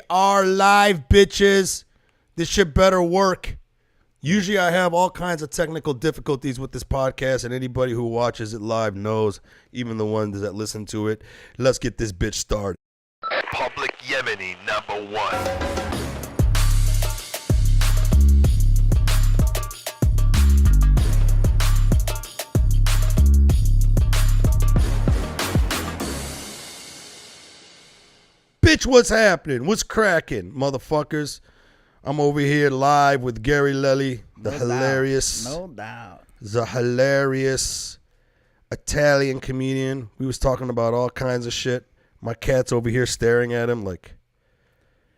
Are live, bitches. This shit better work. Usually I have all kinds of technical difficulties with this podcast, and anybody who watches it live knows, even the ones that listen to it. Let's get this bitch started. Public Yemeni #1. Bitch, what's happening? What's cracking, motherfuckers? I'm over here live with Gary Leli, the hilarious Italian comedian. We was talking about all kinds of shit. My cat's over here staring at him like...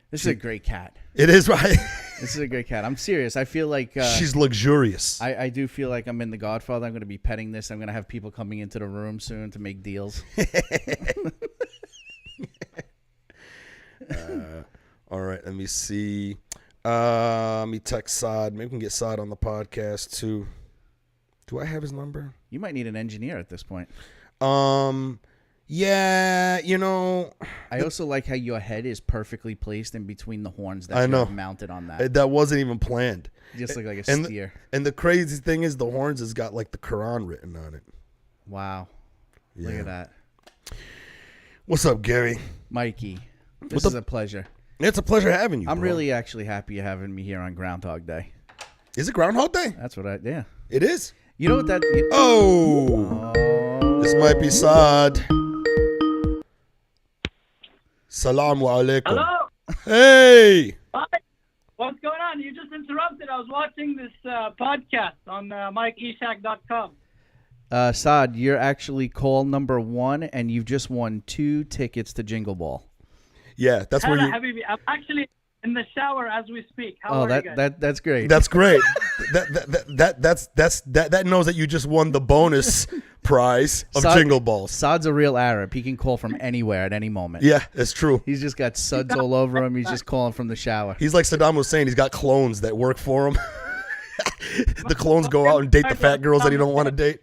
This is a great cat. It is, right? This is a great cat. I'm serious. I feel like... she's luxurious. I do feel like I'm in The Godfather. I'm going to be petting this. I'm going to have people coming into the room soon to make deals. All right, let me see. Let me text Saad. Maybe we can get Saad on the podcast too. Do I have his number? You might need an engineer at this point. Yeah, you know. I also like how your head is perfectly placed in between the horns that you have mounted on that. That wasn't even planned. You just look like a steer. And the crazy thing is the horns has got like the Quran written on it. Wow. Yeah. Look at that. What's up, Gary? Mikey. This is a pleasure. It's a pleasure having you. I'm really actually happy you're having me here on Groundhog Day. Is it Groundhog Day? That's what yeah. It is? You know what that... This might be Saad. Salamu alaikum. Hello. Hey. Hi. What's going on? You just interrupted. I was watching this podcast on MikeEshaq.com. Saad, you're actually call number 1, and you've just won 2 tickets to Jingle Ball. Yeah, that's where you... I'm actually in the shower as we speak. How are you guys? That's great. That's great. that knows that you just won the bonus prize of Jingle Balls. Saad's a real Arab. He can call from anywhere at any moment. Yeah, it's true. He's just got suds all over him. He's just calling from the shower. He's like Saddam Hussein. He's got clones that work for him. The clones go out and date the fat girls that he don't want to date.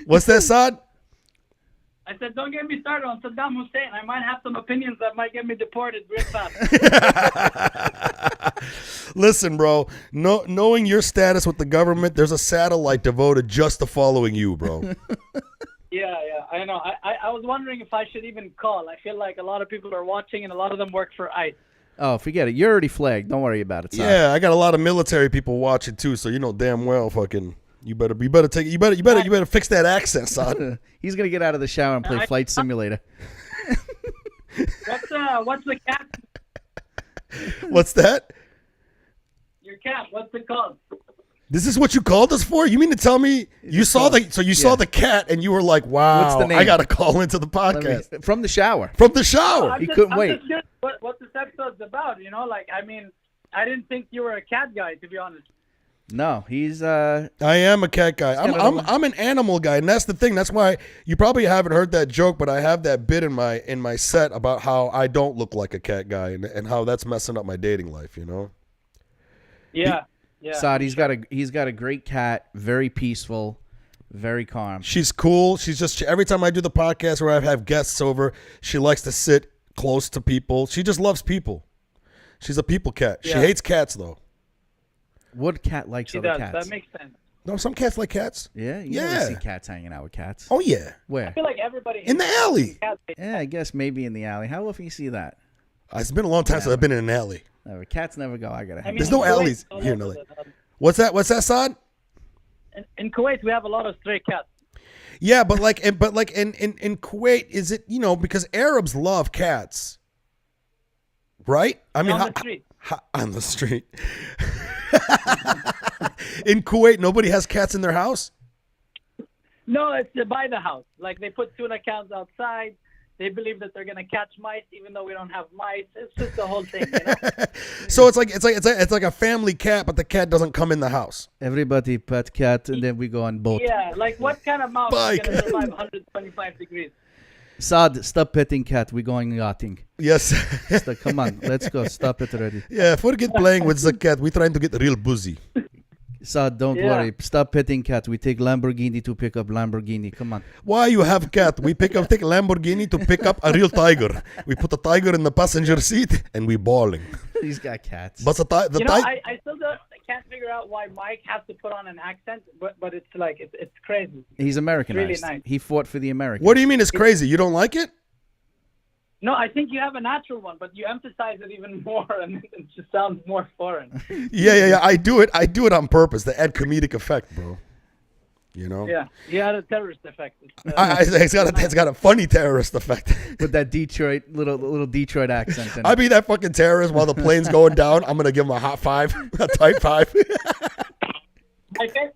What's that, Saad? I said, don't get me started on Saddam Hussein. I might have some opinions that might get me deported real fast. Listen, bro, knowing your status with the government, there's a satellite devoted just to following you, bro. Yeah, I know. I was wondering if I should even call. I feel like a lot of people are watching, and a lot of them work for ICE. Oh, forget it. You're already flagged. Don't worry about it, Saad. Yeah, I got a lot of military people watching, too, so you know damn well fucking... You better fix that accent, son. He's gonna get out of the shower and play Flight Simulator. What's the cat? What's that? Your cat. What's it called? This is what you called us for? You mean to tell me you saw the cat and you were like, wow, what's the name? I gotta call into the podcast from the shower. From the shower. He couldn't wait. Just curious what this episode's about. You know, like I didn't think you were a cat guy, to be honest. No, he's I am a cat guy. I'm an animal guy, and that's the thing. That's why you probably haven't heard that joke, but I have that bit in my set about how I don't look like a cat guy and how that's messing up my dating life, you know? Yeah. Saad, he's got a great cat, very peaceful, very calm. She's cool. She's just every time I do the podcast where I have guests over, she likes to sit close to people. She just loves people. She's a people cat. Yeah. She hates cats though. What cat likes She other does. cats? That makes sense. No, some cats like cats. Yeah, you never see cats hanging out with cats. Oh yeah. Where? I feel like everybody in the alley. Yeah, I guess maybe in the alley. How often you see that? It's been a long time since I've been in an alley. Never. Cats never go. There's no alleys here in LA. What's that? What's that, Saad? In Kuwait, we have a lot of stray cats. Yeah, but in Kuwait, is it because Arabs love cats, right? I mean, on the street. On the street. In Kuwait, nobody has cats in their house? No, it's by the house. Like they put tuna cans outside. They believe that they're gonna catch mice, even though we don't have mice. It's just the whole thing, you know? So it's like a family cat, but the cat doesn't come in the house. Everybody pet cat, and then we go on boat. Yeah, like what kind of mouse is gonna survive 125 degrees? Saad, stop petting cat. We're going yachting. Yes. Come on, let's go. Stop it already. Yeah, forget playing with the cat. We're trying to get real boozy. Saad, don't Yeah. worry. Stop petting cats. We take Lamborghini to pick up Lamborghini. Come on. Why you have cat? We take Lamborghini to pick up a real tiger. We put a tiger in the passenger seat and we bawling. He's got cats. But the You know, tiger. I still can't figure out why Mike has to put on an accent, but it's like it's crazy. He's Americanized. Really nice. He fought for the Americans. What do you mean it's crazy? You don't like it? No, I think you have a natural one, but you emphasize it even more, and it just sounds more foreign. Yeah. I do it on purpose to add comedic effect, bro. You know? Yeah, he had a terrorist effect. It's got a funny terrorist effect. With that Detroit little Detroit accent. I be that fucking terrorist while the plane's going down. I'm gonna give him a hot five, a type five.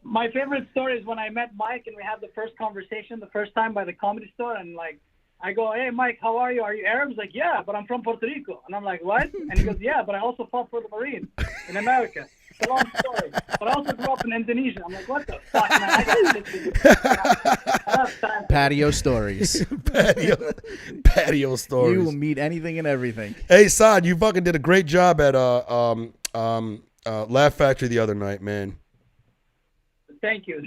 My favorite story is when I met Mike and we had the first conversation the first time by the Comedy Store, and like I go, "Hey Mike, how are you? Are you Arab?" He's like, "Yeah, but I'm from Puerto Rico." And I'm like, "What?" And he goes, "Yeah, but I also fought for the Marines in America." It's a long story. But I also grew up in Indonesia. I'm like, "What the fuck, man? I got Patio stories. patio stories. You will meet anything and everything. Hey Saad, you fucking did a great job at Laugh Factory the other night, man. Thank you.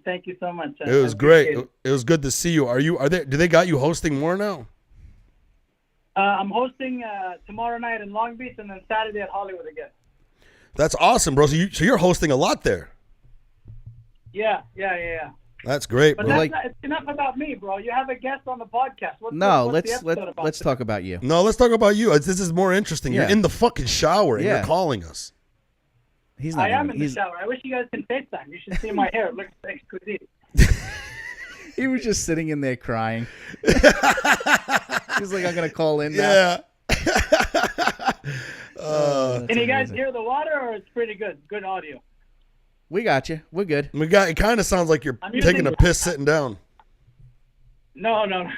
Thank you so much. It was great. It was good to see you. Do they got you hosting more now? I'm hosting tomorrow night in Long Beach and then Saturday at Hollywood again. That's awesome, bro. So you're hosting a lot there. Yeah. That's great, But bro. it's enough about me, bro. You have a guest on the podcast. What's the episode about? Let's talk about you. No, let's talk about you. This is more interesting. You're Yeah. in the fucking shower and Yeah. you're calling us. He's not. I am in the he's- shower. I wish you guys can FaceTime. You should see my hair. It looks exquisite. He was just sitting in there crying. He's like, I'm gonna call in now. Yeah. Can you guys hear the water, or it's pretty good? Good audio. We got you. We're good. It kind of sounds like you're I'm taking using- a piss sitting down. No. I'm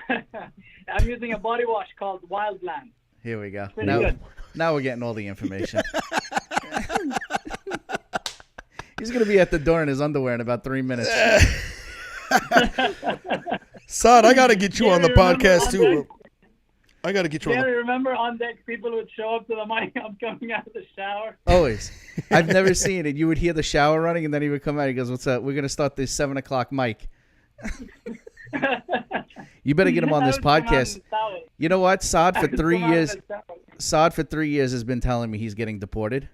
using a body wash called Wildland. Here we go. Pretty good. Now we're getting all the information. He's gonna be at the door in his underwear in about 3 minutes. Saad, I gotta get you on the Gary, remember podcast on too, deck? bro. I gotta get you on. Gary, remember on deck people would show up to the mic. I'm coming out of the shower. Always. I've never seen it. You would hear the shower running, and then he would come out. He goes, "What's up? We're gonna start this 7:00 mic." You better get him on I this would come out in podcast. the shower. You know what? Saad I for would 3 come out in years. the shower. Saad for 3 years has been telling me he's getting deported.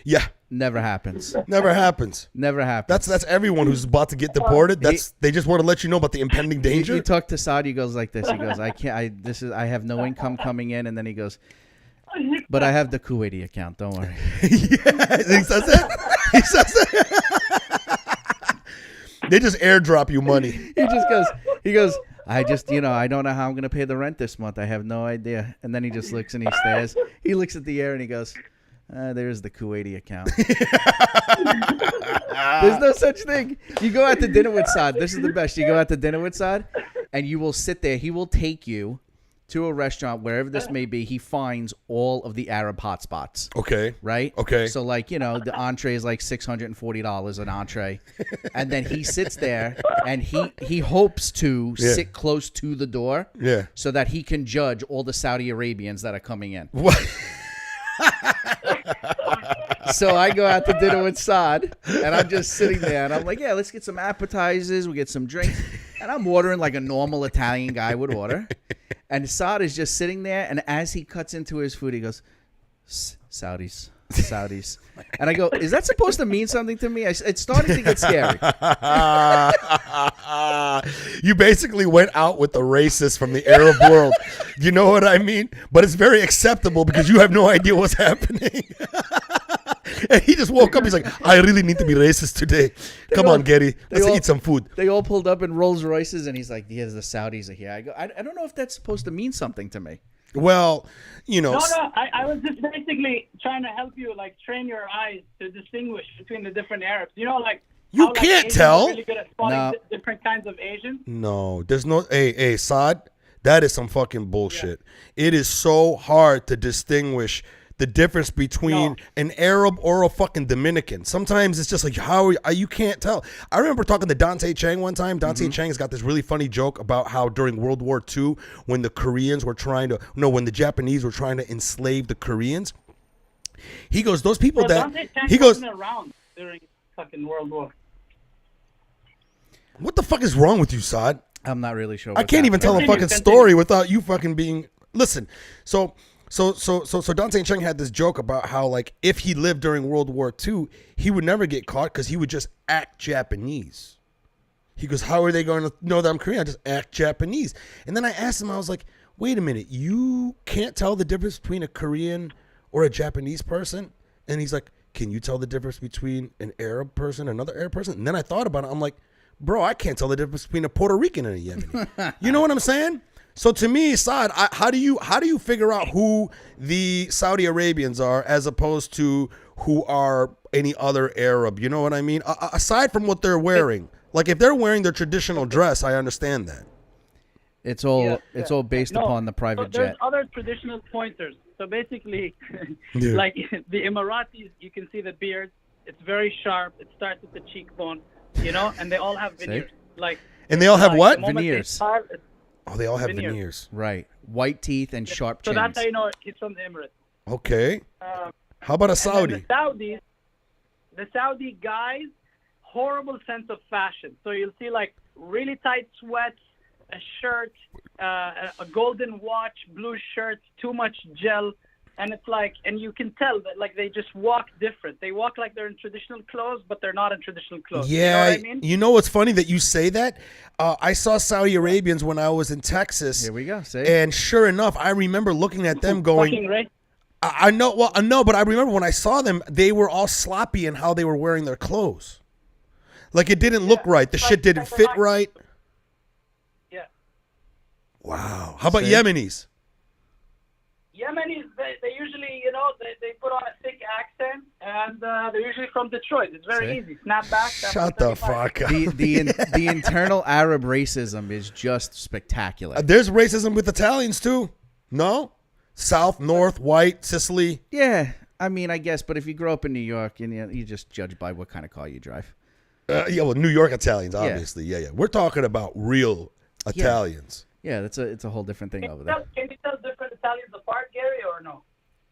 Yeah, Never happens. never happens. Never happens. That's everyone who's about to get deported. They just want to let you know about the impending danger. You talk to Saad, he goes like this. He goes, I have no income coming in, and then he goes, but I have the Kuwaiti account. Don't worry. Yeah, he says that. He says that. They just airdrop you money. He goes, I just, I don't know how I'm going to pay the rent this month. I have no idea. And then he just looks and he stares. He looks at the air and he goes, there's the Kuwaiti account. There's no such thing. You go out to dinner with Saad. This is the best. You go out to dinner with Saad and you will sit there. He will take you to a restaurant, wherever this may be. He finds all of the Arab hotspots. Okay. Right? Okay. So, like, the entree is like $640 an entree. And then he sits there and he hopes to sit close to the door so that he can judge all the Saudi Arabians that are coming in. What? So I go out to dinner with Saad, and I'm just sitting there, and I'm like, yeah, let's get some appetizers, we get some drinks. And I'm ordering like a normal Italian guy would order. And Saad is just sitting there, and as he cuts into his food, he goes, Saudis. And I go, is that supposed to mean something to me? It's starting to get scary. You basically went out with the racist from the Arab world. You know what I mean? But it's very acceptable because you have no idea what's happening. And he just woke up. He's like, I really need to be racist today. Come on, Gary. Let's eat some food. They all pulled up in Rolls Royces, and he's like, yeah, the Saudis are here. I go, I don't know if that's supposed to mean something to me. Well, No, I was just basically trying to help you, like, train your eyes to distinguish between the different Arabs. Like, you how, can't Asians tell. are really good at spotting different kinds of Asians. No, there's no. Hey, Saad, that is some fucking bullshit. Yeah. It is so hard to distinguish the difference between an Arab or a fucking Dominican. Sometimes it's just like, you can't tell. I remember talking to Dante Chang one time. Dante Chang's got this really funny joke about how during World War II, when the Japanese were trying to enslave the Koreans, he goes, those people Dante Chang he goes, wasn't around during. fucking World War. What the fuck is wrong with you, Saad? I'm not really sure. I can't even tell a fucking story without you fucking being. Listen, so Dante and Cheng had this joke about how, like, if he lived during World War II, he would never get caught because he would just act Japanese. He goes, how are they going to know that I'm Korean? I just act Japanese. And then I asked him, I was like, wait a minute, you can't tell the difference between a Korean or a Japanese person? And he's like, can you tell the difference between an Arab person, another Arab person? And then I thought about it. I'm like, bro, I can't tell the difference between a Puerto Rican and a Yemeni. You know what I'm saying? So to me, Saad, how do you figure out who the Saudi Arabians are as opposed to who are any other Arab? You know what I mean? Aside from what they're wearing, like if they're wearing their traditional dress, I understand that. It's all based upon the private there's jet. other traditional pointers. So basically, Yeah. like the Emiratis, you can see the beard. It's very sharp. It starts at the cheekbone, you know, and they all have veneers. And they all have what? the moment they Veneers. start, it's- Oh, they all have Veneers. veneers. Right. White teeth and sharp So chins. that's how you know he's from the Emirates. Okay. How about a And Saudi? then the Saudi guys, horrible sense of fashion. So you'll see like really tight sweats, a shirt, a golden watch, blue shirts, too much gel, and it's like, and you can tell that like they just walk different. They walk like they're in traditional clothes, but they're not in traditional clothes. Yeah, you know what I mean? you know what's funny that you say that? I saw Saudi Arabians when I was in Texas. Here we go. See? And sure enough, I remember looking at them going, Fucking right. I know, well, I know, but I remember when I saw them, they were all sloppy in how they were wearing their clothes. Like it didn't look right. The shit didn't fit right. Yeah. Wow. How about See? Yemenis? Yemenis, they usually, you know, they put on a thick accent, and they're usually from Detroit. It's very See? easy. Snap back. Shut the fuck up. the internal Arab racism is just spectacular. There's racism with Italians too. No? South, North, white, Sicily. Yeah, I mean, I guess, but if you grow up in New York, and you just judge by what kind of car you drive. Yeah, well, New York Italians, obviously. Yeah. We're talking about real Italians. Yeah, it's a whole different thing over there. Can you tell different Italians apart, Gary, or no?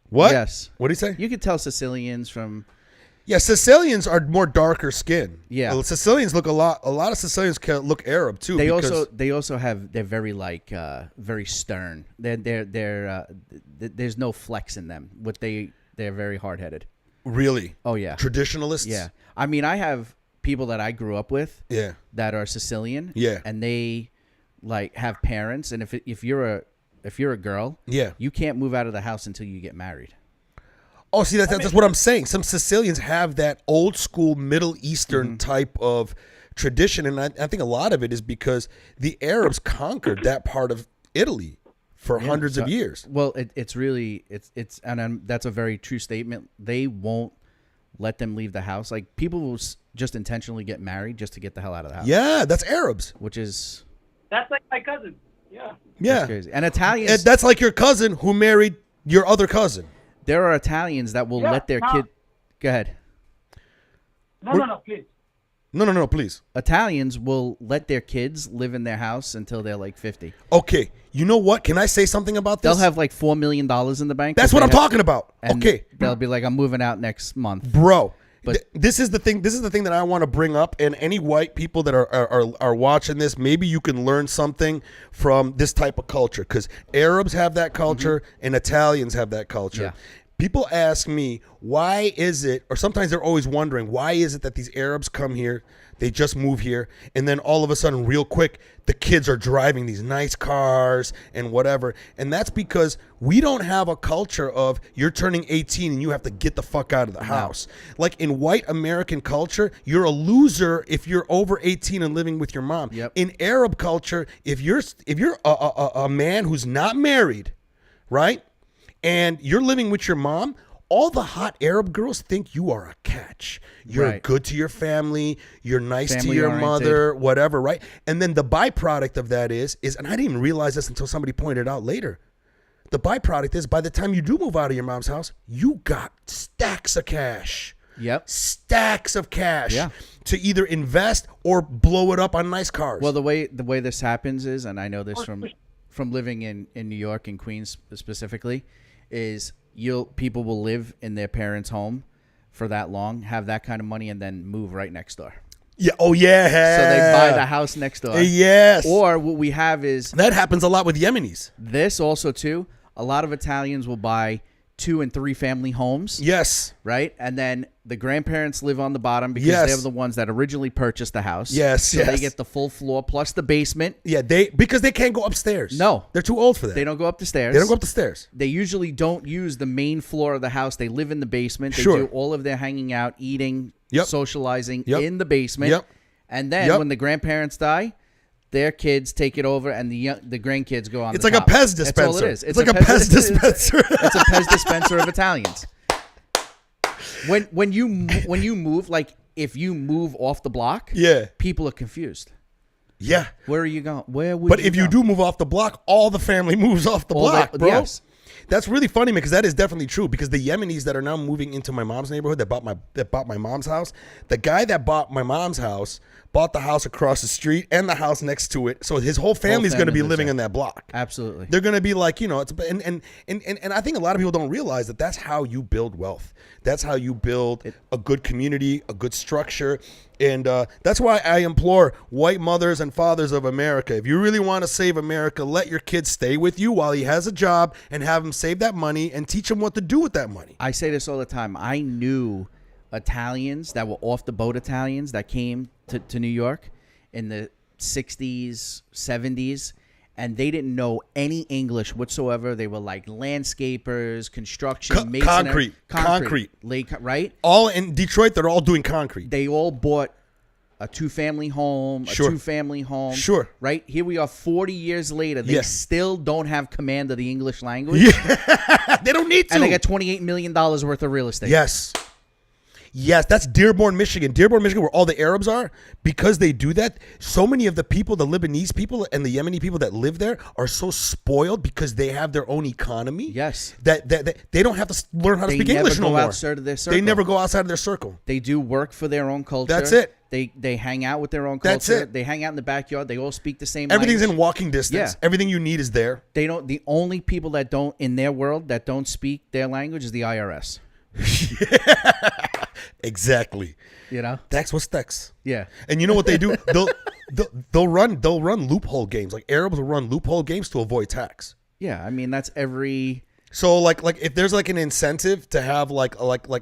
What? Yes. What do you say? You could tell Sicilians from. Yeah, Sicilians are more darker skin. Yeah. Well, Sicilians look a lot of Sicilians can look Arab too. They also have, they're very like very stern. There's no flex in them. They're very hard headed. Really? Oh yeah. Traditionalists? Yeah. I mean, I have people that I grew up with. Yeah. That are Sicilian. Yeah. And they like have parents, and if you're a girl, Yeah. you can't move out of the house until you get married. Oh, see, that's what I'm saying. Some Sicilians have that old school Middle Eastern type of tradition, and I think a lot of it is because the Arabs conquered that part of Italy for hundreds of years. Well, it's really and that's a very true statement. They won't let them leave the house. Like people will just intentionally get married just to get the hell out of the house. Yeah, that's Arabs. Which is That's like my cousin. Yeah. Yeah. crazy. And Italians, And that's like your cousin who married your other cousin. there are Italians that will let their kid. Go ahead. No, please. No, please. Italians will let their kids live in their house until they're like 50. Okay, you know what? Can I say something about this? They'll have like $4 million in the bank. That's what I'm talking about. And Okay, they'll be like, I'm moving out next month. bro. But- This is the thing. This is the thing that I want to bring up. And any white people that are watching this, maybe you can learn something from this type of culture, because Arabs have that culture and Italians have that culture. Yeah. People ask me, why is it, or sometimes they're always wondering, why is it that these Arabs come here, they just move here, and then all of a sudden, real quick, the kids are driving these nice cars and whatever. And that's because we don't have a culture of you're turning 18 and you have to get the fuck out of the house. Like in white American culture, you're a loser if you're over 18 and living with your mom. Yep. In Arab culture, if you're a man who's not married, right? And you're living with your mom, all the hot Arab girls think you are a catch. You're Right. good to your family. You're nice to Family your oriented. mother, whatever, right? And then the byproduct of that is, and I didn't even realize this until somebody pointed out later. The byproduct is by the time you do move out of your mom's house, you got stacks of cash. Yep. Stacks of cash Yeah. to either invest or blow it up on nice cars. Well, the way this happens is, and I know this from living in New York and Queens specifically, is people will live in their parents' home for that long, have that kind of money, and then move right next door. Yeah. Oh yeah. So they buy the house next door. Yes. Or what we have is that happens a lot with Yemenis. this also too. A lot of Italians will buy 2 and 3 family homes. Yes. Right? And then the grandparents live on the bottom because Yes. they're the ones that originally purchased the house. Yes, So yes. they get the full floor plus the basement. Yeah. Because they can't go upstairs. No. They're too old for that. They don't go up the stairs. They don't go up the stairs. They usually don't use the main floor of the house. They live in the basement. They Sure. do all of their hanging out, eating, Yep. socializing Yep. in the basement. Yep. And then Yep. when the grandparents die, their kids take it over, and the grandkids go on. It's the like top. a Pez dispenser. That's all it is. It's like a Pez dispenser. It's a Pez dispenser of Italians. When you move, like if you move off the block, Yeah. people are confused. Yeah. Where are you going? Where would? But you if you go? do move off the block, all the family moves off the All block, the- bro. yes. That's really funny because that is definitely true. Because the Yemenis that are now moving into my mom's neighborhood that bought my mom's house, the guy that bought my mom's house bought the house across the street and the house next to it. So his whole family's going to family be lives living there. in that block. Absolutely. They're going to be like, you know, it's and I think a lot of people don't realize that that's how you build wealth. That's how you build a good community, a good structure. And that's why I implore white mothers and fathers of America, if you really want to save America, let your kid stay with you while he has a job and have him save that money and teach him what to do with that money. I say this all the time. I knew Italians that were off the boat Italians that came to New York in the 60s, 70s, and they didn't know any English whatsoever. They were like landscapers, construction, masonry, concrete. Right? All in Detroit, they're all doing concrete. They all bought a 2-family home, Sure. a 2-family home. Sure. Right? Here we are 40 years later. They Yes. still don't have command of the English language. Yeah. They don't need to. And they got $28 million worth of real estate. Yes. Yes, that's Dearborn, Michigan. Dearborn, Michigan, where all the Arabs are. Because they do that, so many of the people, the Lebanese people and the Yemeni people that live there are so spoiled because they have their own economy. Yes. That they don't have to learn how to They speak never English go no more. outside of their circle. They never go outside of their circle. They do work for their own culture. That's it. They hang out with their own culture. That's it. They hang out in the backyard. They all speak the same Everything's language. in walking distance. Yeah. Everything you need is there. They don't. The only people that don't in their world that don't speak their language is the IRS. Exactly. You know. Tax was tax. Yeah. And you know what they do? They'll run loophole games. Like Arabs will run loophole games to avoid tax. Yeah. I mean, that's every. So like if there's like an incentive to have like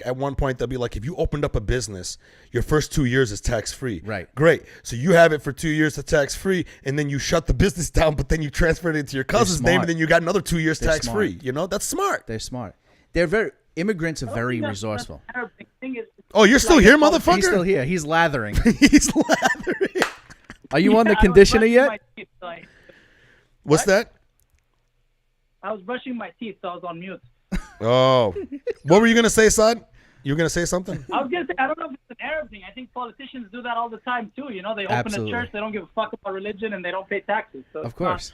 at one point they'll be like, if you opened up a business, your first 2 years is tax free. Right. Great. So you have it for 2 years to tax free, and then you shut the business down, but then you transfer it into your cousin's name, smart. and then you got another 2 years They're tax free. smart. You know, that's smart. They're smart. They're very. Immigrants are very resourceful. Oh, you're still here, motherfucker? He's still here. He's lathering. He's lathering. Are you on the conditioner yet? What's that? I was brushing my teeth, so I was on mute. Oh, what were you gonna say, Saad? You were gonna say something? I was gonna say, I don't know if it's an Arab thing. I think politicians do that all the time too. You know, they open Absolutely. a church, they don't give a fuck about religion, and they don't pay taxes. So Of it's not- course.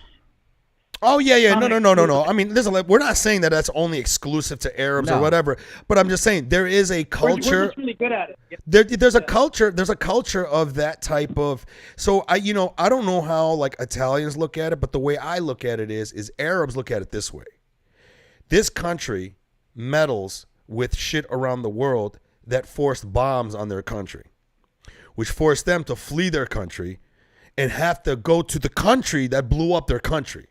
Oh yeah. No. I mean, we're not saying that that's only exclusive to Arabs or No. whatever. But I'm just saying there is a We're culture. just really good at it. Yeah. There's a culture. There's a culture of that type of. So I don't know how like Italians look at it, but the way I look at it is Arabs look at it this way. This country meddles with shit around the world that forced bombs on their country, which forced them to flee their country and have to go to the country that blew up their country.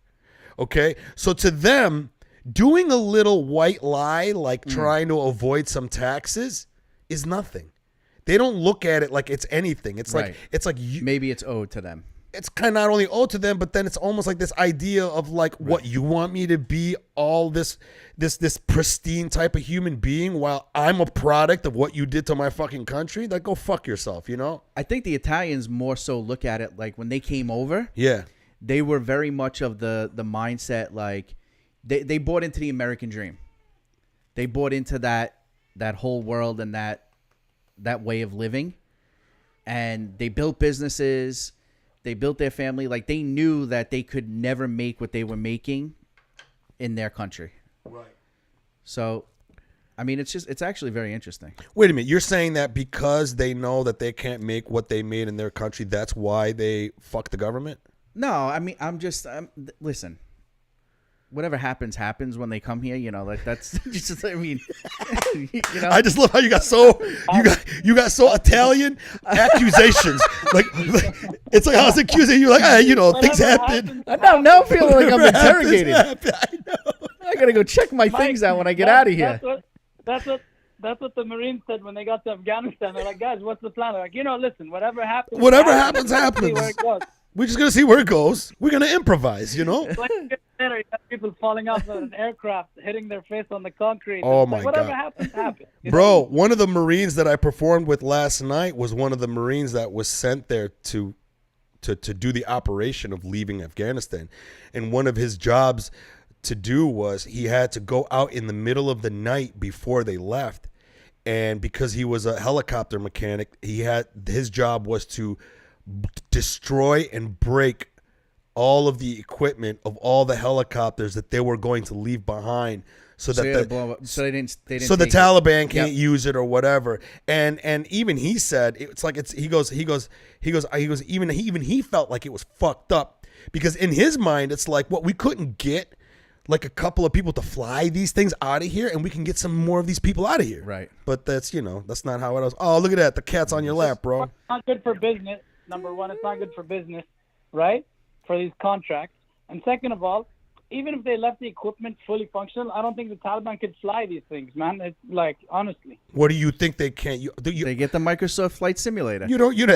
Okay? So to them, doing a little white lie, like trying to avoid some taxes, is nothing. They don't look at it like it's anything. It's Right. like Maybe it's owed to them. it's kind of not only owed to them, but then it's almost like this idea of like, what, you want me to be all this pristine type of human being while I'm a product of what you did to my fucking country? Like, go fuck yourself, you know? I think the Italians more so look at it like when they came over, Yeah. they were very much of the mindset like they bought into the American dream. They bought into that whole world and that way of living, and they built businesses. They built their family. Like they knew that they could never make what they were making in their country. Right. So, I mean, it's actually very interesting. Wait a minute. You're saying that because they know that they can't make what they made in their country, that's why they fuck the government? No, I mean, listen. whatever happens when they come here. You know, like that's just. I mean, you know. I just love how you got so so Italian accusations. like it's like I was accusing you, like, hey, you know, things happen. Now I'm feeling like I'm Whatever happens, interrogated. I know. I gotta go check my things out when I get out of here. That's what the Marines said when they got to Afghanistan. They're like, guys, what's the plan? They're like, listen, whatever happens. Happens. See where it goes. We're just gonna see where it goes. We're gonna improvise, you know. Like later, you have people falling off of an aircraft, hitting their face on the concrete. Oh It's my like, whatever God. happens. Bro, one of the Marines that I performed with last night was one of the Marines that was sent there to do the operation of leaving Afghanistan. And one of his jobs to do was he had to go out in the middle of the night before they left. And because he was a helicopter mechanic, his job was to destroy and break all of the equipment of all the helicopters that they were going to leave behind, so that they didn't the take Taliban can't Yep. use it or whatever. And even he said it's like he goes even he felt like it was fucked up, because in his mind it's like, what, we couldn't get like a couple of people to fly these things out of here and we can get some more of these people out of here. Right. But that's that's not how it was. Oh, look at that. The cat's on your lap, bro. It's not good for business. Number one, it's not good for business, right? For these contracts. And second of all, even if they left the equipment fully functional, I don't think the Taliban could fly these things, man. It's like, honestly. What do you think they can't? They get the Microsoft Flight Simulator. You don't. Are you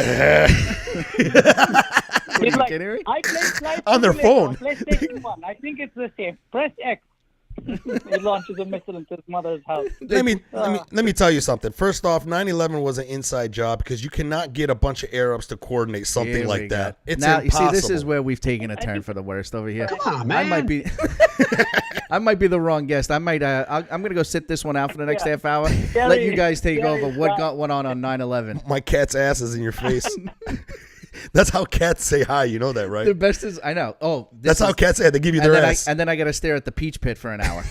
It's like, kidding me? I play Flight On their Simulator phone. on PlayStation 1. I think it's the same. Press X. He launches a missile into his mother's house. Let me tell you something. First off, 9/11 was an inside job, because you cannot get a bunch of Arabs to coordinate something Here like we that. go. It's now, impossible. You see, this is where we've taken a turn for the worst over here. Come on, man. I might be the wrong guest. I'm gonna go sit this one out for the next Yeah. half hour. Gary- Let you guys take Gary, over. What went on 9/11? My cat's ass is in your face. That's how cats say hi. You know that, right? The best is I know. Oh, That's how cats say it. They give you their ass. and then I gotta stare at the peach pit for an hour.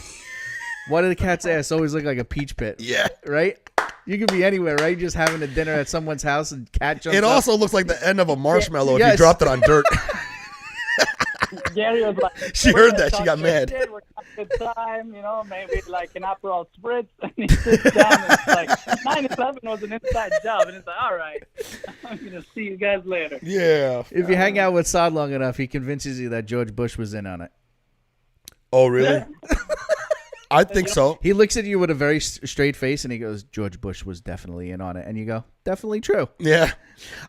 Why do the cat's ass always look like a peach pit? Yeah. Right? You could be anywhere, right? Just having a dinner at someone's house and cat jumps It up. also looks like the end of a marshmallow if Yes. you dropped it on dirt. Gary was like, She "We're heard gonna that. She talk got shit, mad. We're having a good time, maybe like an Aperol Spritz." And he sits down and it's like, 9/11 was an inside job. And it's like, all right, I'm going to see you guys later. Yeah. If you hang out with Saad long enough, he convinces you that George Bush was in on it. Oh, really? I think so. He looks at you with a very straight face and he goes, George Bush was definitely in on it. And you go, definitely true. Yeah.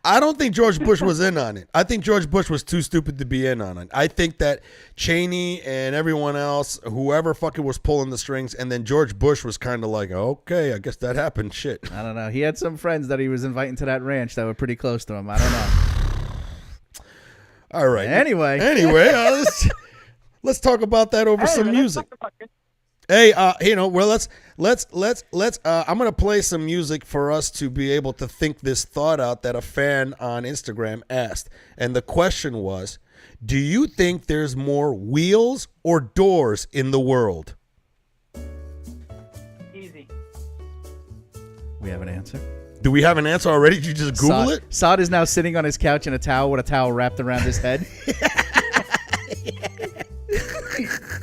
I don't think George Bush was in on it. I think George Bush was too stupid to be in on it. I think that Cheney and everyone else, whoever fucking was pulling the strings, and then George Bush was kind of like, okay, I guess that happened. Shit. I don't know. He had some friends that he was inviting to that ranch that were pretty close to him. I don't know. All right. Anyway, let's talk about that over some let's music. talk about it. Hey, let's I'm gonna play some music for us to be able to think this thought out that a fan on Instagram asked, and the question was, do you think there's more wheels or doors in the world? Easy. we have an answer. Do we have an answer already? Did you just Google Saad, it? Saad is now sitting on his couch in a towel with a towel wrapped around his head.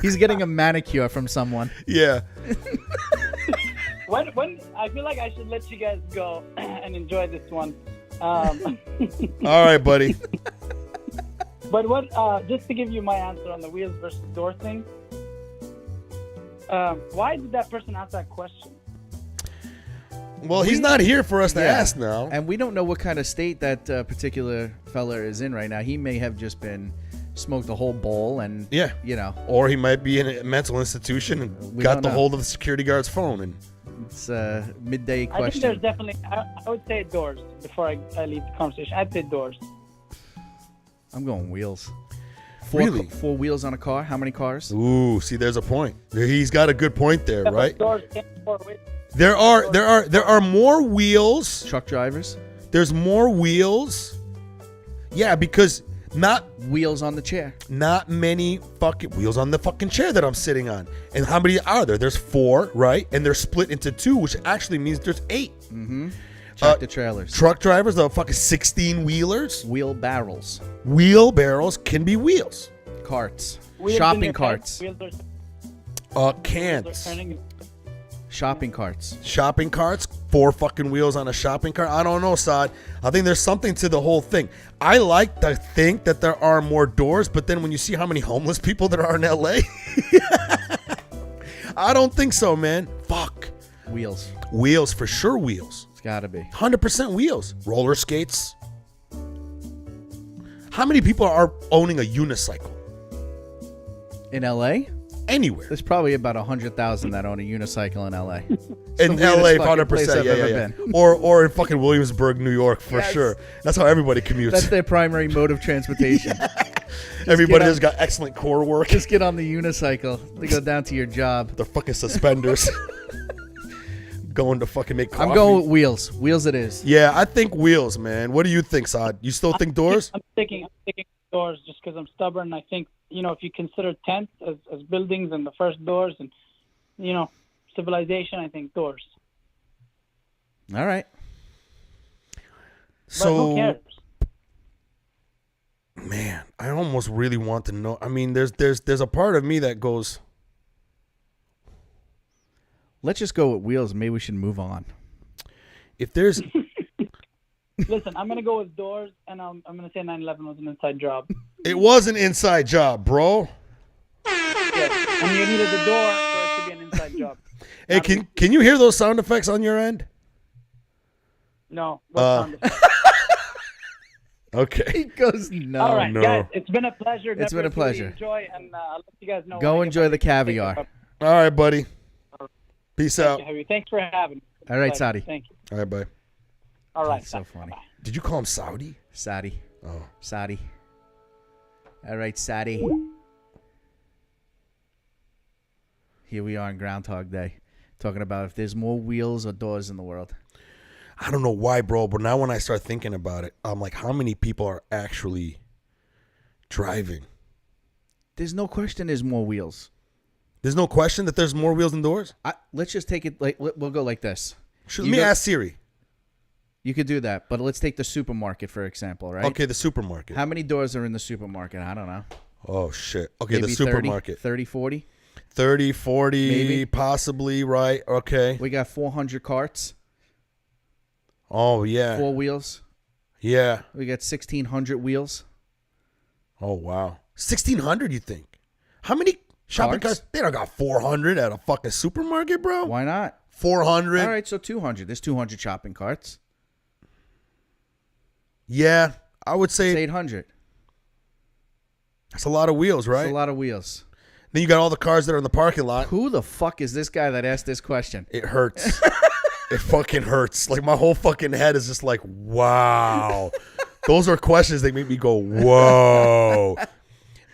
He's getting a manicure from someone. Yeah. When I feel like I should let you guys go and enjoy this one. All right, buddy. But just to give you my answer on the wheels versus door thing, why did that person ask that question? Well, he's not here for us to ask now. And we don't know what kind of state that particular fella is in right now. He may have just been smoked a whole bowl and, Yeah. Or he might be in a mental institution and We got don't the know. hold of the security guard's phone. And it's a midday I think question. there's definitely, I would say doors before I leave the conversation. I'd say doors. I'm going wheels. Really? 4 wheels on a car? How many cars? ooh, see, there's a point. He's got a good point there, Yeah, but right? Doors can't pour with. There are more wheels. Truck drivers? There's more wheels. Yeah, because not Wheels on the chair. many fucking wheels on the fucking chair that I'm sitting on. And how many are there? There's 4, right? And they're split into 2, which actually means there's 8. Tractor trailers. Truck drivers, the fucking 16 wheelers. Wheel barrels. Wheelbarrows can be wheels. carts. Wheels in Shopping your carts. head, wheels are Cans. turning. Shopping carts. Shopping carts, 4 fucking wheels on a shopping cart. I don't know, Saad. I think there's something to the whole thing. I like to think that there are more doors, but then when you see how many homeless people there are in LA, I don't think so, man. Fuck. Wheels. Wheels, for sure, wheels. It's got to be. 100% wheels. Roller skates. How many people are owning a unicycle? In L.A.? Anywhere. There's probably about 100,000 that own a unicycle in L.A. In LA, 100%. Yeah. Or in fucking Williamsburg, New York, for Yes. sure. That's how everybody commutes. That's their primary mode of transportation. Everybody get has on- got excellent core work. Just get on the unicycle to go down to your job. Their fucking suspenders. Going to fucking make coffee. I'm going with wheels. Wheels it is. Yeah, I think wheels, man. What do you think, Saad? You still think doors? I'm sticking doors just because I'm stubborn. I think, if you consider tents as buildings and the first doors and, civilization, I think doors. All right. But So, who cares? man, I almost really want to know. I mean, there's a part of me that goes, Let's just go with wheels. Maybe we should move on. if there's Listen, I'm going to go with doors, and I'm going to say 9/11 was an inside job. it was an inside job, bro. Yes. And you needed the door for it to be an inside job. Hey, can you hear those sound effects on your end? No. Okay. He goes, no. All right, no. guys, it's been a pleasure. It's been a pleasure. Enjoy, and I'll let you guys know. Go when I get enjoy back. the caviar. All right, buddy. Peace out. Thank you, Harry. Thanks for having me. All right, Pleasure. Saudi. Thank you. All right, bye. All right. That's so bye. funny. Bye. Did you call him Saudi? Saudi. Oh. Saudi. All right, Saudi. Here we are on Groundhog Day, talking about if there's more wheels or doors in the world. I don't know why, bro, but now when I start thinking about it, I'm like, how many people are actually driving? There's no question there's more wheels. There's no question that there's more wheels than doors? Let's just take it like we'll go like this. Let You me go- ask Siri. You could do that, but let's take the supermarket for example, right? Okay, the supermarket. How many doors are in the supermarket? I don't know. Oh, shit. Okay, Maybe the supermarket. 30, 40. 30, 40, Maybe. possibly, right? Okay. We got 400 carts, Oh, yeah. 4 wheels. Yeah. We got 1,600 wheels. Oh, wow. 1,600, you think? How many shopping Carts? carts? They don't got 400 at a fucking supermarket, bro. Why not? 400. All right, so 200. There's 200 shopping carts. Yeah, I would It's say 800. that's a lot of wheels, right? That's a lot of wheels. Then you got all the cars that are in the parking lot. Who the fuck is this guy that asked this question? It hurts. It fucking hurts. Like, my whole fucking head is just like, wow. Those are questions that make me go, whoa.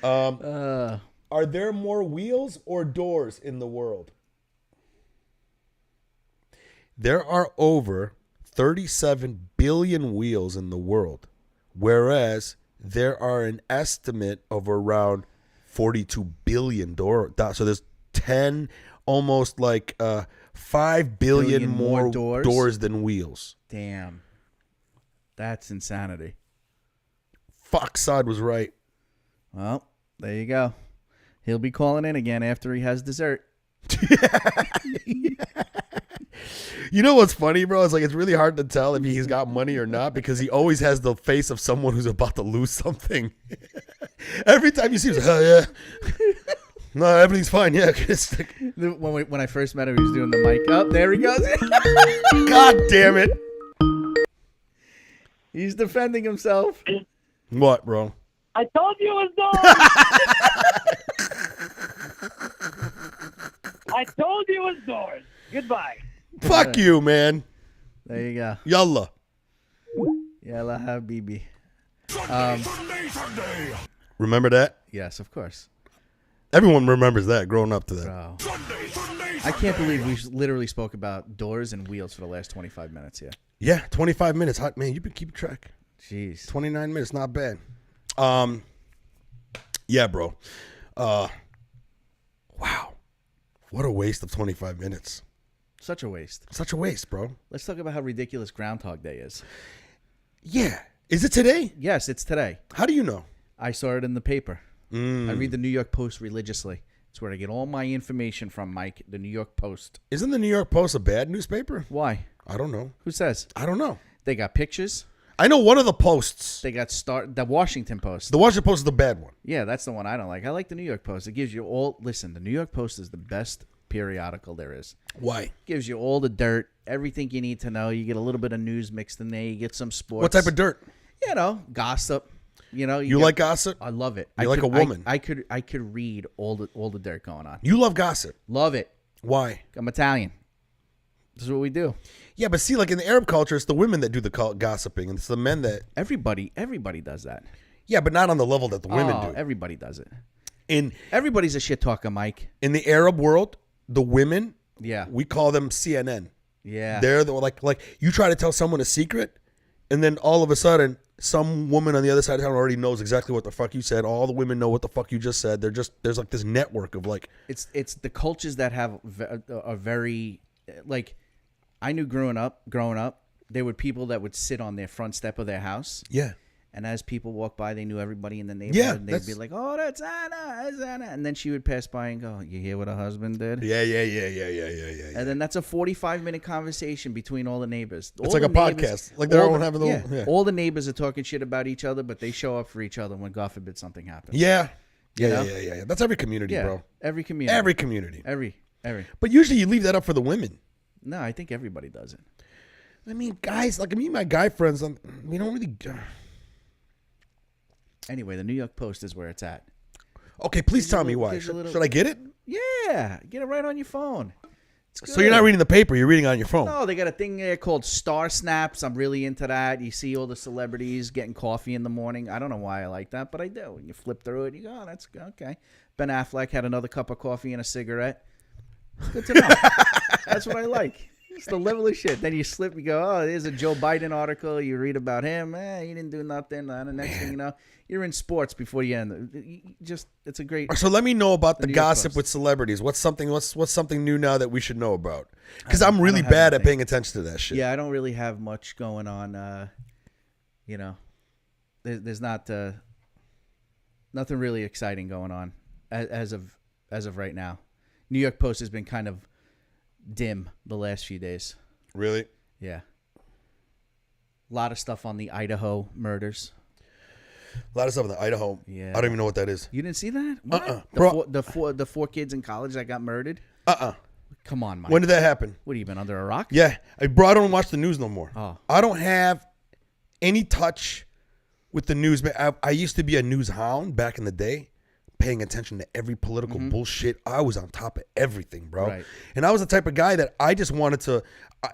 Are there more wheels or doors in the world? There are over 37 billion wheels in the world, whereas there are an estimate of around 42 billion doors. So there's 10, almost like 5 billion more doors than wheels. Damn. That's insanity. Fuck, Saad was right. Well, there you go. He'll be calling in again after he has dessert. You know what's funny, bro? It's like it's really hard to tell if he's got money or not because he always has the face of someone who's about to lose something. Every time you see him, he's like, oh, yeah. No, everything's fine. Yeah. It's like, When I first met him, he was doing the mic up. There he goes. God damn it. He's defending himself. What, bro? I told you it was doors. I told you it was doors. Goodbye. Fuck you, man. There you go. Yalla. Yalla habibi. Remember that? Yes, of course. Everyone remembers that growing up to that. Bro. I can't believe we literally spoke about doors and wheels for the last 25 minutes here. Yeah, 25 minutes. Hot man, you've been keeping track. Jeez. 29 minutes, not bad. Yeah, bro. Wow. What a waste of 25 minutes. Such a waste. Such a waste, bro. Let's talk about how ridiculous Groundhog Day is. Yeah. Is it today? Yes, it's today. How do you know? I saw it in the paper. I read the New York Post religiously. It's where I get all my information from, Mike. The New York Post. Isn't the New York Post a bad newspaper? Why? I don't know. Who says? I don't know. They got pictures. I know one of the posts. They got the Washington Post. The Washington Post is the bad one. Yeah, that's the one I don't like. I like the New York Post. It gives you all. Listen, the New York Post is the best periodical there is. Why? Gives you all the dirt, everything you need to know. You get a little bit of news mixed in there. You get some sports. What type of dirt? You know, gossip. You know, You like gossip? I love it. You're like a woman. I could read all the dirt going on. You love gossip. Love it. Why? I'm Italian. This is what we do. Yeah, but see, like in the Arab culture, it's the women that do the gossiping, and it's the men that. Everybody does that. Yeah, but not on the level that the women do. Everybody does it. In Everybody's a shit talker, Mike. in the Arab world, the women, Yeah. we call them CNN. Yeah. They're the like you try to tell someone a secret, and then all of a sudden, some woman on the other side of town already knows exactly what the fuck you said. All the women know what the fuck you just said. There's like this network of like. It's the cultures that have a very like. I knew growing up, there were people that would sit on their front step of their house. Yeah. And as people walk by, they knew everybody in the neighborhood. Yeah, and they'd be like, "Oh, that's Anna." And then she would pass by and go, "You hear what her husband did?" Yeah. And then that's a 45-minute conversation between all the neighbors. It's like a podcast. Like they're all having yeah. All the neighbors are talking shit about each other, but they show up for each other when, God forbid, something happens. Yeah. You know? Yeah. That's every community, Yeah, bro. every community. Every community. Every. But usually you leave that up for the women. No, I think everybody does it. I mean, guys, like me and my guy friends, we don't really. Anyway, the New York Post is where it's at. Okay, please tell me why. Should I get it? Yeah, get it right on your phone. So you're not reading the paper, you're reading on your phone. No, they got a thing there called Star Snaps. I'm really into that. You see all the celebrities getting coffee in the morning. I don't know why I like that, but I do. When you flip through it, you go, "Oh, that's okay." Ben Affleck had another cup of coffee and a cigarette. Good to know. That's what I like. It's the level of shit. Then you slip, you go, "Oh, there's a Joe Biden article." You read about him. He didn't do nothing. And the next thing you know, you're in sports before you end. It's a great. So let me know about the New York gossip Post. with celebrities. What's something new now that we should know about? Because I'm really bad at paying attention to that shit. Yeah, I don't really have much going on. You know, there's not nothing really exciting going on as of right now. New York Post has been kind of dim the last few days. Really? Yeah. A lot of stuff on the Idaho murders. A lot of stuff in the Idaho. Yeah. I don't even know what that is. You didn't see that? What? Bro. The four kids in college that got murdered? Come on, Mike. When did that happen? What, have you been under a rock? Yeah. Bro, I don't watch the news no more. Oh. I don't have any touch with the news. I used to be a news hound back in the day, paying attention to every political bullshit. I was on top of everything, bro. Right. And I was the type of guy that I just wanted to,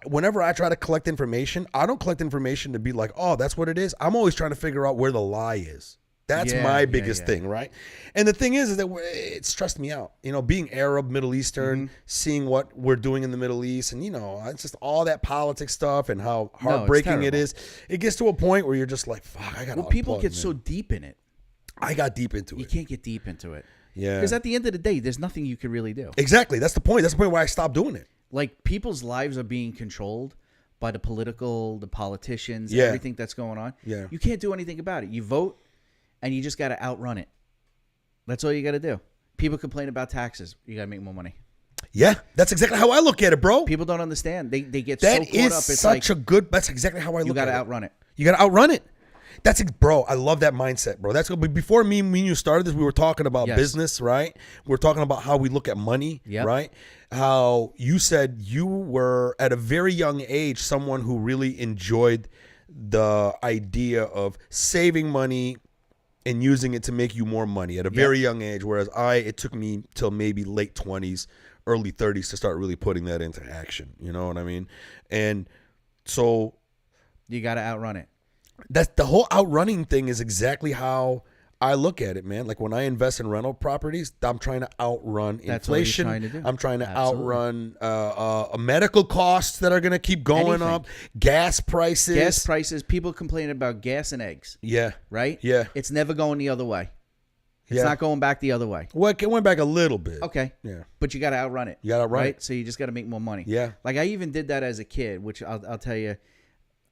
whenever I try to collect information, I don't collect information to be like, "Oh, that's what it is." I'm always trying to figure out where the lie is. That's my biggest thing, right? And the thing is that it stressed me out. You know, being Arab, Middle Eastern, seeing what we're doing in the Middle East, and, you know, it's just all that politics stuff and how heartbreaking it is. It gets to a point where you're just like, fuck, I got to people get so deep in it. I got deep into You it. can't get deep into it. Yeah. Because at the end of the day, there's nothing you can really do. Exactly. That's the point. That's the point where I stopped doing it. Like, people's lives are being controlled by the politicians, Yeah. everything that's going on. Yeah. You can't do anything about it. You vote, and you just got to outrun it. That's all you got to do. People complain about taxes. You got to make more money. Yeah. That's exactly how I look at it, bro. People don't understand. They get That so caught is up. It's such like, a good, that's exactly how I look at it. you got to outrun it. You got to outrun it. Bro, I love that mindset, bro. That's before me and you started this, we were talking about business, right? We were talking about how we look at money, right? How you said you were at a very young age someone who really enjoyed the idea of saving money and using it to make you more money at a very young age, whereas it took me till maybe late 20s, early 30s to start really putting that into action. You know what I mean? And so You got to outrun it. that's the whole outrunning thing is exactly how I look at it, man. Like when I invest in rental properties, I'm trying to outrun inflation. Trying to do. I'm trying to Absolutely. outrun medical costs that are going to keep going up, gas prices. Gas prices, people complain about gas and eggs, Yeah. right? Yeah. It's never going the other way. It's Yeah. not going back the other way. Well, it went back a little bit. Okay. Yeah. But you got to outrun it. You gotta outrun right? it. So you just got to make more money. Yeah. Like I even did that as a kid, which I'll tell you,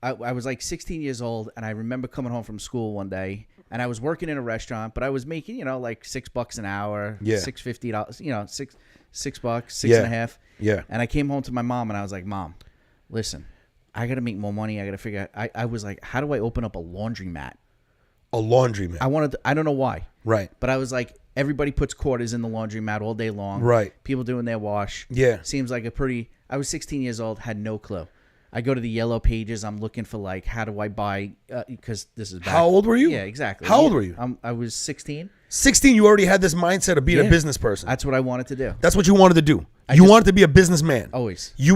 I was like 16 years old, and I remember coming home from school one day, And I was working in a restaurant, but I was making, you know, like $6 an hour, Yeah. $6.50, you know, $6, $6 Yeah. and a half. Yeah. And I came home to my mom and I was like, Mom, listen, I got to make more money. I got to figure out, I was like, how do I open up a laundromat? A laundromat. I don't know why. Right. But I was like, everybody puts quarters in the laundromat all day long. Right. People doing their wash. Yeah. Seems like I was 16 years old, had no clue. I go to the yellow pages. I'm looking for like, how do I buy? Because this is back. How old were you? Yeah, exactly. How old were you? I was 16. 16. You already had this mindset of being a business person. That's what I wanted to do. That's what you wanted to do. You wanted to be a businessman. Always. I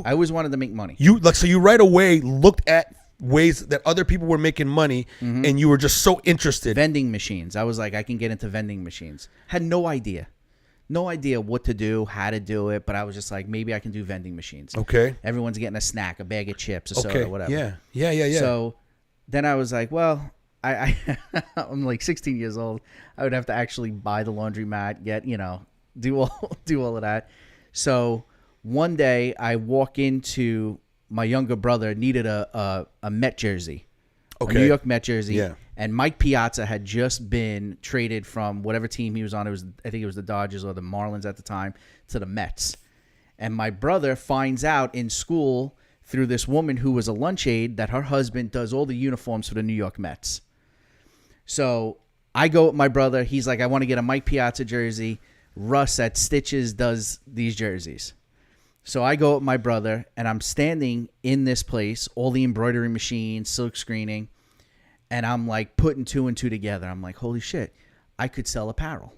I always wanted to make money. So you right away looked at ways that other people were making money, and you were just so interested. Vending machines. I was like, I can get into vending machines. Had no idea what to do, how to do it, but I was just like, maybe I can do vending machines. Okay. Everyone's getting a snack, a bag of chips, a soda, whatever. Yeah. So then I was like, well, I'm like 16 years old. I would have to actually buy the laundromat, do all of that. So one day I walk into my younger brother needed a Met jersey, a New York Met jersey. Yeah. And Mike Piazza had just been traded from whatever team he was on. I think it was the Dodgers or the Marlins at the time to the Mets. And my brother finds out in school through this woman who was a lunch aide that her husband does all the uniforms for the New York Mets. So I go with my brother. He's like, I want to get a Mike Piazza jersey. Russ at Stitches does these jerseys. So I go with my brother, and I'm standing in this place, all the embroidery machines, silk screening, and I'm like putting two and two together. I'm like, holy shit, I could sell apparel.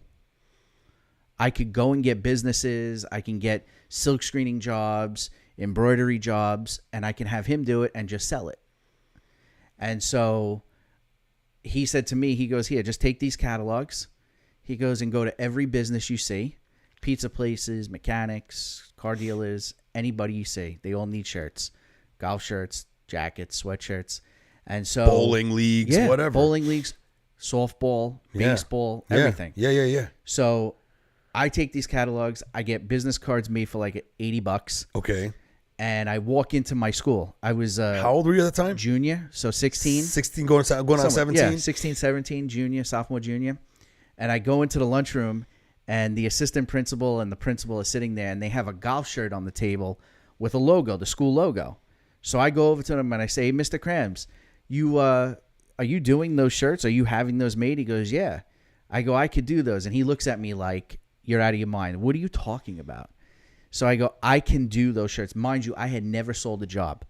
I could go and get businesses. I can get silk screening jobs, embroidery jobs, and I can have him do it and just sell it. And so he said to me, he goes, here, just take these catalogs. He goes and go to every business you see, pizza places, mechanics, car dealers, anybody you see. They all need shirts, golf shirts, jackets, sweatshirts. And so bowling leagues, whatever. Bowling leagues, softball, baseball, everything. Yeah. So I take these catalogs. I get business cards made for like $80. Okay. And I walk into my school. I was how old were you at the time? Junior, so 16. 16 going on 17? Yeah, 16, 17, junior, sophomore, junior. And I go into the lunchroom, and the assistant principal and the principal are sitting there, and they have a golf shirt on the table with a logo, the school logo. So I go over to them and I say, hey, Mr. Krams, are you doing those shirts? Are you having those made? He goes, yeah. I go, I could do those. And he looks at me like, you're out of your mind. What are you talking about? So I go, I can do those shirts. Mind you, I had never sold a job,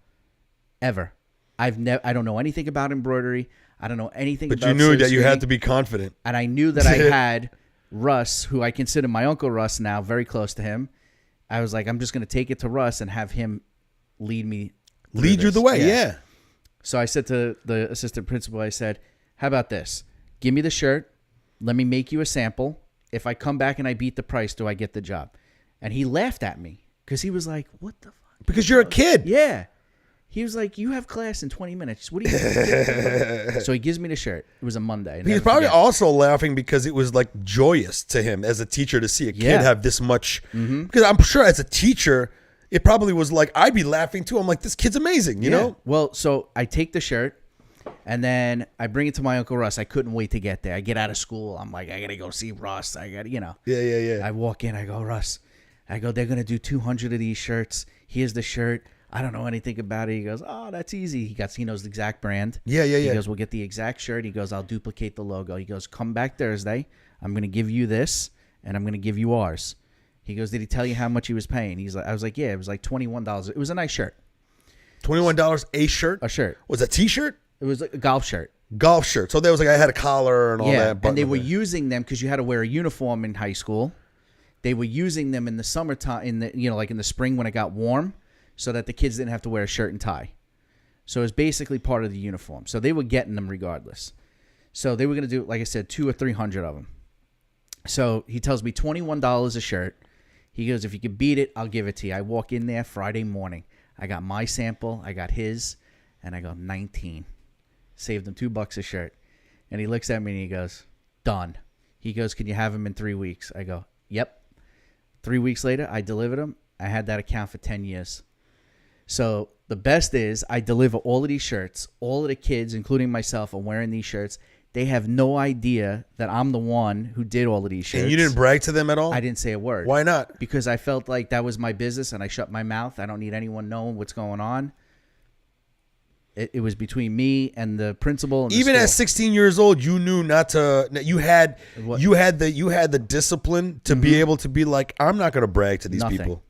ever. I don't know anything about embroidery. I don't know anything about But you knew that you had to be confident. And I knew that I had Russ, who I consider my Uncle Russ now, very close to him. I was like, I'm just going to take it to Russ and have him lead you the way, yeah. So I said to the assistant principal, I said, how about this? Give me the shirt. Let me make you a sample. If I come back and I beat the price, do I get the job? And he laughed at me because he was like, what the fuck? Because you're a kid. Yeah. He was like, you have class in 20 minutes. What are you doing? So he gives me the shirt. It was a Monday. He's probably also laughing because it was like joyous to him as a teacher to see a kid have this much. Mm-hmm. Because I'm sure as a teacher, it probably was like, I'd be laughing too. I'm like, this kid's amazing, you know? Well, so I take the shirt and then I bring it to my Uncle Russ. I couldn't wait to get there. I get out of school. I'm like, I got to go see Russ. I got to, Yeah. I walk in. I go, Russ. I go, they're going to do 200 of these shirts. Here's the shirt. I don't know anything about it. He goes, oh, that's easy. He knows the exact brand. Yeah. He goes, we'll get the exact shirt. He goes, I'll duplicate the logo. He goes, come back Thursday. I'm going to give you this, and I'm going to give you ours. He goes, did he tell you how much he was paying? I was like, yeah, it was like $21. It was a nice shirt. $21 a shirt? A shirt. Was it a t-shirt? It was like a golf shirt. Golf shirt. So there was like, I had a collar and all that. And they were using them because you had to wear a uniform in high school. They were using them in the summertime, like in the spring when it got warm, so that the kids didn't have to wear a shirt and tie. So it was basically part of the uniform. So they were getting them regardless. So they were going to do, like I said, 200 or 300 of them. So he tells me $21 a shirt. He goes, if you can beat it, I'll give it to you. I walk in there Friday morning. I got my sample. I got his. And I go, 19. Saved him $2 a shirt. And he looks at me and he goes, done. He goes, can you have him in 3 weeks? I go, yep. 3 weeks later, I delivered him. I had that account for 10 years. So the best is I deliver all of these shirts. All of the kids, including myself, are wearing these shirts. They have no idea that I'm the one who did all of these shirts. And you didn't brag to them at all? I didn't say a word. Why not? Because I felt like that was my business, and I shut my mouth. I don't need anyone knowing what's going on. It was between me and the principal. And even the at 16 years old, you knew not to. You had What? you had the discipline to be able to be like, I'm not going to brag to these Nothing. people,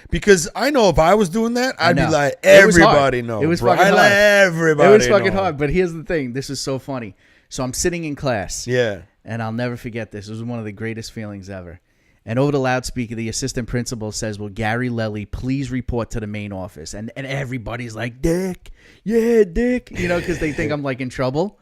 because I know if I was doing that, I'd be know. like, It was hard. everybody knows. It was bro. fucking I hard. let everybody. It was fucking know. hard. But here's the thing. This is so funny. So I'm sitting in class. Yeah. And I'll never forget this. It was one of the greatest feelings ever. And over the loudspeaker, the assistant principal says, "Will Gary Leli please report to the main office?" And everybody's like, "Dick, yeah, Dick," because they think I'm like in trouble.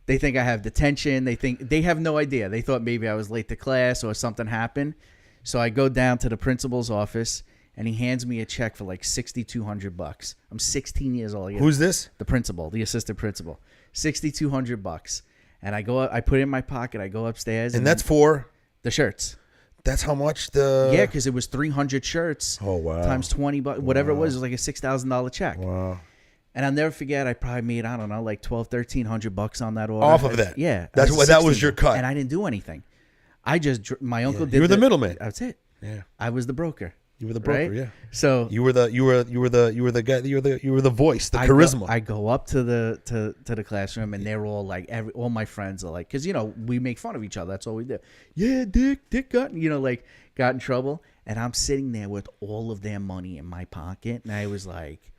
They think I have detention. They have no idea. They thought maybe I was late to class or something happened. So I go down to the principal's office, and he hands me a check for like $6,200. I'm 16 years old. Who's this? The principal, the assistant principal. $6,200. And I go up, I put it in my pocket. I go upstairs, And that's for. the shirts. That's how much the. Yeah, because it was 300 shirts. Oh, wow. Times $20, whatever it was like a $6,000 check. Wow. And I'll never forget. I probably made, I don't know, like $1,200-1,300 on that order. Off of that. Yeah, That's I what that was 16, your cut. and I didn't do anything. I just my uncle did. You were the middleman. That's it. Yeah. I was the broker. You were the broker. Right? Yeah. So You were the guy. You were the voice, the charisma. I go up to the classroom, and they're all like, all my friends are like, because we make fun of each other. That's all we do. Yeah, Dick got got in trouble, and I'm sitting there with all of their money in my pocket, and I was like,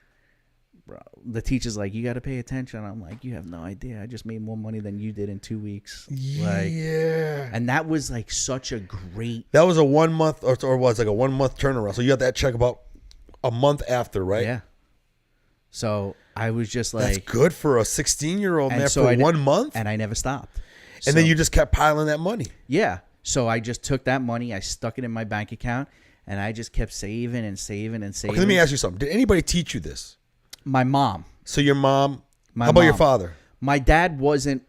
bro, the teacher's like, you got to pay attention. I'm like, you have no idea. I just made more money than you did in 2 weeks. Yeah. And that was like such a great. That was a 1 month or was like a 1 month turnaround. So you got that check about a month after, right? Yeah. So I was just like, That's good for a 16-year-old man so for I 1 month. and I never stopped. And then you just kept piling that money. Yeah. So I just took that money, I stuck it in my bank account, and I just kept saving and saving and saving. Okay, let me ask you something. Did anybody teach you this? My mom. So your mom. My how about your mom. father? My dad wasn't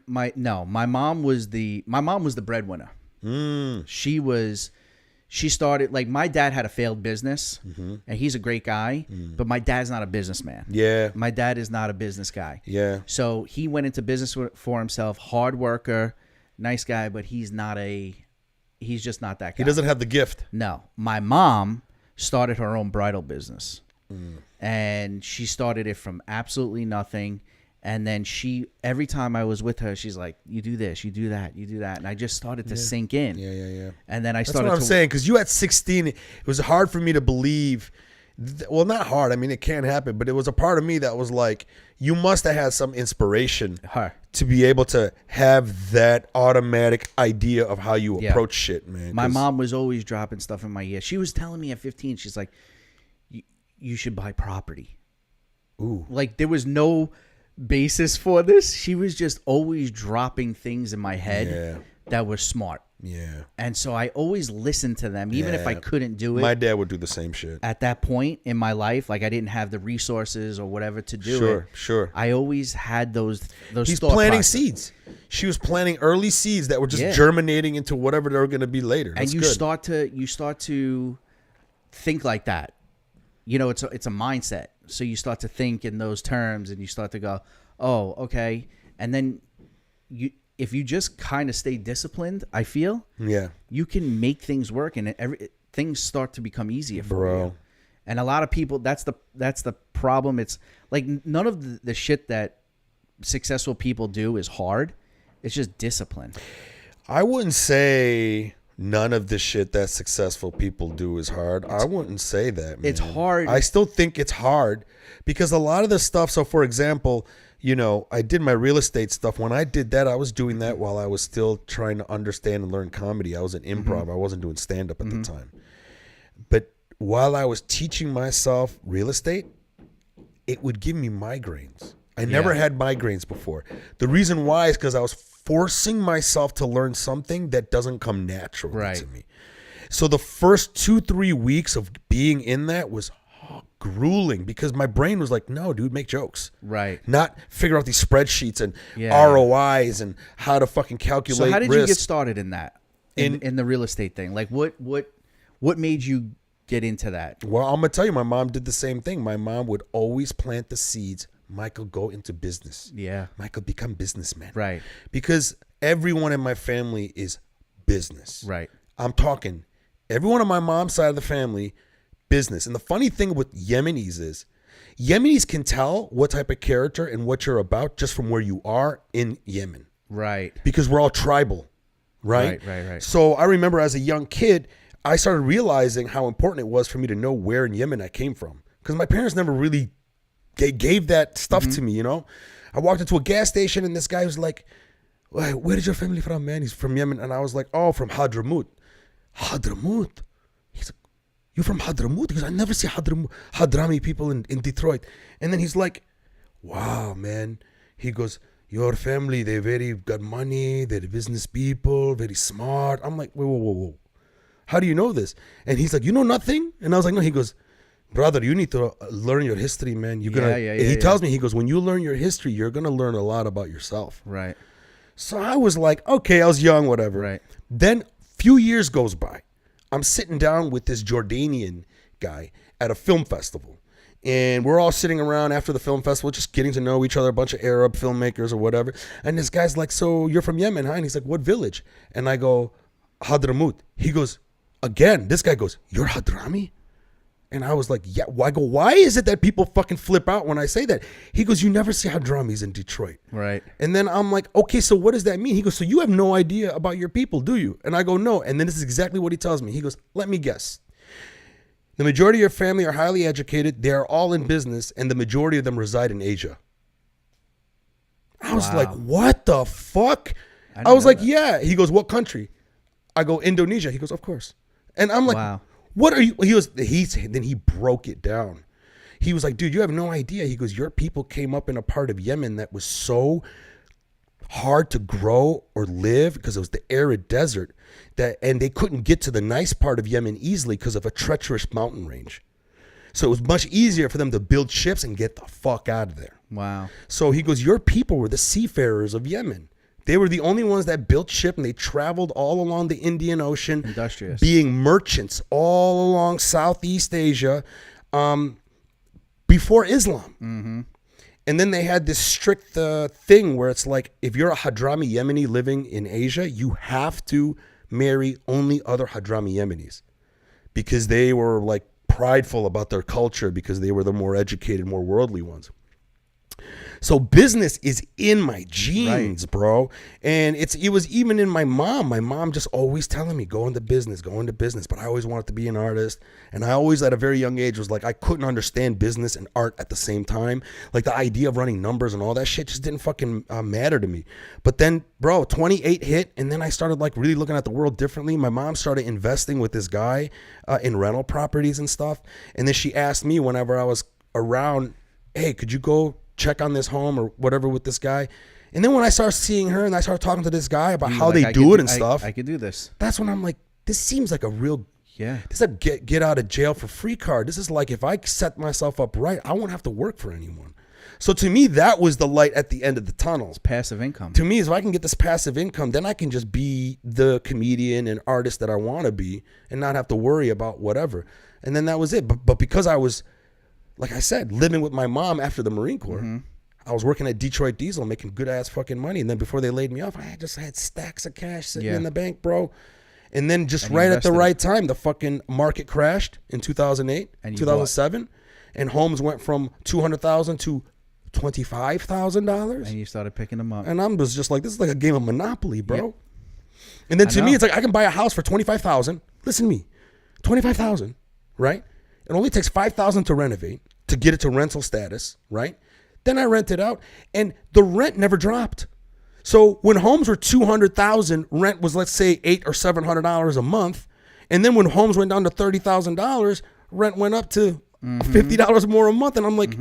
my mom was the breadwinner. She started, like, my dad had a failed business, and he's a great guy, but my dad's not a businessman. Yeah. My dad is not a business guy. Yeah. So he went into business for himself, hard worker, nice guy, but he's just not that guy. He doesn't have the gift. No. My mom started her own bridal business. And she started it from absolutely nothing. And then every time I was with her, she's like, you do this, you do that, you do that. And I just started to sink in. Yeah. And then I That's started what I'm saying. Because you at 16, it was hard for me to believe. Well, not hard. I mean, it can happen. But it was a part of me that was like, you must have had some inspiration her. to be able to have that automatic idea of how you approach shit, man. My mom was always dropping stuff in my ear. She was telling me at 15, she's like, you should buy property. Ooh. Like, there was no basis for this. She was just always dropping things in my head that were smart. Yeah. And so I always listened to them, even if I couldn't do it. My dad would do the same shit. At that point in my life, like, I didn't have the resources or whatever to do it. Sure. I always had those He's thought planting process. seeds. She was planting early seeds that were just germinating into whatever they were going to be later. That's and you good. start to think like that. It's a mindset. So you start to think in those terms, and you start to go, oh, okay. And then if you just kind of stay disciplined, I feel, you can make things work, and things start to become easier for you. And a lot of people, that's the problem. It's like none of the shit that successful people do is hard. It's just discipline. I wouldn't say none of the shit that successful people do is hard. I wouldn't say that, man. It's hard. I still think it's hard because a lot of the stuff. So, for example, I did my real estate stuff. When I did that, I was doing that while I was still trying to understand and learn comedy. I was in improv. I wasn't doing stand-up at the time. But while I was teaching myself real estate, it would give me migraines. I never had migraines before. The reason why is because I was forcing myself to learn something that doesn't come naturally to me. So the first 2-3 weeks of being in that was grueling because my brain was like, no, dude, make jokes. Right. Not figure out these spreadsheets and ROIs and how to fucking calculate So how did risk. you get started in that? In the real estate thing? Like, what made you get into that? Well, I'm going to tell you, my mom did the same thing. My mom would always plant the seeds Michael, go into business. Yeah. Michael, become businessman. Right. Because everyone in my family is business. Right. I'm talking everyone on my mom's side of the family, business. And the funny thing with Yemenis is Yemenis can tell what type of character and what you're about just from where you are in Yemen. Right. Because we're all tribal, right? Right. So I remember as a young kid, I started realizing how important it was for me to know where in Yemen I came from. Because my parents never really gave that stuff to me, you know? I walked into a gas station and this guy was like, where is your family from, man? He's from Yemen. And I was like, oh, from Hadramaut. Hadramaut? He's like, you from Hadramaut? Because I never see Hadrami people in Detroit. And then he's like, wow, man. He goes, your family, they very got money. They're business people, very smart. I'm like, whoa. How do you know this? And he's like, you know nothing? And I was like, no. He goes, brother, you need to learn your history, man. You're gonna. He tells me, he goes, when you learn your history, you're gonna learn a lot about yourself. Right. So I was like, okay, I was young, whatever. Right. Then a few years goes by. I'm sitting down with this Jordanian guy at a film festival. And we're all sitting around after the film festival, just getting to know each other, a bunch of Arab filmmakers or whatever. And this guy's like, so you're from Yemen, huh? And he's like, what village? And I go, Hadramaut. He goes, again, this guy goes, you're Hadrami? And I was like, yeah. I go, why is it that people fucking flip out when I say that? He goes, you never see Hadramis in Detroit. Right. And then I'm like, okay, so what does that mean? He goes, so you have no idea about your people, do you? And I go, no. And then this is exactly what he tells me. He goes, let me guess. The majority of your family are highly educated. They are all in business, and the majority of them reside in Asia. I was like, what the fuck? I was like, yeah. He goes, what country? I go, Indonesia. He goes, of course. And I'm like, wow. What are you? Then he broke it down. He was like, dude, you have no idea. He goes, your people came up in a part of Yemen that was so hard to grow or live because it was the arid desert and they couldn't get to the nice part of Yemen easily because of a treacherous mountain range. So it was much easier for them to build ships and get the fuck out of there. Wow. So he goes, your people were the seafarers of Yemen. They were the only ones that built ship, and they traveled all along the Indian Ocean, industrious, being merchants all along Southeast Asia before Islam. Mm-hmm. And then they had this strict thing where it's like, if you're a Hadrami Yemeni living in Asia, you have to marry only other Hadrami Yemenis because they were like prideful about their culture because they were the more educated, more worldly ones. So business is in my genes, right, bro. And it was even in my mom. My mom just always telling me, go into business. But I always wanted to be an artist. And I always, at a very young age, was like, I couldn't understand business and art at the same time. Like the idea of running numbers and all that shit just didn't fucking matter to me. But then, bro, 28 hit. And then I started like really looking at the world differently. My mom started investing with this guy in rental properties and stuff. And then she asked me whenever I was around, hey, could you go check on this home or whatever with this guy? And then when I started seeing her and I started talking to this guy about how they do it and stuff, I could do this. That's when I'm like, this seems like a real, this is a get out of jail for free card. This is like, if I set myself up right, I won't have to work for anyone. So to me, that was the light at the end of the tunnel. Passive income. To me, if I can get this passive income, then I can just be the comedian and artist that I want to be and not have to worry about whatever. And then that was it. But because I was, like I said, living with my mom after the Marine Corps, mm-hmm, I was working at Detroit Diesel making good ass fucking money. And then before they laid me off, I just had stacks of cash sitting in the bank, bro. And then just right at the right time, the fucking market crashed in 2008, 2007. And homes went from $200,000 to $25,000. And you started picking them up. And I was just like, this is like a game of Monopoly, bro. Yep. And then to me, it's like, I can buy a house for $25,000. Listen to me, $25,000, right? It only takes $5,000 to renovate, to get it to rental status, right? Then I rent it out, and the rent never dropped. So when homes were $200,000, rent was, let's say, $800 or $700 a month. And then when homes went down to $30,000, rent went up to $50 more a month. And I'm like,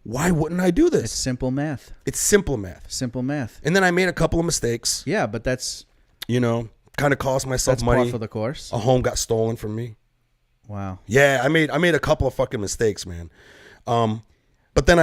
why wouldn't I do this? It's simple math. It's simple math. Simple math. And then I made a couple of mistakes. Yeah, but that's, kind of cost myself money. That's par for the course. A home got stolen from me. Wow. Yeah, I made a couple of fucking mistakes, man. But then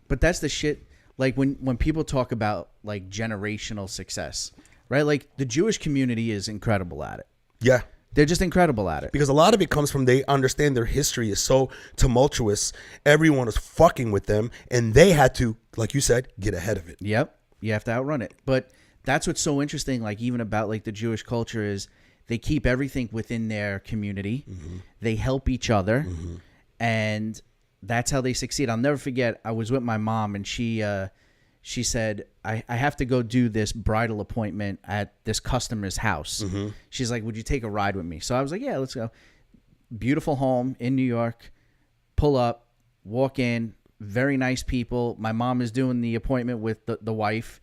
But that's the shit. Like when people talk about like generational success, right? Like the Jewish community is incredible at it. Yeah. They're just incredible at it. Because a lot of it comes from they understand their history is so tumultuous. Everyone is fucking with them, and they had to, like you said, get ahead of it. Yep. You have to outrun it. But that's what's so interesting, like even about like the Jewish culture is they keep everything within their community. They help each other. And that's how they succeed. I'll never forget, I was with my mom, and she said, I have to go do this bridal appointment at this customer's house. She's like, would you take a ride with me? So I was like, yeah, let's go. Beautiful home in New York. Pull up, walk in, very nice people. My mom is doing the appointment with the wife,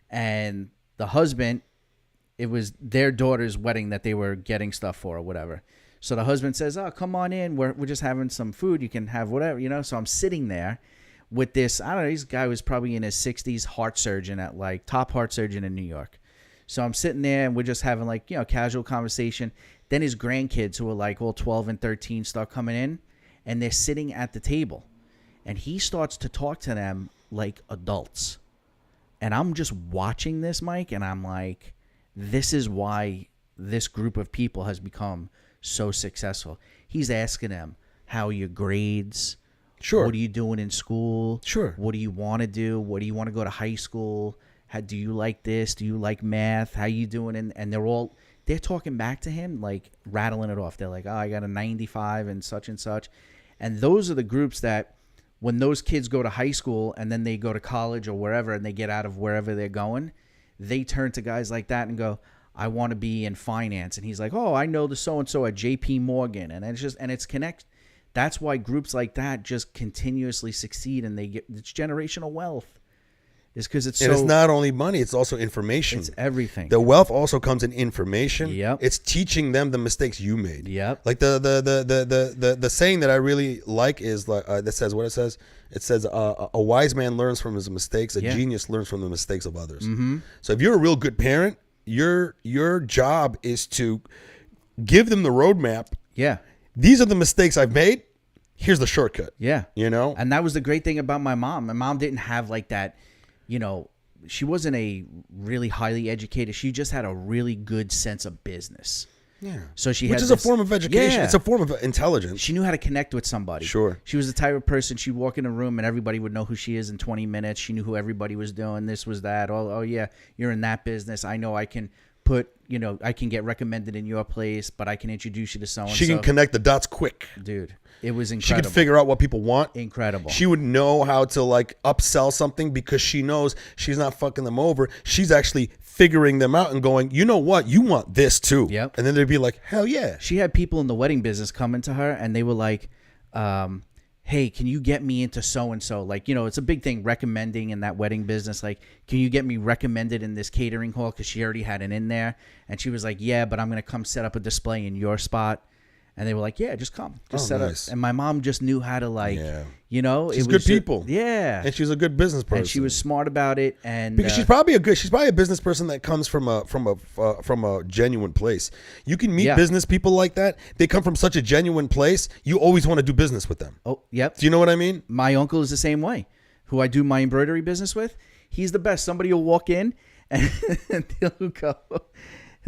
and the husband, it was their daughter's wedding that they were getting stuff for or whatever. So the husband says, oh, come on in. We're just having some food. You can have whatever, you know. So I'm sitting there with this, I don't know, this guy was probably in his 60s, heart surgeon at like top heart surgeon in New York. So I'm sitting there and we're just having like, you know, casual conversation. Then his grandkids who are like all 12 and 13 start coming in, and they're sitting at the table. And he starts to talk to them like adults. And I'm just watching this, Mike, and I'm like, this is why this group of people has become so successful. He's asking them, how are your grades? Sure. What are you doing in school? Sure. What do you want to do? What do you want to go to high school? How do you like this? Do you like math? How you doing? And they're talking back to him, like rattling it off. They're like, oh, I got a 95 and such and such. And those are the groups that when those kids go to high school and then they go to college or wherever and they get out of wherever they're going, they turn to guys like that and go, I want to be in finance. And he's like, oh, I know the so-and-so at JP Morgan. And it's connect. That's why groups like that just continuously succeed, and they get it's generational wealth. It's because it's it's not only money; it's also information. It's everything. The wealth also comes in information. Yep. It's teaching them the mistakes you made. Yep. Like the saying that I really like is like that says what it says. It says a wise man learns from his mistakes. A genius learns from the mistakes of others. So if you're a real good parent, your job is to give them the roadmap. Yeah. These are the mistakes I've made. Here's the shortcut. Yeah. You know? And that was the great thing about my mom. My mom didn't have like that, you know, she wasn't a really highly educated. She just had a really good sense of business. Yeah. So she Which had is this, a form of education. Yeah. It's a form of intelligence. She knew how to connect with somebody. Sure. She was the type of person, she'd walk in a room and everybody would know who she is in 20 minutes. She knew who everybody was doing. This was that. Oh yeah, you're in that business. I know I can I can get recommended in your place, but I can introduce you to so-and-so. She can connect the dots quick. Dude, it was She incredible. could figure out what people want. Incredible. She would know how to like upsell something because she knows she's not fucking them over. She's actually figuring them out and going, you know what? You want this too. Yep. And then they'd be like, hell yeah. She had people in the wedding business coming to her and they were like, hey, can you get me into so-and-so? Like, you know, it's a big thing recommending in that wedding business. Like, can you get me recommended in this catering hall? Because she already had it in there. And she was like, yeah, but I'm going to come set up a display in your spot. And they were like, yeah, just come. Just set nice. up. And my mom just knew how to like, you know. She's it good was people. Yeah. And she's a good business person. And she was smart about it. And because she's probably a business person that comes from a genuine place. You can meet business people like that. They come from such a genuine place. You always want to do business with them. Oh, yep. Do you know what I mean? My uncle is the same way, who I do my embroidery business with. He's the best. Somebody will walk in and he'll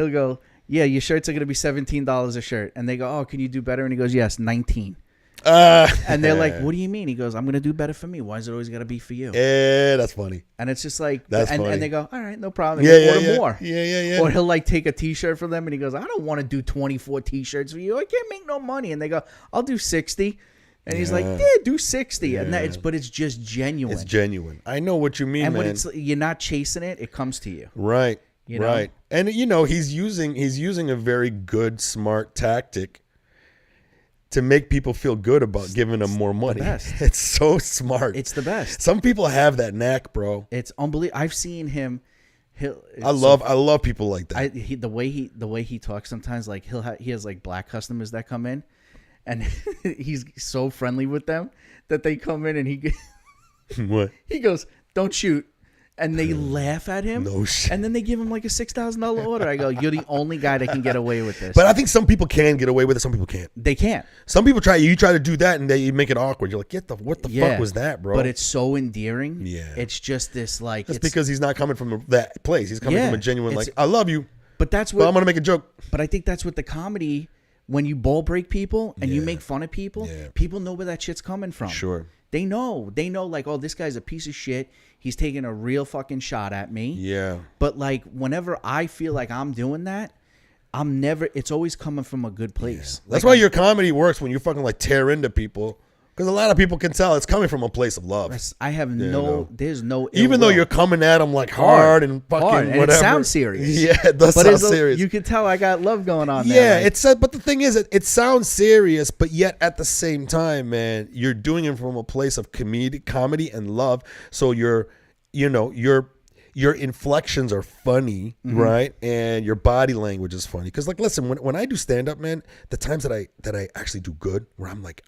go, yeah, your shirts are going to be $17 a shirt. And they go, oh, can you do better? And he goes, yes, 19. And they're like, what do you mean? He goes, I'm going to do better for me. Why is it always got to be for you? Yeah, that's funny. And it's just like, That's funny. And they go, all right, no problem. Yeah, Order more. Yeah. Or he'll like take a t-shirt from them and he goes, I don't want to do 24 t-shirts for you. I can't make no money. And they go, I'll do 60. And he's like, yeah, do 60. And but it's just genuine. It's genuine. I know what you mean, and man. when you're not chasing it, it comes to you. Right. You know? Right. And you know, he's using a very good, smart tactic to make people feel good about giving them more money. best. It's so smart. It's the best. Some people have that knack, bro. It's unbelievable. I've seen him. I love people like that. The way he talks sometimes, like he has like black customers that come in, and he's so friendly with them that they come in and What? he goes, don't shoot. And they laugh at him. No shit. And then they give him like a $6,000 order. I go, you're the only guy that can get away with this. But I think some people can get away with it. Some people can't. They can't. Some people try. You try to do that, and you make it awkward. You're like, what the fuck was that, bro? But it's so endearing. Yeah. It's just this like. That's because he's not coming from that place. He's coming from a genuine like, I love you, But that's But what I'm gonna make a joke. But I think that's what the comedy, when you ball break people and you Yeah. make fun of people, Yeah. people know where that shit's coming from. Sure. They know like, oh, this guy's a piece of shit. He's taking a real fucking shot at me. Yeah. But like, whenever I feel like I'm doing that, it's always coming from a good place. That's why your comedy works when you fucking like tear into people. Because a lot of people can tell it's coming from a place of love. I have there's no ill Even though will. you're coming at them like hard and fucking Hard, and whatever. it sounds serious. Yeah, it does But sound serious. you can tell I got love going on Yeah, there. Like, but the thing is, it sounds serious, but yet at the same time, man, you're doing it from a place of comedy and love. So your inflections are funny, right? And your body language is funny. Because like, listen, when I do stand up, man, the times that I actually do good, where I'm like,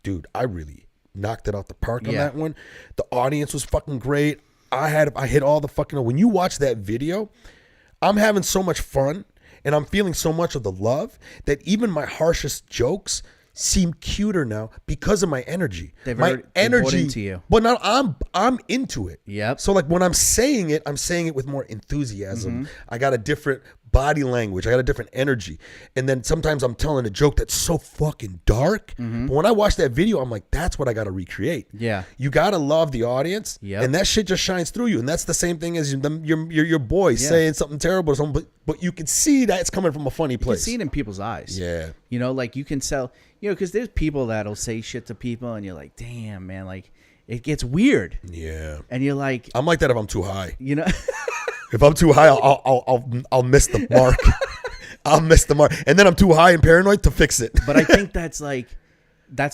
dude, I really knocked it out the park on that one. The audience was fucking great. I hit all the fucking. When you watch that video, I'm having so much fun and I'm feeling so much of the love that even my harshest jokes seem cuter now because of my energy. They my bought energy into you. But now I'm into it. Yep. So like when I'm saying it with more enthusiasm. I got a different body language. I got a different energy. And then sometimes I'm telling a joke that's so fucking dark. But when I watch that video, I'm like, that's what I got to recreate. Yeah. You got to love the audience. Yep. And that shit just shines through you. And that's the same thing as your boy saying something terrible or something. But you can see that it's coming from a funny place. You can see it in people's eyes. Yeah. You know, like you can sell, because there's people that'll say shit to people and you're like, damn, man, like it gets weird. Yeah. And you're like, I'm like that if I'm too high. you know, If I'm too high, I'll miss the mark. I'll miss the mark. And then I'm too high and paranoid to fix it. but I think that's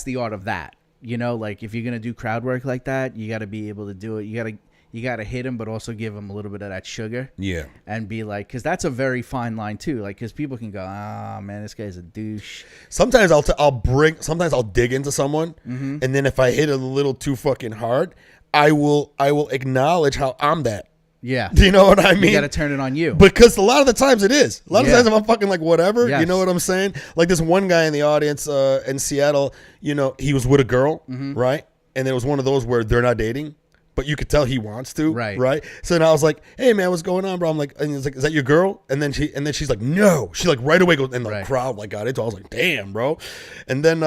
the art of that. You know, like if you're going to do crowd work like that, you got to be able to do it. You got to hit him, but also give him a little bit of that sugar. Yeah. And be like, because that's a very fine line too. Like, because people can go, man, this guy's a douche. Sometimes sometimes I'll dig into someone, and then if I hit it a little too fucking hard, I will acknowledge how I'm that. Yeah. Do you know what I mean? You got to turn it on you. Because a lot of the times it is. A lot of Yeah. times if I'm fucking like whatever, Yes. you know what I'm saying? Like this one guy in the audience in Seattle, he was with a girl, right? And it was one of those where they're not dating, but you could tell he wants to, right? So then I was like, "Hey man, what's going on, bro?" I'm like, and he's like, "Is that your girl?" And then she's like, "No." She like right away goes, and the crowd like got into it. I was like, "Damn, bro." And then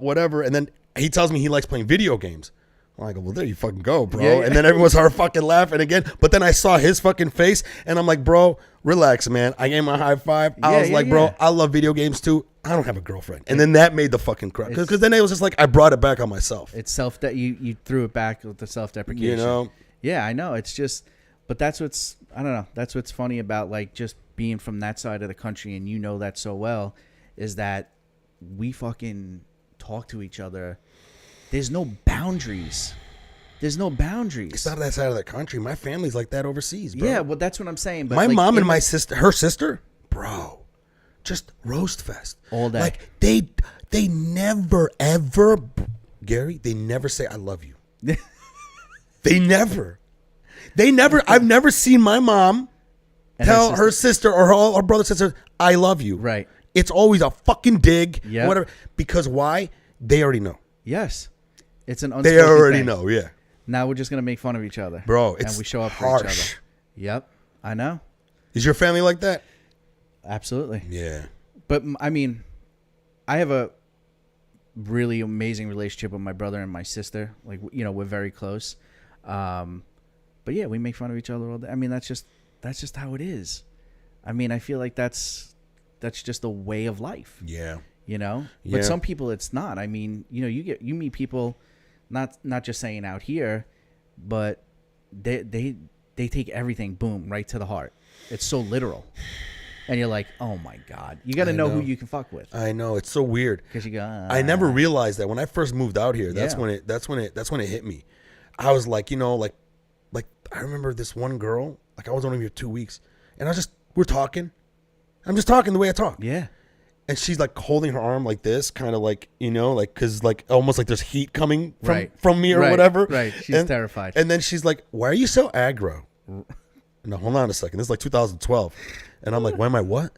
whatever, and then he tells me he likes playing video games. I'm like, well, there you fucking go, bro. Yeah. And then everyone started fucking laughing again. But then I saw his fucking face, and I'm like, bro, relax, man. I gave him a high five. I was like, bro, I love video games too. I don't have a girlfriend. And then that made the fucking crowd. Because then it was just like, I brought it back on myself. It's you threw it back with the self-deprecation. You know? Yeah, I know. It's just, but that's what's, I don't know. That's what's funny about like just being from that side of the country, and you know that so well, is that we fucking talk to each other. There's no boundaries. There's no boundaries. It's not that side of the country. My family's like that overseas, bro. Yeah, well, that's what I'm saying. But my like, mom and my sister, her sister, bro, just roast fest all day. Like they never ever, Gary. They never say I love you. They never. I've never seen my mom tell her sister or her brother, sister, I love you. Right. It's always a fucking dig. Yeah. Whatever. Because why? They already know. Yes. It's an They unspoken already thing. know. Yeah. Now we're just gonna make fun of each other, Bro, and it's we show up harsh. for each other. Yep, I know. Is your family like that? Absolutely. Yeah. But I mean, I have a really amazing relationship with my brother and my sister. Like, we're very close. But yeah, we make fun of each other all day. I mean, that's just how it is. I mean, I feel like that's just a way of life. Yeah. But Yeah. some people it's not. I mean, you meet people, not just saying out here, but they take everything, boom, right to the heart. It's so literal, and you're like, oh my god, you got to know who you can fuck with. I know, it's so weird. Because you go, I never realized that when I first moved out here. That's Yeah. when it hit me. I was like, like I remember this one girl. Like I was only here 2 weeks, and we're talking. I'm just talking the way I talk. Yeah. And she's like holding her arm like this, kind of like, like, cause like almost like there's heat coming from me or whatever. Right. She's terrified. And then she's like, "Why are you so aggro?" No, hold on a second. This is like 2012, and I'm like, "Why am I what?"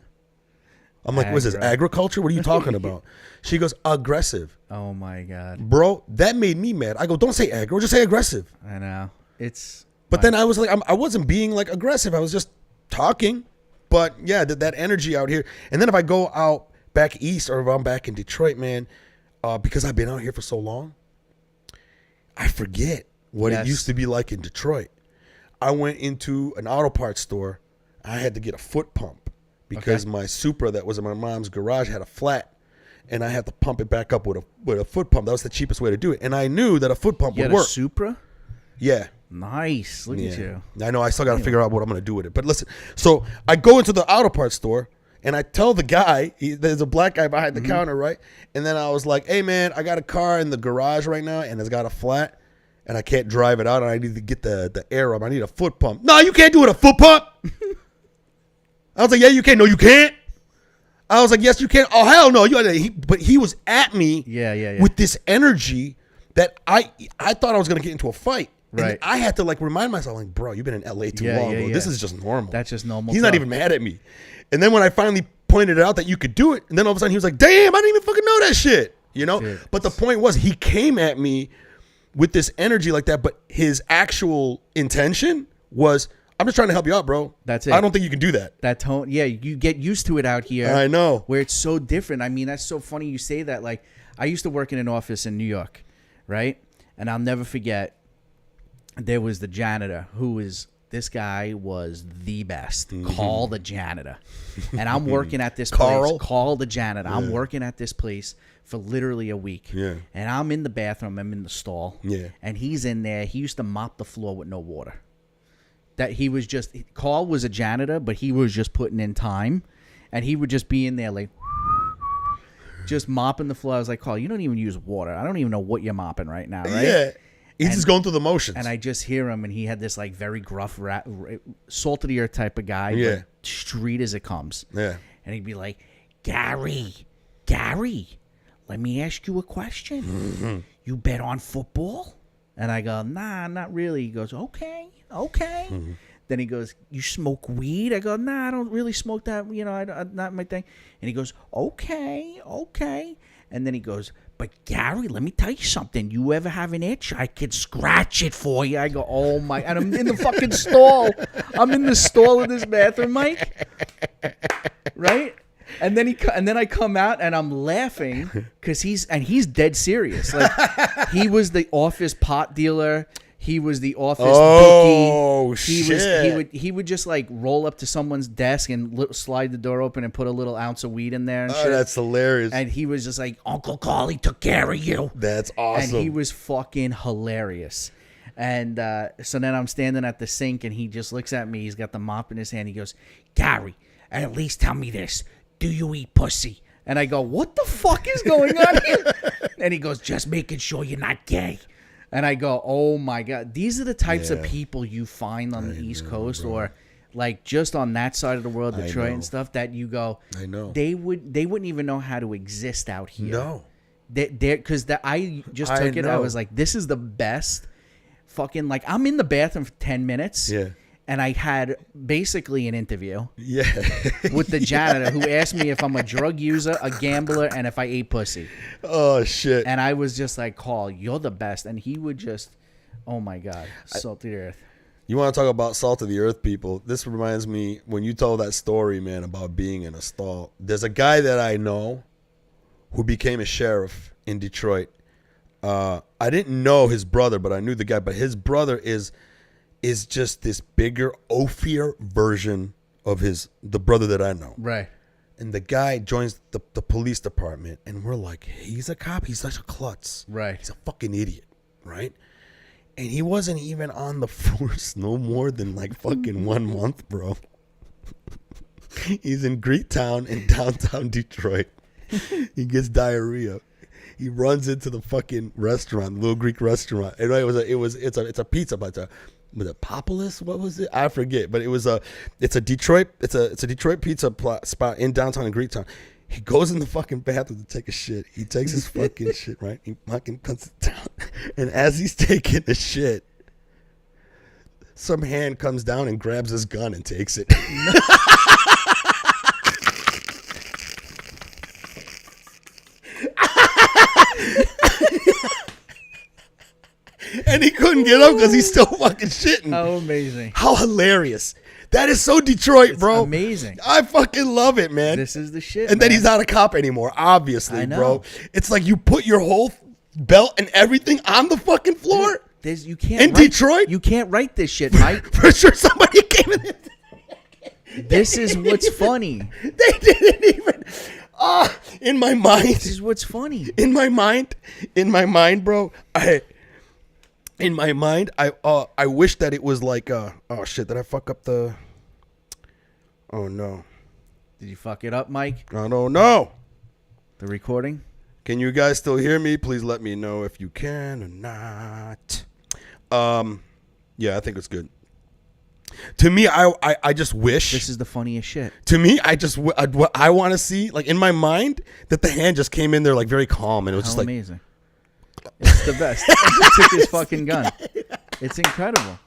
I'm like, "What's this, agriculture? What are you talking about?" She goes, "Aggressive." Oh my god, bro, that made me mad. I go, "Don't say aggro, just say aggressive." I know. But then I was like, I wasn't being like aggressive. I was just talking. But yeah, that energy out here. And then if I go out back east or if I'm back in Detroit, man, because I've been out here for so long, I forget what it used to be like in Detroit. I went into an auto parts store. I had to get a foot pump because my Supra that was in my mom's garage had a flat, and I had to pump it back up with a foot pump. That was the cheapest way to do it. And I knew that a foot pump would work. A Supra? Yeah. Nice. Look at you. I know. I still got to figure out what I'm going to do with it. But listen, so I go into the auto parts store, and I tell the guy, there's a black guy behind the counter, right? And then I was like, hey, man, I got a car in the garage right now, and it's got a flat, and I can't drive it out, and I need to get the air up. I need a foot pump. No, you can't do it a foot pump. I was like, yeah, you can. No, you can't. I was like, yes, you can. Oh, hell no. But he was at me with this energy that I thought I was going to get into a fight. Right. And I had to like remind myself, like, bro, you've been in LA too long, bro. This is just normal. That's just normal. He's not even mad at me. And then when I finally pointed out that you could do it, and then all of a sudden he was like, damn, I didn't even fucking know that shit. You know? Dude. But the point was he came at me with this energy like that, but his actual intention was, I'm just trying to help you out, bro. That's it. I don't think you can do that. That tone, yeah, you get used to it out here. I know. Where it's so different. I mean, that's so funny you say that. Like, I used to work in an office in New York, right? And I'll never forget, there was the janitor this guy was the best. Carl the janitor. And I'm working at this place. Carl the janitor. Yeah. I'm working at this place for literally a week. Yeah. And I'm in the bathroom. I'm in the stall. Yeah. And he's in there. He used to mop the floor with no water. Carl was a janitor, but he was just putting in time. And he would just be in there like, just mopping the floor. I was like, Carl, you don't even use water. I don't even know what you're mopping right now, right? Yeah. He's just going through the motions. And I just hear him, and he had this like very gruff, salt of the earth type of guy, but street as it comes. Yeah. And he'd be like, Gary, let me ask you a question. Mm-hmm. You bet on football? And I go, nah, not really. He goes, okay. Mm-hmm. Then he goes, you smoke weed? I go, nah, I don't really smoke that. You know, not my thing. And he goes, okay. And then he goes, but Gary, let me tell you something. You ever have an itch? I could scratch it for you. I go, oh my, and I'm in the fucking stall. I'm in the stall of this bathroom, Mike. Right? And then I come out and I'm laughing because he's dead serious. Like, he was the office pot dealer. He was the office bookie. He would just like roll up to someone's desk and slide the door open and put a little ounce of weed in there. And shit. That's hilarious. And he was just like, Uncle Carly took care of you. That's awesome. And he was fucking hilarious. And so then I'm standing at the sink and he just looks at me. He's got the mop in his hand. He goes, Gary, at least tell me this. Do you eat pussy? And I go, what the fuck is going on here? And he goes, just making sure you're not gay. And I go, oh my God. These are the types of people you find on the East Coast, bro. Or like just on that side of the world, Detroit and stuff, that you go, I know. They wouldn't even know how to exist out here. No. Because I just took it. I was like, this is the best fucking, like, I'm in the bathroom for 10 minutes. Yeah. And I had basically an interview with the Yeah. janitor who asked me if I'm a drug user, a gambler, and if I ate pussy. Oh, shit. And I was just like, Carl, you're the best. And he would just, oh, my God, salt of the earth. You want to talk about salt of the earth people? This reminds me, when you told that story, man, about being in a stall. There's a guy that I know who became a sheriff in Detroit. I didn't know his brother, but I knew the guy. But his brother is just this bigger, oafier version of the brother that I know. Right. And the guy joins the police department, and we're like, he's a cop. He's such a klutz. Right. He's a fucking idiot, right? And he wasn't even on the force no more than like fucking 1 month, bro. He's in Greektown in downtown Detroit. He gets diarrhea. He runs into the fucking restaurant, Little Greek restaurant. And it's a pizza, but was it Populous? What was it? I forget. But it's a Detroit pizza spot in downtown in Greektown. He goes in the fucking bathroom to take a shit. He takes his fucking shit, right? He fucking cuts it down. And as he's taking the shit, some hand comes down and grabs his gun and takes it. And he couldn't get up because he's still fucking shitting. How amazing. How hilarious. That is so Detroit, It's bro. amazing. I fucking love it, man. This is the shit. And then man. he's not a cop anymore, obviously, I know. bro. It's like you put your whole belt and everything on the fucking floor. You can't In Detroit? You can't write this shit, Mike. For sure somebody came in. This is what's funny. They didn't even. In my mind. This is what's funny. In my mind, bro. I wish that it was like oh shit, did I fuck up the? Oh no. Did you fuck it up, Mike? I don't know. The recording? Can you guys still hear me? Please let me know if you can or not. Yeah, I think it's good. To me, I just wish. This is the funniest shit. To me, what I want to see, like in my mind, that the hand just came in there like very calm and it was just like amazing. It's the best. He took his fucking gun. It's incredible.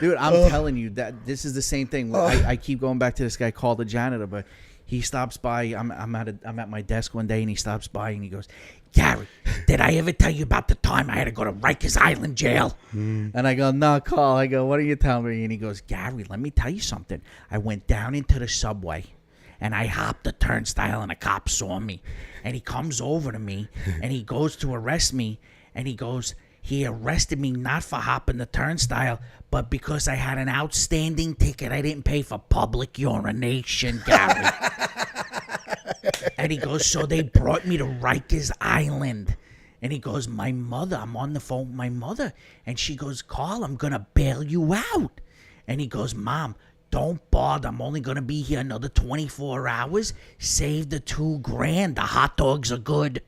Dude, I'm telling you that this is the same thing. I keep going back to this guy called the janitor, but he stops by. I'm at my desk one day and he stops by and he goes, "Gary, did I ever tell you about the time I had to go to Rikers Island jail?" And I go, "No, Carl." I go, "What are you telling me?" And he goes, "Gary, let me tell you something. I went down into the subway and I hopped the turnstile and a cop saw me. And he comes over to me and he goes to arrest me and he arrested me not for hopping the turnstile, but because I had an outstanding ticket I didn't pay for public urination, Gary." And he goes, "So they brought me to Rikers Island." And he goes, I'm on the phone with my mother. And she goes, "Carl, I'm going to bail you out." And he goes, "Mom, don't bother. I'm only going to be here another 24 hours. Save the $2,000. The hot dogs are good."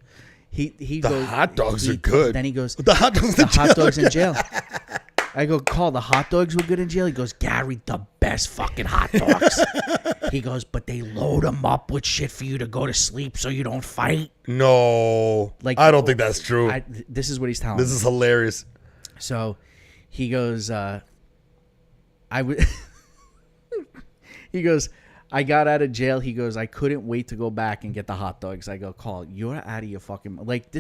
The hot dogs are good. Then he goes, the hot dogs in jail. I go, "Carl, the hot dogs were good in jail?" He goes, "Gary, the best fucking hot dogs." He goes, "But they load them up with shit for you to go to sleep so you don't fight." No, Like, I don't think that's true. This is what he's telling me. This is hilarious. So he goes, he goes, "I got out of jail." He goes, "I couldn't wait to go back and get the hot dogs." I go, "Carl, you're out of your fucking..." Like,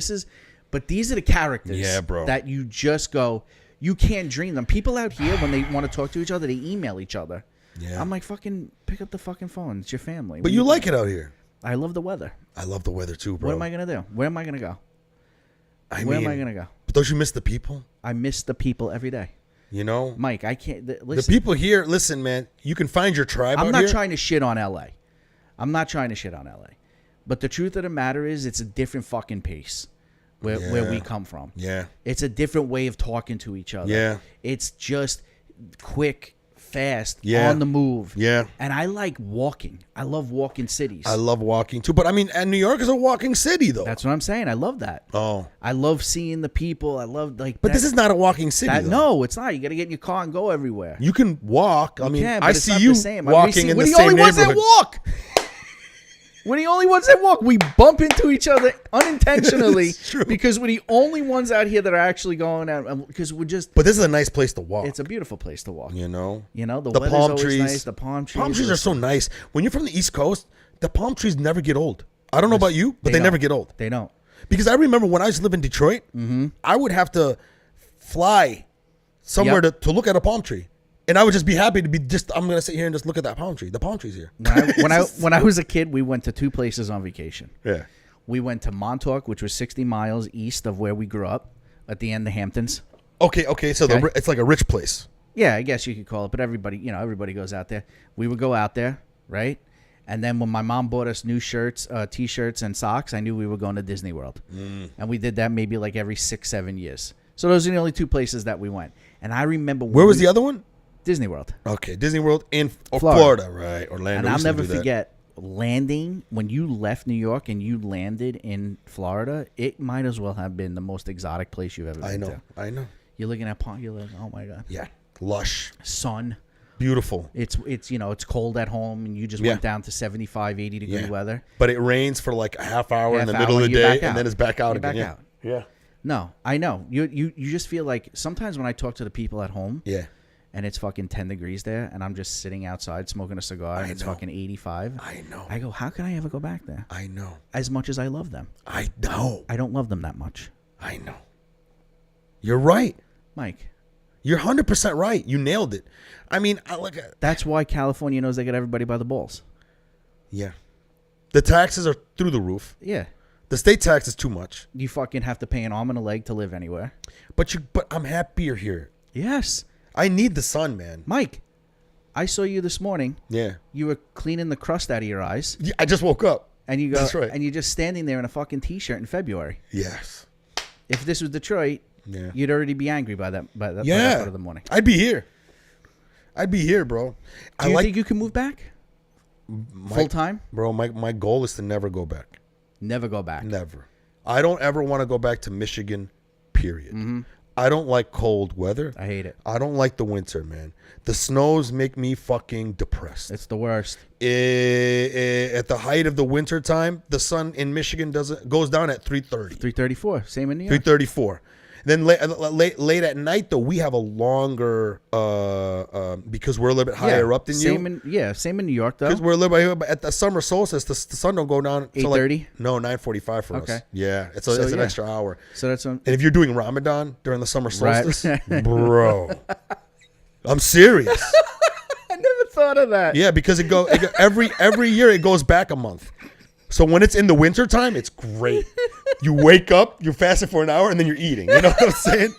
but these are the characters bro. that you just go, you can't dream them. People out here, when they want to talk to each other, they email each other. Yeah. I'm like, fucking pick up the fucking phone. It's your family. But you like it out here. I love the weather. I love the weather too, bro. What am I going to do? Where am I going to go? Where am I going to go? But don't you miss the people? I miss the people every day. You know? Mike, I can't... The Listen, people here, listen, man, you can find your tribe out I'm not here. trying to shit on LA. But the truth of the matter is, it's a different fucking pace where we come from. Yeah. It's a different way of talking to each other. Yeah. It's just quick, fast, Yeah. on the move. Yeah. And I like walking. I love walking cities. I love walking too. But I mean, and New York is a walking city, though. That's what I'm saying. I love that. Oh. I love seeing the people. I love But this is not a walking city, though. No, it's not. You got to get in your car and go everywhere. You can walk. I mean, I see you walking in the same We're the only ones that neighborhood. walk. We're the only ones that walk. We bump into each other unintentionally It's true. because we're the only ones out here that are actually going out. Because we're just. But this is a nice place to walk. It's a beautiful place to walk. You know? The The weather's palm always trees. nice. The palm trees. Palm trees are so nice. When you're from the East Coast, the palm trees never get old. I don't know about you, but they never get old. They don't. Because I remember when I used to live in Detroit, I would have to fly somewhere to look at a palm tree. And I would just be happy to be I'm going to sit here and just look at that palm tree. The palm tree's here. When I was a kid, we went to two places on vacation. Yeah. We went to Montauk, which was 60 miles east of where we grew up, at the end of the Hamptons. Okay. So Okay. it's like a rich place. Yeah, I guess you could call it, but everybody goes out there. We would go out there, right? And then when my mom bought us new shirts, T-shirts, and socks, I knew we were going to Disney World. And we did that maybe like every 6-7 years. So those are the only two places that we went. And I remember... Where was the other one? Disney World. Okay, Disney World in Florida, right? Orlando. And I'll used to never do that. forget landing, when you left New York and you landed in Florida, it might as well have been the most exotic place you've ever been to. I know. You're looking at palm, you're like, oh my God. Yeah. Lush. Sun. Beautiful. It's it's cold at home and you just went down to 75, 80 degree weather. But it rains for like a half hour in the middle of the you're day back out. and then it's back out You're again. back out. Yeah. No, I know. You just feel like sometimes when I talk to the people at home Yeah. and it's fucking 10 degrees there and I'm just sitting outside smoking a cigar and it's know. fucking 85. I know. I go, how can I ever go back there? I know. As much as I love them. I know. I don't love them that much. I know. You're right. Mike, You're 100% right. You nailed it. I mean, I look at That's why California knows they got everybody by the balls. yeah. The taxes are through the roof. Yeah. The state tax is too much. You fucking have to pay an arm and a leg to live anywhere. But I'm happy you're here. Yes. I need the sun, man. Mike, I saw you this morning. Yeah. You were cleaning the crust out of your eyes. Yeah, I just woke up. And you go, That's right. and you're just standing there in a fucking t-shirt in February. Yes. If this was Detroit, Yeah. you'd already be angry by that part of the morning. I'd be here. I'd be here, bro. Do you think you can move back full time? Bro, my goal is to never go back. Never go back. Never. I don't ever want to go back to Michigan, period. Mm-hmm. I don't like cold weather. I hate it. I don't like the winter, man. The snows make me fucking depressed. It's the worst. At the height of the winter time, the sun in Michigan goes down at 3:30. 3:34. Same in New York. 3:34. Then late at night, though, we have a longer because we're a little bit higher up than you. Same in New York, though. Because we're a little bit higher, but at the summer solstice, the sun don't go down until 8:30? no, 9:45 for Okay. us. Yeah, it's So, an yeah. extra hour. So that's And if you're doing Ramadan during the summer Right. solstice, bro, I'm serious. I never thought of that. Yeah, because every year it goes back a month. So when it's in the winter time, it's great. You wake up, you're fasting for an hour, and then you're eating. You know what I'm saying?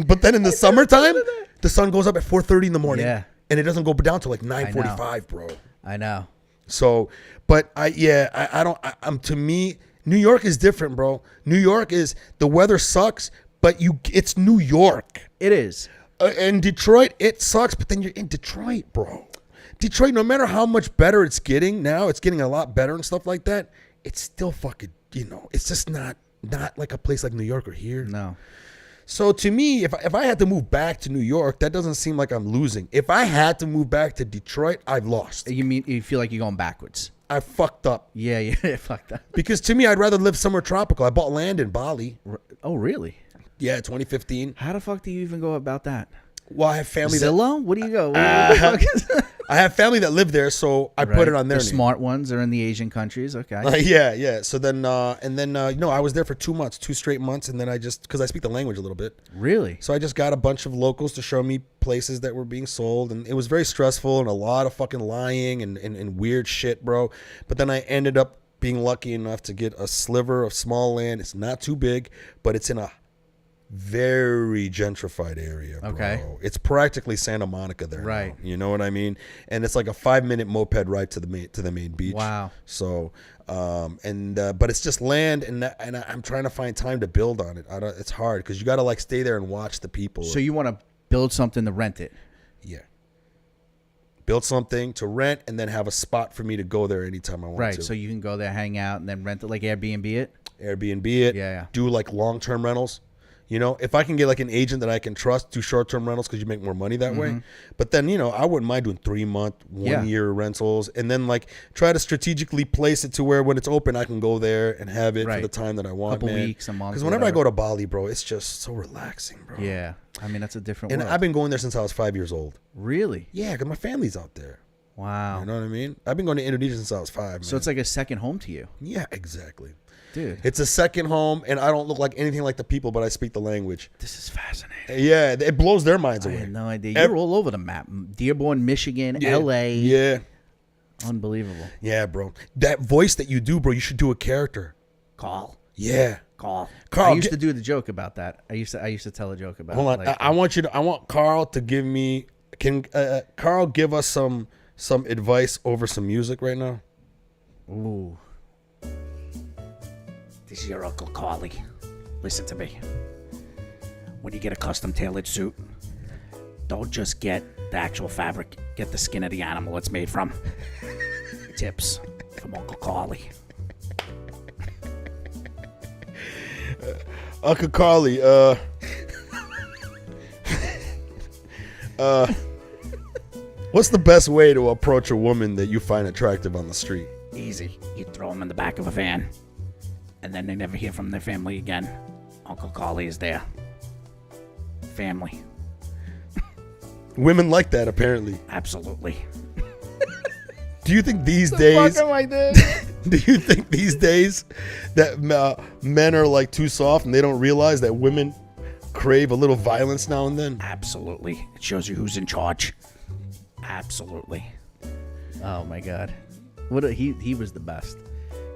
But then in the summertime, the sun goes up at 4:30 in the morning. Yeah. And it doesn't go down till like 9:45, bro. I know. So, but to me, New York is different, bro. New York is, the weather sucks, but it's New York. It is. In Detroit, it sucks, but then you're in Detroit, bro. Detroit, no matter how much better it's getting now, it's getting a lot better and stuff like that. It's still fucking, it's just not like a place like New York or here. No. So to me, if I had to move back to New York, that doesn't seem like I'm losing. If I had to move back to Detroit, I've lost. You mean you feel like you're going backwards? I fucked up. Yeah, fuck that. Because to me, I'd rather live somewhere tropical. I bought land in Bali. Oh, really? Yeah, 2015. How the fuck do you even go about that? Well, I have family Zillow? What do you go? What the fuck is that? I have family that live there, so I put it on their The name. smart ones are in the Asian countries. Okay. Yeah. So then, I was there for 2 months, 2 straight months, and then because I speak the language a little bit. Really? So I just got a bunch of locals to show me places that were being sold, and it was very stressful and a lot of fucking lying and weird shit, bro. But then I ended up being lucky enough to get a sliver of small land. It's not too big, but it's in a very gentrified area, bro. Okay. It's practically Santa Monica there. Right. Now, you know what I mean? And it's like a 5-minute moped ride to the main beach. Wow. So, but it's just land, and I'm trying to find time to build on it. It's hard because you got to like stay there and watch the people. So you want to build something to rent it? Yeah. Build something to rent, and then have a spot for me to go there anytime I want to. Right. So you can go there, hang out, and then rent it, like Airbnb it. Airbnb it. Yeah. Do like long-term rentals. If I can get like an agent that I can trust, do short-term rentals because you make more money that way. But then, I wouldn't mind doing 3-month, 1-year rentals, and then like try to strategically place it to where when it's open, I can go there and have it for the time that I want. Couple weeks, a month. Because whenever I go to Bali, bro, it's just so relaxing, bro. Yeah. I mean, that's a different And world. I've been going there since I was 5 years old. Really? Yeah, because my family's out there. Wow. You know what I mean? I've been going to Indonesia since I was 5. So it's like a second home to you. Yeah, exactly. Dude. It's a second home, and I don't look like anything like the people, but I speak the language. This is fascinating. Yeah, it blows their minds I away. had no idea. You're all over the map. Dearborn, Michigan, L.A. Yeah. Unbelievable. Yeah, bro. That voice that you do, bro, you should do a character. Carl. Yeah. Carl. Carl, I used to do the joke about that. I used to tell a joke about. Hold on. Like, I want Carl to give me. Can Carl give us some advice over some music right now? Ooh. This is your Uncle Carly. Listen to me. When you get a custom tailored suit, don't just get the actual fabric. Get the skin of the animal it's made from. Tips from Uncle Carly. Uncle Carly, what's the best way to approach a woman that you find attractive on the street? Easy. You throw them in the back of a van, and then they never hear from their family again. Uncle Carly is there. Family. Women like that, apparently. Absolutely. Do you think these days? Fuck am I doing? Do you think these days that men are like too soft and they don't realize that women crave a little violence now and then? Absolutely. It shows you who's in charge. Absolutely. Oh my God. He was the best.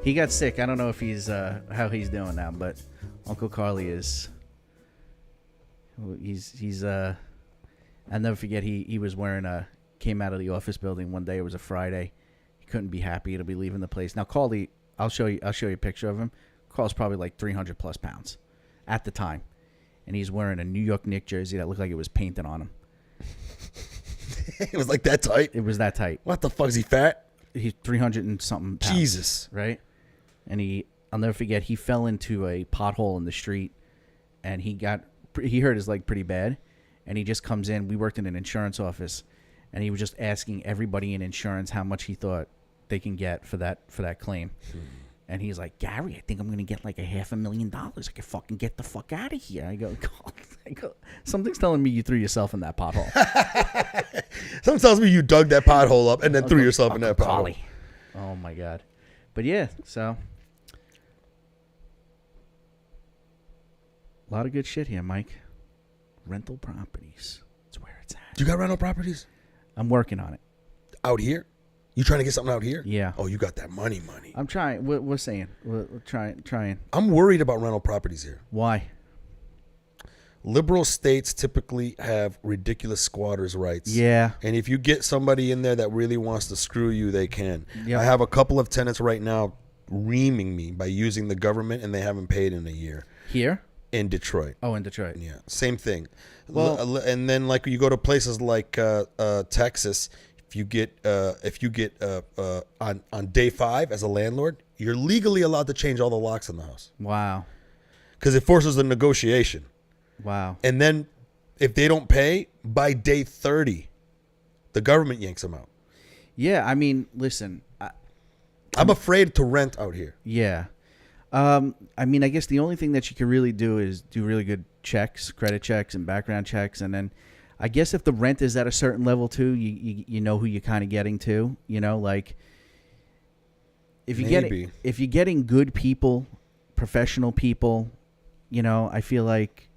He got sick. I don't know if he's how he's doing now, but Uncle Carly is. He's I'll never forget. He was wearing came out of the office building one day. It was a Friday. He couldn't be happy to be leaving the place. Now Carly, I'll show you a picture of him. Carl's probably like 300 plus pounds at the time, and he's wearing a New York Knicks jersey that looked like it was painted on him. It was like that tight? It was that tight. What the fuck? Is he fat? He's 300 and something pounds. Jesus. Right? And I'll never forget, he fell into a pothole in the street, and he hurt his leg pretty bad, and he just comes in. We worked in an insurance office, and he was just asking everybody in insurance how much he thought they can get for that claim. And he's like, Gary, I think I'm going to get like $500,000. I can fucking get the fuck out of here. I go, something's telling me you threw yourself in that pothole. Something tells me you dug that pothole up and then threw yourself in that pothole. Oh, my God. But, yeah, so. A lot of good shit here, Mike. Rental properties. That's where it's at. You got rental properties? I'm working on it. Out here? You trying to get something out here? Yeah. Oh, you got that money. I'm trying. We're saying. We're trying. I'm worried about rental properties here. Why? Liberal states typically have ridiculous squatters' rights. Yeah. And if you get somebody in there that really wants to screw you, they can. Yep. I have a couple of tenants right now reaming me by using the government, and they haven't paid in a year. Here? In Detroit. Oh, in Detroit. Yeah. Same thing. Well, and then like you go to places like Texas, if you get on day 5 as a landlord, you're legally allowed to change all the locks in the house. Wow. Because it forces a negotiation. Wow. And then if they don't pay by day 30, the government yanks them out. Yeah, I mean, listen. I'm afraid to rent out here. Yeah. I mean, I guess the only thing that you can really do is do really good checks, credit checks and background checks. And then I guess if the rent is at a certain level too, you know who you're kind of getting to, you know, like if you're getting good people, professional people, you know, I feel like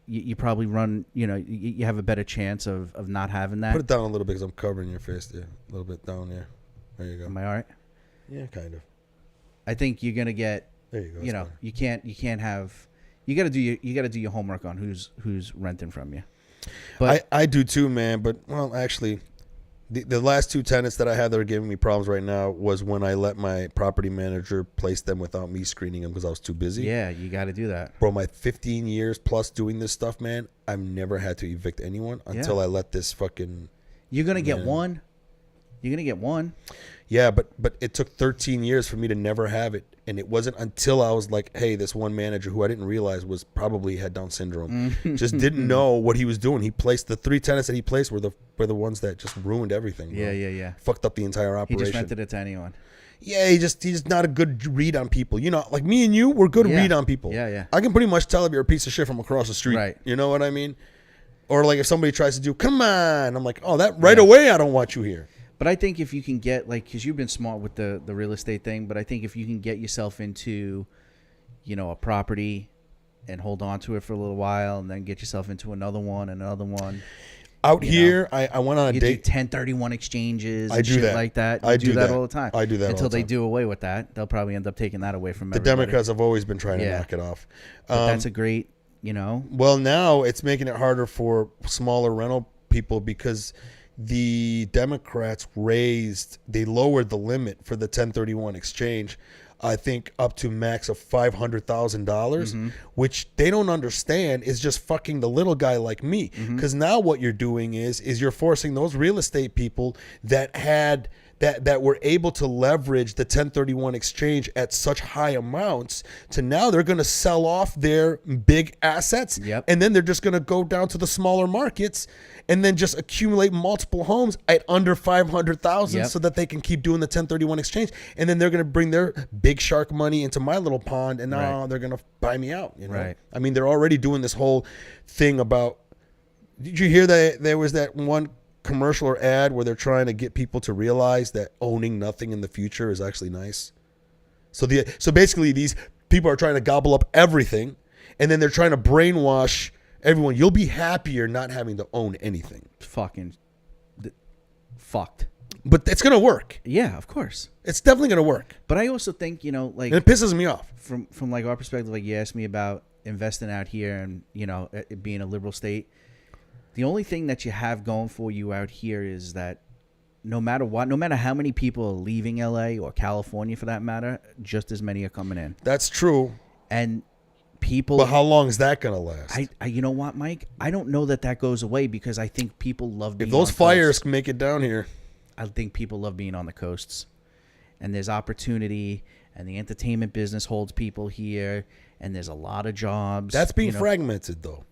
you probably run, you know, you have a better chance of not having that. Put it down a little bit because I'm covering your face there. A little bit down there. There you go. Am I all right? Yeah, kind of. I think you're gonna get. There you go. You know, you can't have. You got to do your homework on who's renting from you. But I do too, man. But well, actually, the last 2 tenants that I have that are giving me problems right now was when I let my property manager place them without me screening them because I was too busy. yeah, you got to do that. Bro, my 15 years plus doing this stuff, man, I've never had to evict anyone until I let this fucking. You're gonna get one. You're gonna get one. Yeah, but it took 13 years for me to never have it, and it wasn't until I was like, hey, this one manager who I didn't realize was probably had Down syndrome, just didn't know what he was doing. He placed the 3 tenants that he placed were the ones that just ruined everything. Bro. Yeah. Fucked up the entire He operation. just rented it to anyone. Yeah, he's just not a good read on people. You know, like me and you, we're good read on people. Yeah. I can pretty much tell if you're a piece of shit from across the street. Right. You know what I mean? Or like if somebody tries to do, come on, I'm like, oh, that right away, I don't want you here. But I think if you can get, like, because you've been smart with the real estate thing, but I think if you can get yourself into, you know, a property and hold on to it for a little while and then get yourself into another one. Out here, I went on a You date. do 1031 exchanges I and do shit that. like that. I You do that that. all the time. I do that all Until the they time. do away with that. They'll probably end up taking that away from The everybody. Democrats have always been trying to knock it off. But that's a great, you know. Well, now it's making it harder for smaller rental people because the Democrats they lowered the limit for the 1031 exchange, I think up to max of $500,000, which they don't understand is just fucking the little guy like me. Because now what you're doing is you're forcing those real estate people that had that were able to leverage the 1031 exchange at such high amounts to now they're going to sell off their big assets. Yep. And then they're just going to go down to the smaller markets and then just accumulate multiple homes at under 500,000 so that they can keep doing the 1031 exchange. And then they're going to bring their big shark money into my little pond and now they're going to buy me out. You know? Right. I mean, they're already doing this whole thing about, did you hear that there was that one commercial or ad where they're trying to get people to realize that owning nothing in the future is actually nice? So basically these people are trying to gobble up everything and then they're trying to brainwash everyone. You'll be happier not having to own anything. Fucking fucked. But it's gonna work. Yeah, of course. It's definitely gonna work. But I also think, you know, like And it pisses me off. from like our perspective, like you asked me about investing out here and, you know, it being a liberal state. The only thing that you have going for you out here is that no matter what, no matter how many people are leaving LA or California for that matter, just as many are coming in. That's true. And people. But how long is that gonna last? I you know what, Mike? I don't know that goes away because I think people love being If those on fires coasts. can make it down here. I think people love being on the coasts. And there's opportunity, and the entertainment business holds people here, and there's a lot of jobs. That's being you know. fragmented though.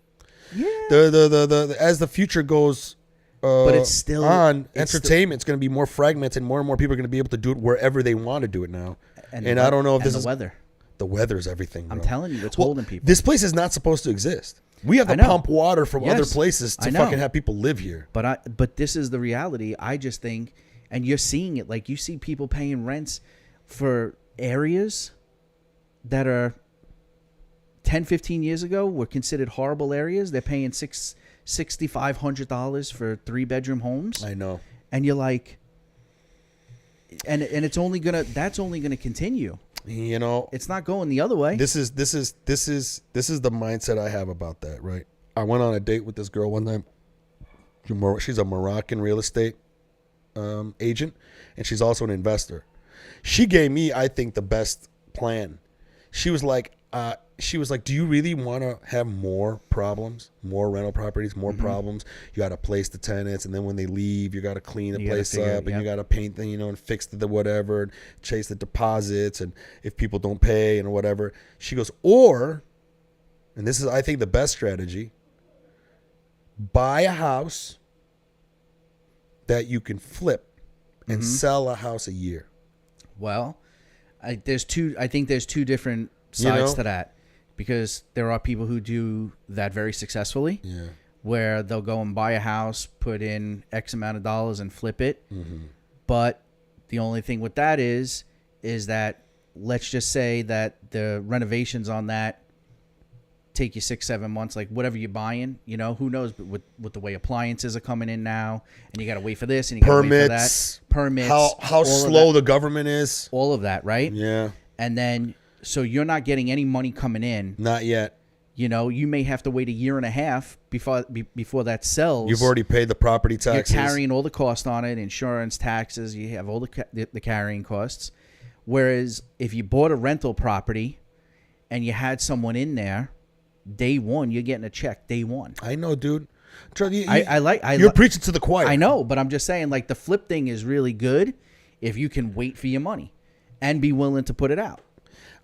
Yeah. The as the future goes But it's still on, it's entertainment's going to be more fragmented. More and more people are going to be able to do it wherever they want to do it now. And I don't know if this the is weather. the weather's everything. Bro. I'm telling you, it's holding people. This place is not supposed to exist. We have I to know. pump water from other Yes, places to I know. fucking have people live here. But this is the reality. I just think, and you're seeing it, like you see people paying rents for areas that are 10, 15 years ago were considered horrible areas. They're paying $6,500 for 3-bedroom homes. I know. And you're like, and that's only gonna continue. You know, It's not going the other way. this is the mindset I have about that, right? I went on a date with this girl one time. She's a Moroccan real estate agent, and she's also an investor. She gave me, I think, the best plan. She was like, do you really want to have more problems, more rental properties, more problems? You got to place the tenants, and then when they leave, you got to clean the place up, and you got to paint them, and fix the whatever, and chase the deposits, and if people don't pay and whatever. She goes, or, and this is, I think, the best strategy, buy a house that you can flip and sell a house a year. Well, I think there's two different sides to that, because there are people who do that very successfully. Yeah. Where they'll go and buy a house, put in X amount of dollars, and flip it. But the only thing with that is that let's just say that the renovations on that take you 6-7 months, like whatever you're buying, who knows, but with the way appliances are coming in now, and you got to wait for this and you got to wait for that. Permits, how slow the government is. all of that, right? Yeah. And then, so you're not getting any money coming in. Not yet. You may have to wait a year and a half before that sells. You've already paid the property taxes. You're carrying all the cost on it, insurance, taxes. You have all the carrying costs. Whereas if you bought a rental property and you had someone in there, day one, you're getting a check. Day one. I know, dude. You're preaching to the choir. I know, but I'm just saying, like, the flip thing is really good if you can wait for your money and be willing to put it out.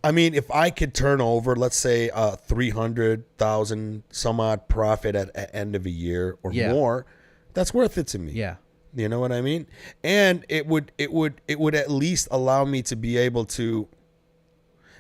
I mean, if I could turn over, let's say, 300,000 some odd profit at end of a year or more, that's worth it to me. Yeah. You know what I mean? And it would at least allow me to be able to,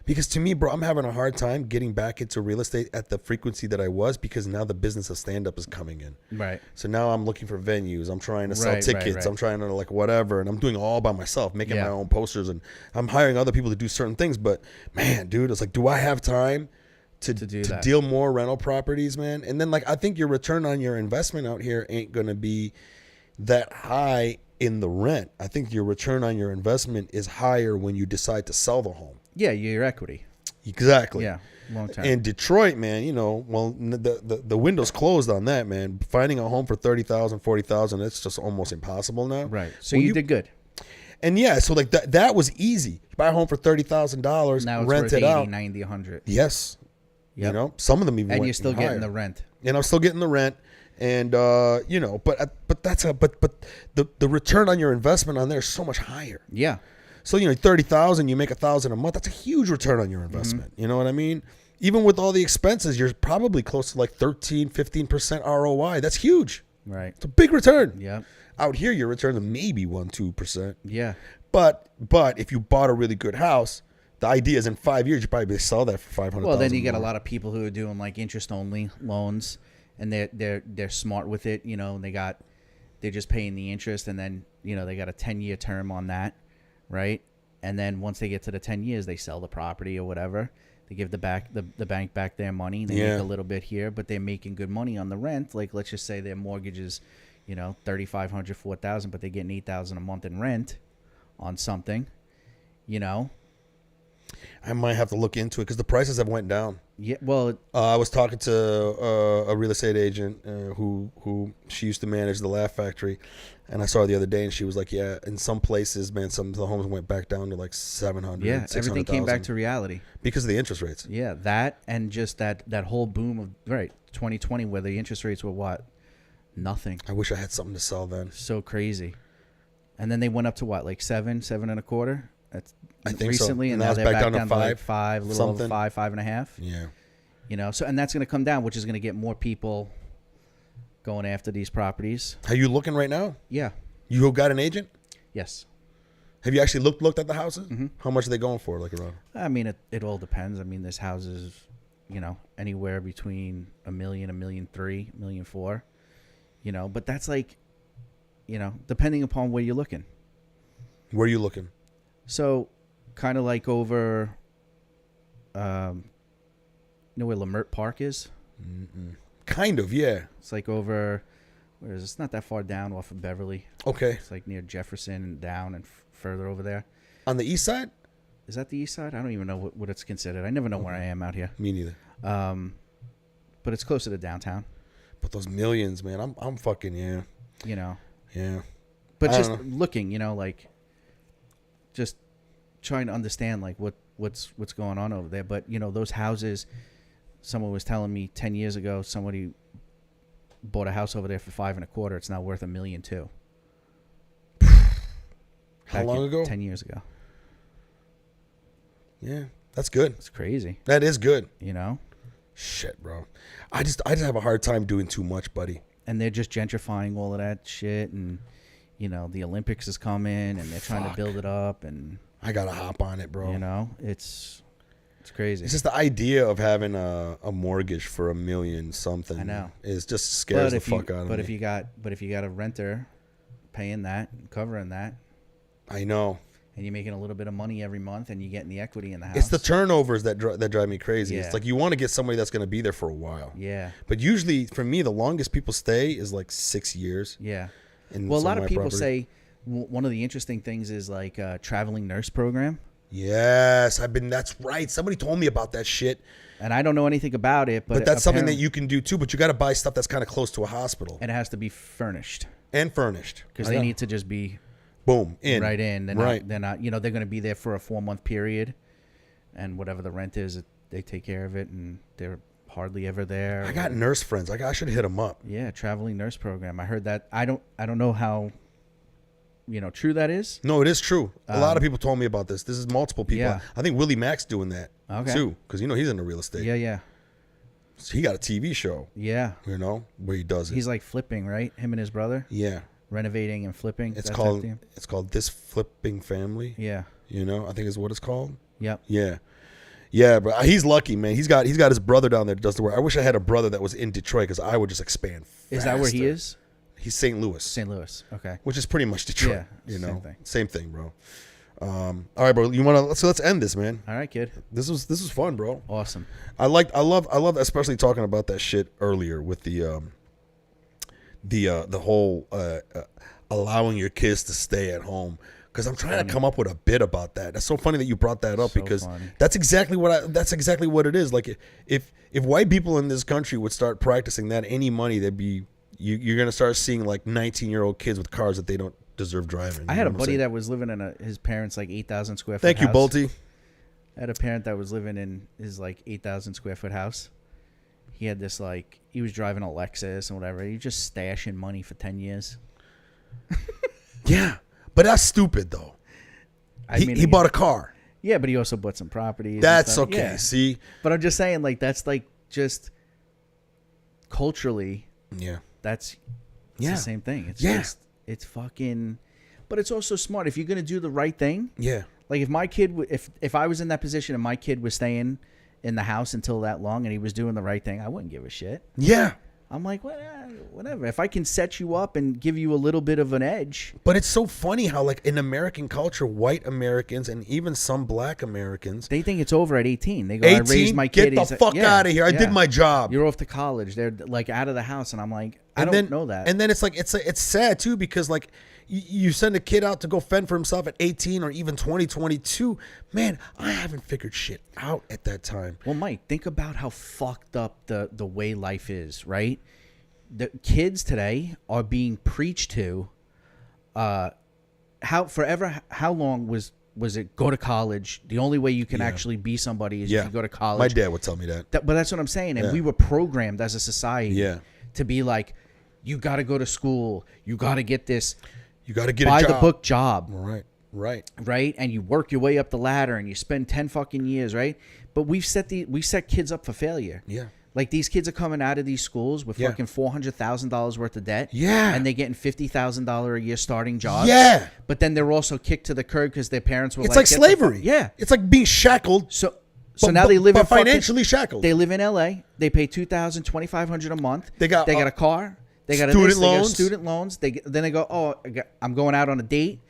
because to me, bro, I'm having a hard time getting back into real estate at the frequency that I was, because now the business of stand-up is coming in. Right. So now I'm looking for venues. I'm trying to sell Right, tickets. right. I'm trying to whatever. And I'm doing it all by myself, making my own posters. And I'm hiring other people to do certain things. But, man, dude, it's like, do I have time to deal more rental properties, man? And then, I think your return on your investment out here ain't going to be that high in the rent. I think your return on your investment is higher when you decide to sell the home. Yeah, your equity. Exactly. Yeah, long term. And Detroit, man, the window's closed on that, man. Finding a home for $30,000, $40,000, it's just almost impossible now. Right. So you did good. And yeah, so that was easy. You buy a home for $30,000, Now it's rent worth it 80, out. 90, 100. Yes. Yep. Some of them even And went you're still higher. getting the rent. And I'm still getting the rent. And but the return on your investment on there is so much higher. Yeah. So, $30,000, you make $1,000 a month. That's a huge return on your investment. You know what I mean? Even with all the expenses, you're probably close to 13, 15% ROI. That's huge. Right. It's a big return. Yeah. Out here, your return is maybe 1-2%. Yeah. But if you bought a really good house, the idea is in 5 years, you probably sell that for $500,000. Well, then you get a lot of people who are doing interest only loans, and they're smart with it. They're just paying the interest, and then they got a 10-year term on that. Right. And then once they get to the 10 years, they sell the property or whatever. They give the bank back their money. They make a little bit here, but they're making good money on the rent. Like, let's just say their mortgage is, $3,500, $4,000, but they're getting $8,000 a month in rent on something. I might have to look into it because the prices have went down. Yeah, well, I was talking to a real estate agent who she used to manage the Laugh Factory, and I saw her the other day, and she was like, "Yeah, in some places, man, some of the homes went back down to like 700. Yeah, everything came back to reality because of the interest rates. Yeah, that and just that whole boom of 2020, where the interest rates were what, nothing. I wish I had something to sell then. So crazy, and then they went up to what, like 7.25. That's I think recently, so. and now they're back down to like 5, a little over 5, 5.5. Yeah. So and that's going to come down, which is going to get more people going after these properties. Are you looking right now? Yeah. You got an agent? Yes. Have you actually looked at the houses? Mm-hmm. How much are they going for, like around? I mean, it all depends. I mean, there's houses, anywhere between $1 million, $1.3 million, $1.4 million. But that's like, depending upon where you're looking. Where are you looking? So, kind of like over, where Lamert Park is? Mm-mm. Kind of, yeah. It's like over, where is it? It's not that far down off of Beverly. Okay. It's like near Jefferson and down and further over there. On the east side? Is that the east side? I don't even know what it's considered. I never know where I am out here. Me neither. But it's closer to downtown. But those millions, man, I'm fucking, yeah. Yeah. But just looking, like, just trying to understand like what's going on over there. But those houses, someone was telling me 10 years ago, somebody bought a house over there for 5.25. It's now worth $1.2 million. How long ago? 10 years ago. Yeah, that's good. It's crazy. That is good. Shit, bro. I just have a hard time doing too much, buddy. And they're just gentrifying all of that shit, and the Olympics is coming, and they're trying to build it up, and I gotta hop on it, bro. It's crazy. It's just the idea of having a mortgage for $1 million something. I know. Is just scares the fuck out of me. But if you got a renter paying that, covering that, I know. And you're making a little bit of money every month, and you're getting the equity in the house. It's the turnovers that drive me crazy. Yeah. It's like you want to get somebody that's going to be there for a while. Yeah. But usually, for me, the longest people stay is like 6 years. Yeah. Well, a lot of people say one of the interesting things is like a traveling nurse program. Yes, that's right. Somebody told me about that shit. And I don't know anything about it, but that's something that you can do too. But you got to buy stuff that's kind of close to a hospital, and it has to be furnished. And furnished, because they need to just be boom in right in. They're right. Not. They're going to be there for a 4-month period, and whatever the rent is, they take care of it, and they're hardly ever there. I got nurse friends. I should hit them up. Yeah, traveling nurse program. I heard that. I don't know how true that is. No, it is true. A lot of people told me about this. This is multiple people. Yeah. I think Willie Mack's doing that too, because he's into real estate. Yeah. So he got a TV show. Yeah. Where he does it. He's like flipping, right? Him and his brother. Yeah. Renovating and flipping. It's called This Flipping Family. Yeah. I think is what it's called. Yep. Yeah. Yeah, but he's lucky, man. He's got his brother down there that does the work. I wish I had a brother that was in Detroit, because I would just expand faster. Is that where he is? He's St. Louis. St. Louis. Okay. Which is pretty much Detroit. Yeah. Same thing, bro. All right, bro. Let's end this, man. All right, kid. This was fun, bro. Awesome. I love especially talking about that shit earlier with the whole allowing your kids to stay at home, because I'm trying to come up with a bit about that. That's so funny that you brought that up, because that's exactly what it is. Like if white people in this country would start practicing that, any money, you're gonna start seeing like 19-year-old kids with cars that they don't deserve driving. I had a buddy that was living in his parents' like 8,000 square foot Thank you, house. Bolty. I had a parent that was living in his like 8,000 square foot house. He had this he was driving a Lexus and whatever. He just stashing money for 10 years. Yeah, but that's stupid though. He bought a car. Yeah, but he also bought some properties. That's okay. Yeah. See, but I'm just saying, like, that's like just culturally. Yeah. It's the same thing. It's just, it's fucking, but it's also smart. If you're going to do the right thing. Yeah. Like if my kid, if I was in that position and my kid was staying in the house until that long and he was doing the right thing, I wouldn't give a shit. Yeah. I'm like, well, whatever. If I can set you up and give you a little bit of an edge. But it's so funny how, like, in American culture, white Americans and even some black Americans, They think it's over at 18. They go, I raised my kid. get the fuck out of here. I did my job. You're off to college. They're like out of the house. And I'm like, I don't know that. And then it's like, it's sad too, because like you send a kid out to go fend for himself at 18 or even 20, 22. Man, I haven't figured shit out at that time. Well, Mike, think about how fucked up the way life is, right? The kids today are being preached to. How long was it go to college? The only way you can actually be somebody is if you go to college. My dad would tell me that. But that's what I'm saying. And we were programmed as a society to be like, you got to go to school. You got to get this. You got to get a job. By the book job. Right. And you work your way up the ladder and you spend 10 fucking years, right? But we set kids up for failure. Yeah. Like these kids are coming out of these schools with fucking $400,000 worth of debt. Yeah. And they're getting $50,000 a year starting jobs. Yeah. But then they're also kicked to the curb because their parents were It's like slavery. Yeah. It's like being shackled. So now they live in financially shackled. They live in LA. They pay $2,000, $2,500 a month. They got a car. They got student loans. Then they go, I'm going out on a date.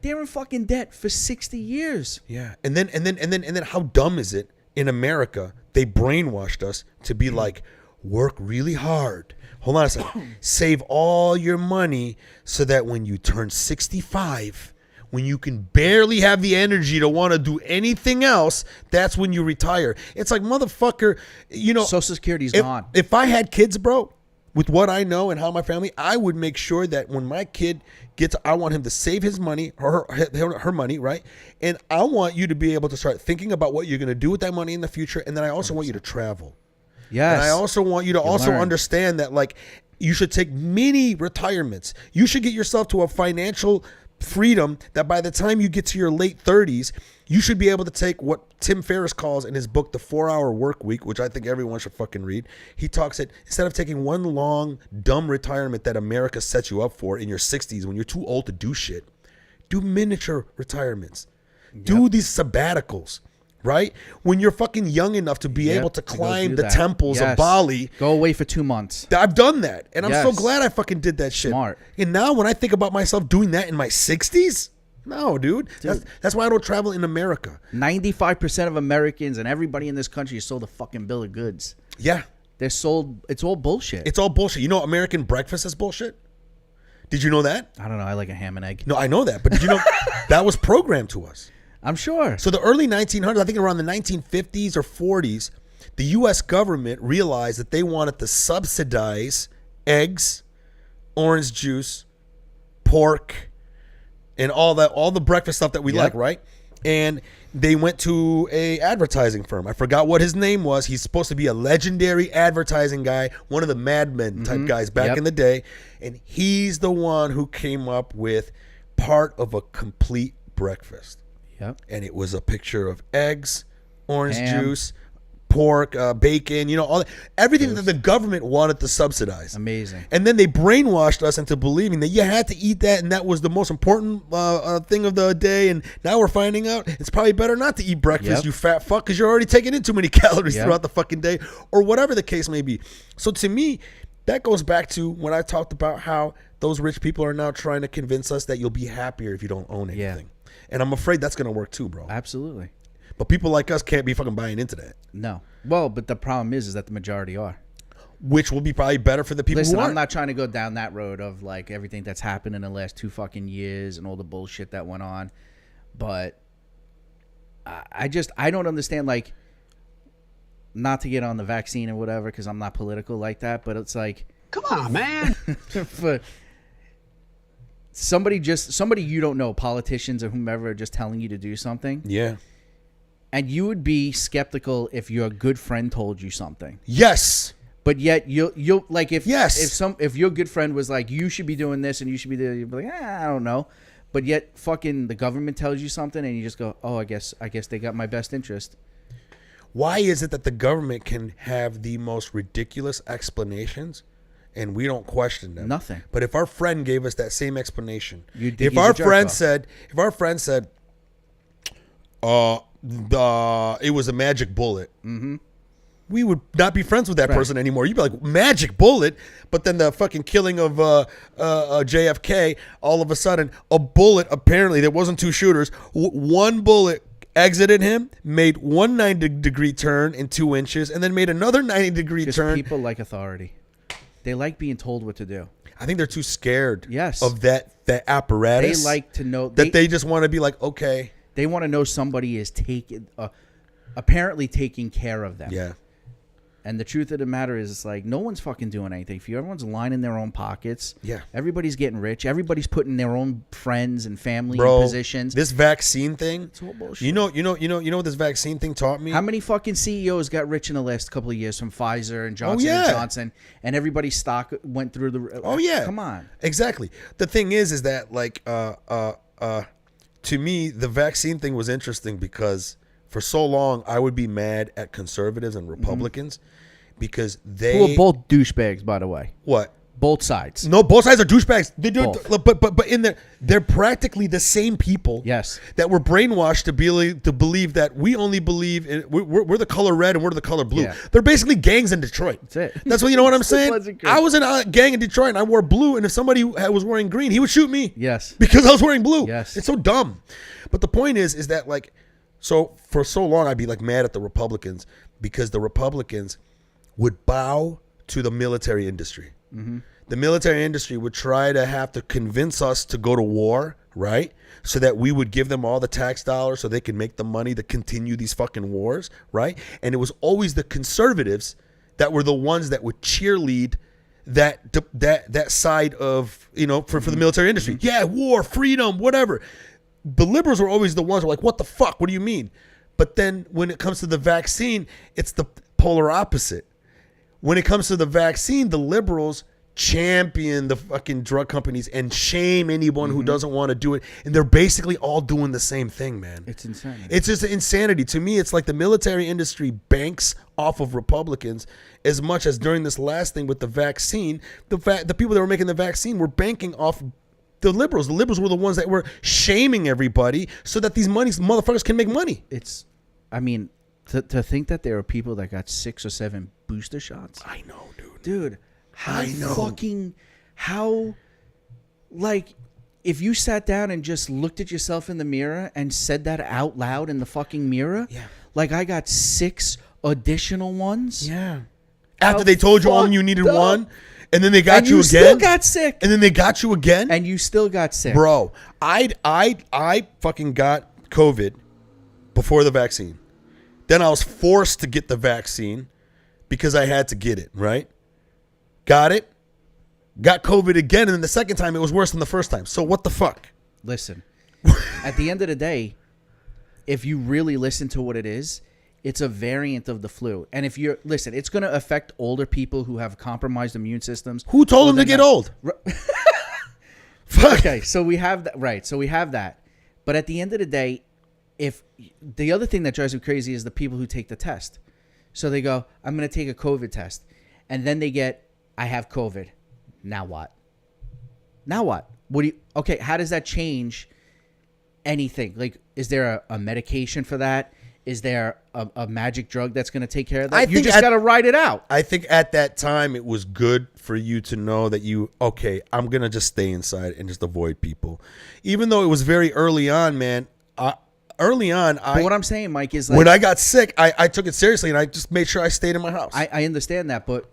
They're in fucking debt for 60 years. Yeah. And then how dumb is it in America? They brainwashed us to be like, work really hard. Hold on a second. Save all your money so that when you turn 65, when you can barely have the energy to want to do anything else, that's when you retire. It's like, motherfucker, Social Security's gone. If I had kids, bro, with what I know and how my family, I would make sure that when my kid I want him to save his money, her money, right? And I want you to be able to start thinking about what you're going to do with that money in the future. And then I also want you to travel. Yes. And I also want you to understand that, like, you should take mini retirements. You should get yourself to a financial freedom that by the time you get to your late 30s, you should be able to take what Tim Ferriss calls in his book, The 4-Hour Work Week, which I think everyone should fucking read. He talks that instead of taking one long, dumb retirement that America sets you up for in your 60s when you're too old to do shit, do miniature retirements. Yep. Do these sabbaticals, right? When you're fucking young enough to be able to climb the temples of Bali. Go away for 2 months. I've done that. And I'm so glad I fucking did that shit. Smart. And now when I think about myself doing that in my 60s, no, dude. That's why I don't travel in America. 95% of Americans and everybody in this country is sold a fucking bill of goods. Yeah. They're sold. It's all bullshit. It's all bullshit. You know, American breakfast is bullshit? Did you know that? I don't know. I like a ham and egg. No, I know that. But did you know that was programmed to us? I'm sure. So the early 1900s, I think around the 1950s or 40s, the U.S. government realized that they wanted to subsidize eggs, orange juice, pork, and all the breakfast stuff that we like, right? And they went to a advertising firm. I forgot what his name was. He's supposed to be a legendary advertising guy, one of the Mad Men type guys back in the day. And he's the one who came up with part of a complete breakfast. Yep. And it was a picture of eggs, orange juice, pork, bacon, all that, everything that the government wanted to subsidize. Amazing. And then they brainwashed us into believing that you had to eat that and that was the most important thing of the day. And now we're finding out it's probably better not to eat breakfast, you fat fuck, because you're already taking in too many calories throughout the fucking day, or whatever the case may be. So to me, that goes back to when I talked about how those rich people are now trying to convince us that you'll be happier if you don't own anything. And I'm afraid that's going to work too, bro. Absolutely. But people like us can't be fucking buying into that. No. Well, but the problem is that the majority are. Which will be probably better for the people Listen, who aren't. I'm not trying to go down that road of like everything that's happened in the last 2 fucking years and all the bullshit that went on. But I don't understand, like, not to get on the vaccine or whatever because I'm not political like that, but it's like, come on, man. But somebody you don't know, politicians or whomever, are just telling you to do something. Yeah. And you would be skeptical if your good friend told you something. Yes. But yet you'll like if your good friend was like, you should be doing this and you should be doing, you'd be like, I don't know. But yet fucking the government tells you something and you just go, oh, I guess they got my best interest. Why is it that the government can have the most ridiculous explanations and we don't question them? Nothing. But if our friend gave us that same explanation, if our friend said, it was a magic bullet. Mm-hmm. we would not be friends with that person anymore. You'd be like, magic bullet. But then the fucking killing of JFK, all of a sudden, a bullet, apparently, there wasn't two shooters. One bullet exited him, made one 90-degree turn in 2 inches, and then made another 90-degree turn. People like authority. They like being told what to do. I think they're too scared Yes. of that apparatus. They like to know. That they just want to be like, okay. They want to know somebody is apparently taking care of them. Yeah. And the truth of the matter is, it's like, no one's fucking doing anything for you. Everyone's lining their own pockets. Yeah. Everybody's getting rich. Everybody's putting their own friends and family in positions. This vaccine thing. It's all bullshit. You know what this vaccine thing taught me? How many fucking CEOs got rich in the last couple of years from Pfizer and Johnson and Johnson, and everybody's stock went through the... Oh, yeah. Come on. Exactly. The thing is that, like, to me, the vaccine thing was interesting because for so long I would be mad at conservatives and Republicans because they... Who are both douchebags, by the way. What? Both sides. No, both sides are douchebags. They do, Both. but in there, they're practically the same people. Yes. That were brainwashed to believe that we only believe in we're the color red and we're the color blue. Yeah. They're basically gangs in Detroit. That's it. That's what, you know what I'm saying. Pleasant Creek. I was in a gang in Detroit and I wore blue, and if somebody was wearing green, he would shoot me. Yes. Because I was wearing blue. Yes. It's so dumb. But the point is that, like, so for so long I'd be like mad at the Republicans because the Republicans would bow to the military industry. Mm-hmm. The military industry would try to have to convince us to go to war, right? So that we would give them all the tax dollars so they can make the money to continue these fucking wars, right? And it was always the conservatives that were the ones that would cheerlead that side of, you know, for the military industry. Yeah, war, freedom, whatever. The liberals were always the ones who were like, what the fuck? What do you mean? But then when it comes to the vaccine, it's the polar opposite. When it comes to the vaccine, the liberals champion the fucking drug companies and shame anyone who doesn't want to do it. And they're basically all doing the same thing, man. It's insanity. It's just insanity. To me, it's like the military industry banks off of Republicans as much as during this last thing with the vaccine, the people that were making the vaccine were banking off the liberals. The liberals were the ones that were shaming everybody so that these motherfuckers can make money. It's, I mean, to think that there are people that got 6 or 7 booster shots. I know, dude. Dude, I know. Like, if you sat down and just looked at yourself in the mirror and said that out loud in the fucking mirror, like, I got 6 additional ones. Yeah. After they told you only you needed up. one, and then they got you again. Still got sick. And then they got you again. And you still got sick. Bro, I fucking got COVID before the vaccine. Then I was forced to get the vaccine because I had to get it, right? Got it. Got COVID again, and then the second time it was worse than the first time. So what the fuck? Listen, at the end of the day, if you really listen to what it is, it's a variant of the flu. And if you're, listen, it's going to affect older people who have compromised immune systems. Who told them to get old? Fuck. Okay, so we have that. Right, so we have that. But at the end of the day, if the other thing that drives me crazy is the people who take the test. So they go, I'm going to take a COVID test. And then they get, I have COVID. Now what? Now what? What do you? Okay, how does that change anything? Like, is there a medication for that? Is there a magic drug that's going to take care of that? You just got to ride it out. I think at that time it was good for you to know that I'm going to just stay inside and just avoid people. Even though it was very early on, man. But what I'm saying, Mike, is like, when I got sick, I took it seriously and I just made sure I stayed in my house. I understand that, but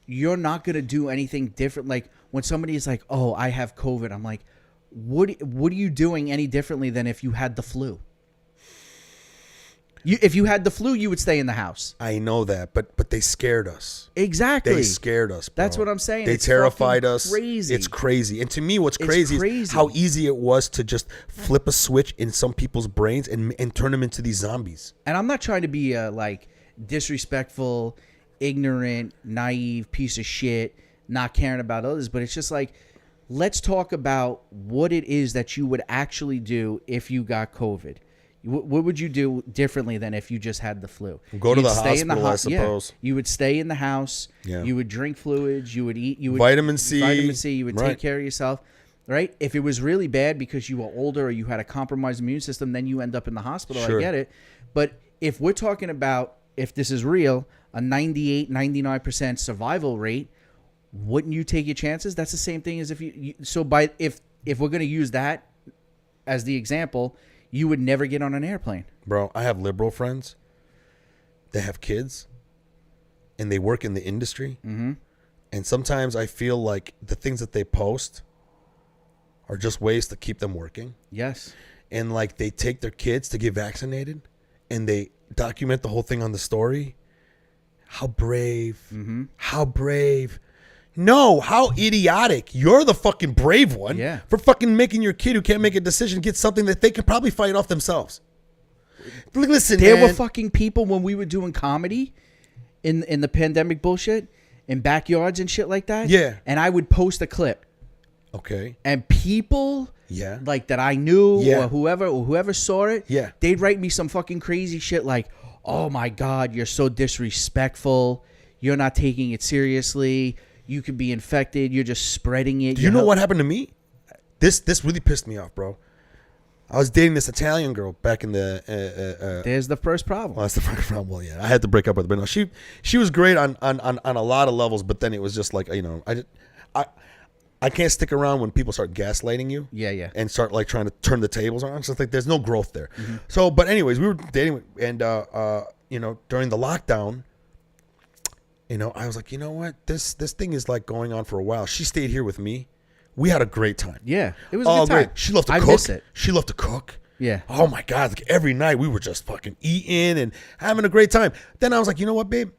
you're not going to do anything different. Like, when somebody is like, oh, I have COVID, I'm like, what are you doing any differently than if you had the flu? If you had the flu, you would stay in the house. I know that, but they scared us. Exactly. They scared us, bro. That's what I'm saying. They terrified us. Crazy. It's crazy. And to me, what's crazy is how easy it was to just flip a switch in some people's brains and turn them into these zombies. And I'm not trying to be like disrespectful, ignorant, naive piece of shit, not caring about others, but it's just like, let's talk about what it is that you would actually do if you got COVID. What would you do differently than if you just had the flu? Go to the hospital, I suppose. Yeah. You would stay in the house. Yeah. You would drink fluids. You would eat. You would vitamin C. You would take care of yourself. Right? If it was really bad because you were older or you had a compromised immune system, then you end up in the hospital. Sure. I get it. But if we're talking about, if this is real, a 98, 99% survival rate, wouldn't you take your chances? That's the same thing as if if we're going to use that as the example, you would never get on an airplane. Bro, I have liberal friends. They have kids, and they work in the industry. Mm-hmm. And sometimes I feel like the things that they post are just ways to keep them working. Yes. And like they take their kids to get vaccinated, and they document the whole thing on the story. How brave. Mm-hmm. How brave. No, how idiotic. You're the fucking brave one for fucking making your kid who can't make a decision get something that they could probably fight off themselves. Listen, there man. were fucking people when we were doing comedy in the pandemic bullshit in backyards and shit like that. Yeah. And I would post a clip. Okay. And people like that I knew or whoever saw it, they'd write me some fucking crazy shit like, "Oh my God, you're so disrespectful. You're not taking it seriously. You could be infected. You're just spreading it." Do you know what happened to me? This really pissed me off, bro. I was dating this Italian girl back in the. There's the first problem. Well, that's the first problem. Well, yeah, I had to break up with her, but no, she was great on a lot of levels. But then it was just like, you know, I can't stick around when people start gaslighting you. Yeah. And start like trying to turn the tables on. It's just like there's no growth there. Mm-hmm. So, but anyways, we were dating, and you know, during the lockdown, you know, I was like, you know what, this thing is like going on for a while. She stayed here with me. We had a great time. Yeah, it was a good time. Great. She loved to cook. Miss it. She loved to cook. Yeah. Oh my God, like every night we were just fucking eating and having a great time. Then I was like, you know what, babe?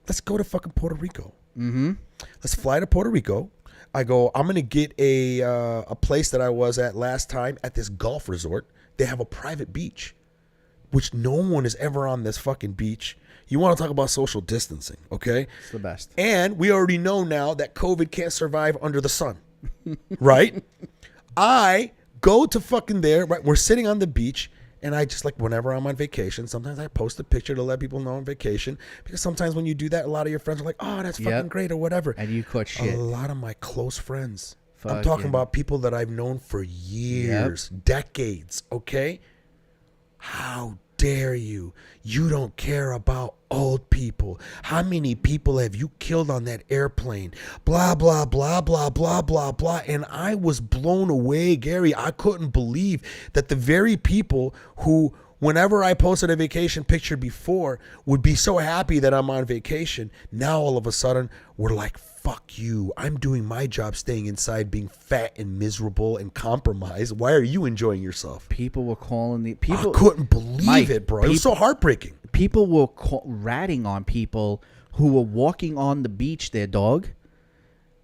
Let's go to fucking Puerto Rico. Mm-hmm. Let's fly to Puerto Rico. I go, I'm gonna get a place that I was at last time at this golf resort. They have a private beach, which no one is ever on this fucking beach. You want to talk about social distancing, okay? It's the best. And we already know now that COVID can't survive under the sun, right? I go to fucking there, right? We're sitting on the beach, and I just like, whenever I'm on vacation, sometimes I post a picture to let people know I'm on vacation, because sometimes when you do that, a lot of your friends are like, oh, that's fucking great or whatever. And you caught shit. A lot of my close friends, I'm talking about people that I've known for years, decades, okay? How dare you? You don't care about old people. How many people have you killed on that airplane? Blah, blah, blah, blah, blah, blah, blah. And I was blown away, Gary. I couldn't believe that the very people who, whenever I posted a vacation picture before, would be so happy that I'm on vacation, now all of a sudden we're like, fuck you. I'm doing my job staying inside, being fat and miserable and compromised. Why are you enjoying yourself? People were calling the people. I couldn't believe it, bro. It was so heartbreaking. People were ratting on people who were walking on the beach, their dog,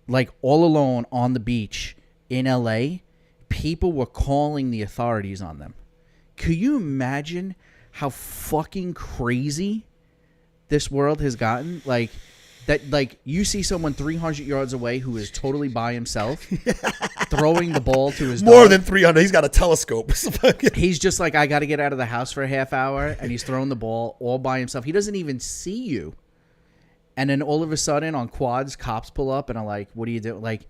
like all alone on the beach in LA. People were calling the authorities on them. Could you imagine how fucking crazy this world has gotten? Like that, like you see someone 300 yards away who is totally by himself, throwing the ball to his more dog. than 300. He's got a telescope. He's just like, I got to get out of the house for a half hour, and he's throwing the ball all by himself. He doesn't even see you. And then all of a sudden, on quads, cops pull up and are like, "What are you doing?" Like,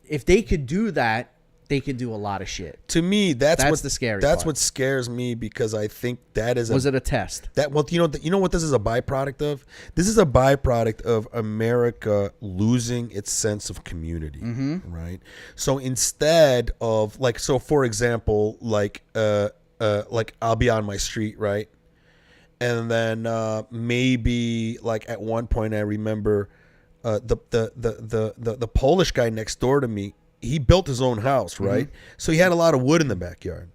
if they could do that, they could do a lot of shit. To me, that's the scary That's part. what scares me, because I think that is. Was it a test? That, well, you know what this is a byproduct of? This is a byproduct of America losing its sense of community, right? So instead of like, so for example, like I'll be on my street, right? And then maybe like at one point I remember the Polish guy next door to me. He built his own house, right? So he had a lot of wood in the backyard.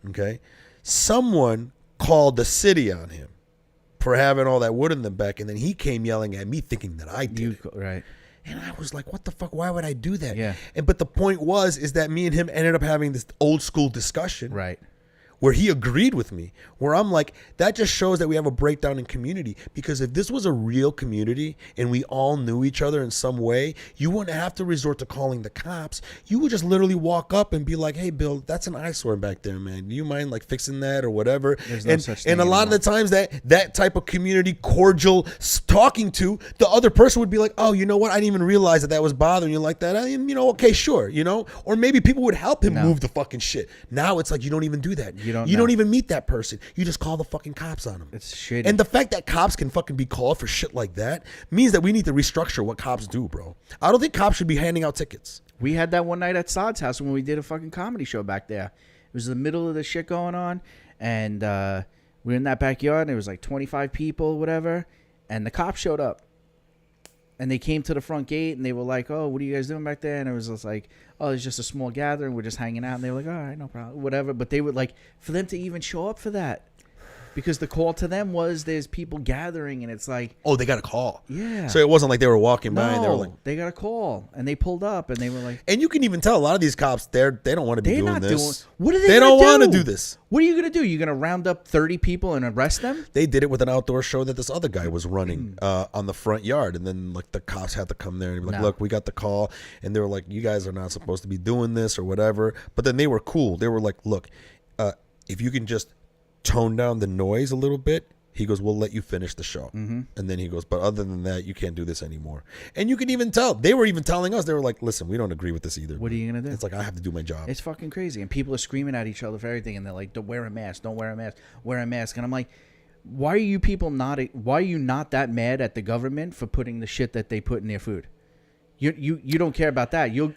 Okay, someone called the city on him for having all that wood in the back, and then he came yelling at me, thinking that I did it. Right. And I was like, what the fuck? Why would I do that? Yeah. But the point is that me and him ended up having this old school discussion. Right. Where he agreed with me, where I'm like, that just shows that we have a breakdown in community. Because if this was a real community and we all knew each other in some way, you wouldn't have to resort to calling the cops. You would just literally walk up and be like, hey, Bill, that's an eyesore back there, man. Do you mind like fixing that or whatever? There's no such thing and a lot of the times that type of community cordial talking to, the other person would be like, oh, you know what? I didn't even realize that was bothering you like that. Okay, sure, Or maybe people would help him move the fucking shit. Now it's like, you don't even do that. You don't don't know. even meet that person. You just call the fucking cops on them. It's shitty. And the fact that cops can fucking be called for shit like that means that we need to restructure what cops do, bro. I don't think cops should be handing out tickets. We had that one night at Saad's house when we did a fucking comedy show back there. It was the middle of the shit going on, and we were in that backyard, and there was like 25 people, whatever, and the cops showed up. And they came to the front gate, and they were like, oh, what are you guys doing back there? And it was just like, oh, it's just a small gathering. We're just hanging out. And they were like, all right, no problem, whatever. But they would like, for them to even show up for that, because the call to them was there's people gathering, and it's like, Oh, they got a call. yeah. So it wasn't like they were walking by and they were like, No, they got a call, and they pulled up, and they were like, and you can even tell a lot of these cops, they don't want to be they're doing not this. doing. What are they? They gonna don't want to do do this. What are you gonna do? You're gonna round up 30 people and arrest them? They did it with an outdoor show that this other guy was running on the front yard, and then like the cops had to come there and be like, No. "Look, we got the call," and they were like, "You guys are not supposed to be doing this or whatever." But then they were cool. They were like, "Look, if you can just tone down the noise a little bit." He goes, we'll let you finish the show. Mm-hmm. And then he goes, but other than that, you can't do this anymore. And you can even tell. They were even telling us, they were like, listen, we don't agree with this either. What are you going to do? It's like, I have to do my job. It's fucking crazy. And people are screaming at each other for everything. And they're like, don't wear a mask. Don't wear a mask. Wear a mask. And I'm like, why are you people not that mad at the government for putting the shit that they put in their food? You don't care about that. You'll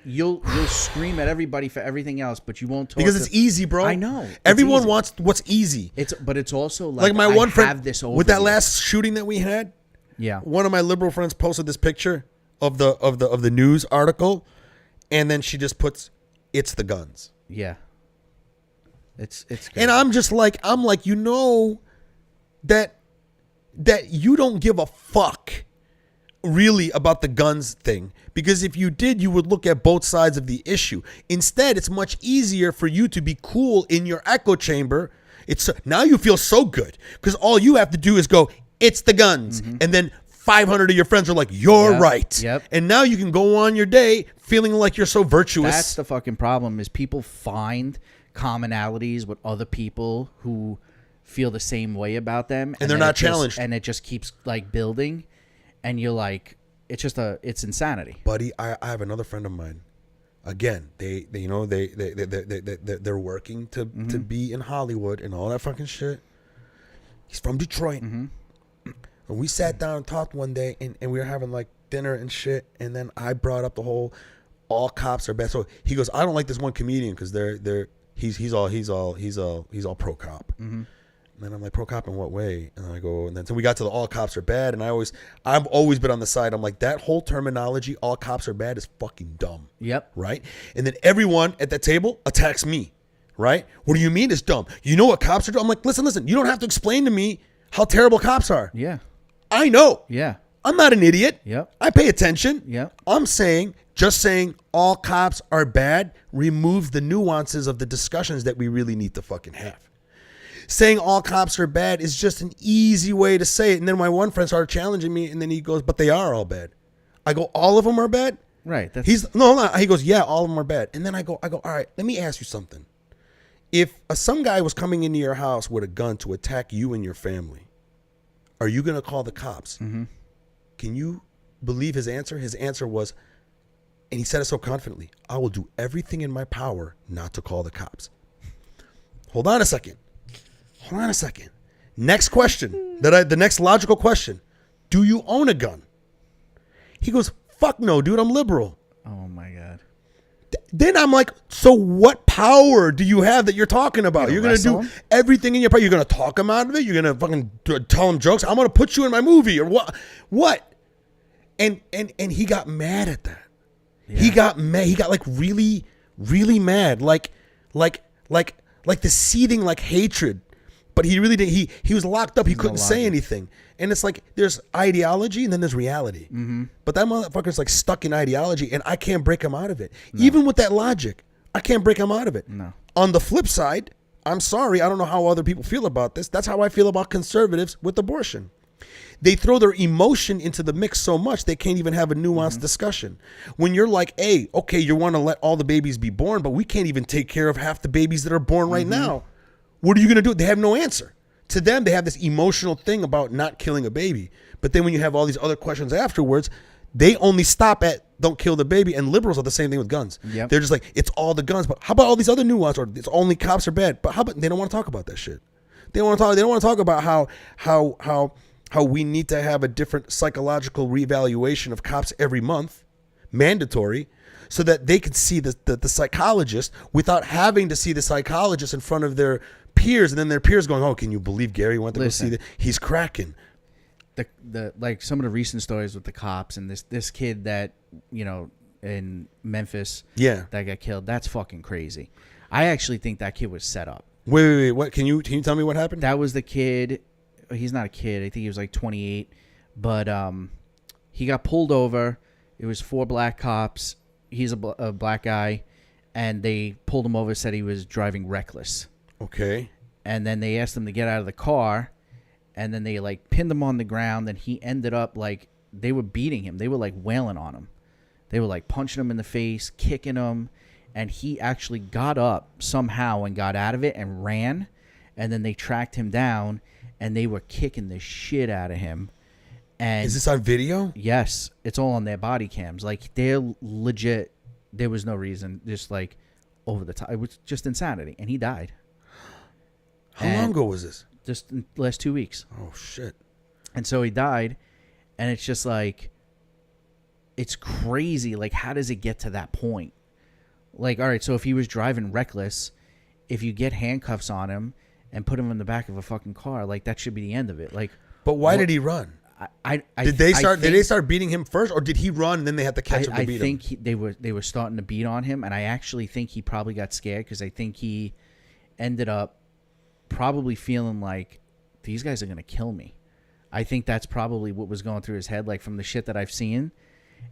scream at everybody for everything else, but you won't talk because it's easy, bro. I know. It's Everyone easy. wants what's easy. But it's also Like my one friend have this over with that you. last shooting that we had. Yeah. One of my liberal friends posted this picture of the news article, and then she just puts, "It's the guns." Yeah. It's good. And I'm like, you know, that you don't give a fuck really about the guns thing, because if you did, you would look at both sides of the issue. Instead, it's much easier for you to be cool in your echo chamber. It's now you feel so good because all you have to do is go, "It's the guns," and then 500 of your friends are like, "You're Yep, right," yep. and now you can go on your day feeling like you're so virtuous. That's the fucking problem, is people find commonalities with other people who feel the same way about them, And they're then not it just- challenged. and it just keeps like building, and you're like, it's insanity. Buddy, I have another friend of mine. Again, they're working to be in Hollywood and all that fucking shit. He's from Detroit. And we sat down and talked one day, and we were having like dinner and shit, and then I brought up the whole all cops are bad. So he goes, I don't like this one comedian because he's all pro cop. And then I'm like, pro cop in what way? And I go, and then so we got to the all cops are bad, and I've always been on the side. I'm like, that whole terminology, all cops are bad, is fucking dumb. Yep. Right? And then everyone at that table attacks me. Right? What do you mean it's dumb? You know what cops are doing? I'm like, listen, you don't have to explain to me how terrible cops are. Yeah. I know. Yeah. I'm not an idiot. Yep. I pay attention. Yep. I'm saying, just saying all cops are bad removes the nuances of the discussions that we really need to fucking have. Saying all cops are bad is just an easy way to say it. And then my one friend started challenging me, and then he goes, but they are all bad. I go, all of them are bad? Right. That's, He goes, yeah, all of them are bad. And then I go, all right, let me ask you something. If some guy was coming into your house with a gun to attack you and your family, are you going to call the cops? Mm-hmm. Can you believe his answer? His answer was, and he said it so confidently, I will do everything in my power not to call the cops. Hold on a second. Next question. The next logical question. Do you own a gun? He goes, fuck no, dude, I'm liberal. oh my God. Then I'm like, so what power do you have that you're talking about? You're going to do everything in your power. You're going to talk him out of it. You're going to fucking tell him jokes. I'm going to put you in my movie or what? What? And he got mad at that. Yeah. He got mad. He got like really, really mad. Like the seething like hatred. But he really did. He was locked up. He couldn't say anything. And it's like there's ideology and then there's reality. Mm-hmm. But that motherfucker's like stuck in ideology, and I can't break him out of it. No. Even with that logic, I can't break him out of it. No. On the flip side, I'm sorry, I don't know how other people feel about this. That's how I feel about conservatives with abortion. They throw their emotion into the mix so much they can't even have a nuanced discussion. When you're like, hey, okay, you want to let all the babies be born, but we can't even take care of half the babies that are born right now. What are you going to do? They have no answer. To them, they have this emotional thing about not killing a baby. But then when you have all these other questions afterwards, they only stop at don't kill the baby. And liberals are the same thing with guns. Yep. They're just like, it's all the guns, but how about all these other nuance, or it's only cops are bad? But how about, they don't want to talk about that shit. They don't want to talk about how we need to have a different psychological reevaluation of cops every month, mandatory, so that they could see the psychologist without having to see the psychologist in front of their peers, and then their peers going, "Oh, can you believe Gary went to go see that? He's cracking." The like some of the recent stories with the cops and this kid that, you know, in Memphis, that got killed. That's fucking crazy. I actually think that kid was set up. Wait. What? Can you tell me what happened? That was the kid. He's not a kid. I think he was like 28, but he got pulled over. It was 4 black cops. He's a black guy, and they pulled him over. Said he was driving reckless. Okay. And then they asked him to get out of the car. And then they like pinned him on the ground, and he ended up like, they were beating him. They were like wailing on him. They were like punching him in the face, kicking him, and he actually got up somehow and got out of it and ran. And then they tracked him down, and they were kicking the shit out of him. And is this on video? Yes, it's all on their body cams. Like, they're legit. There was no reason, just like over the top. It was just insanity, and he died. How long ago was this? Just in the last 2 weeks. Oh, shit. And so he died, and it's just like, it's crazy. Like, how does it get to that point? Like, all right, so if he was driving reckless, if you get handcuffs on him and put him in the back of a fucking car, like, that should be the end of it. Like, but why did he run? Did they start beating him first, or did he run and then they had to catch him to beat him? I think they were starting to beat on him, and I actually think he probably got scared, because I think he ended up probably feeling like, these guys are going to kill me. I think that's probably what was going through his head, like, from the shit that I've seen.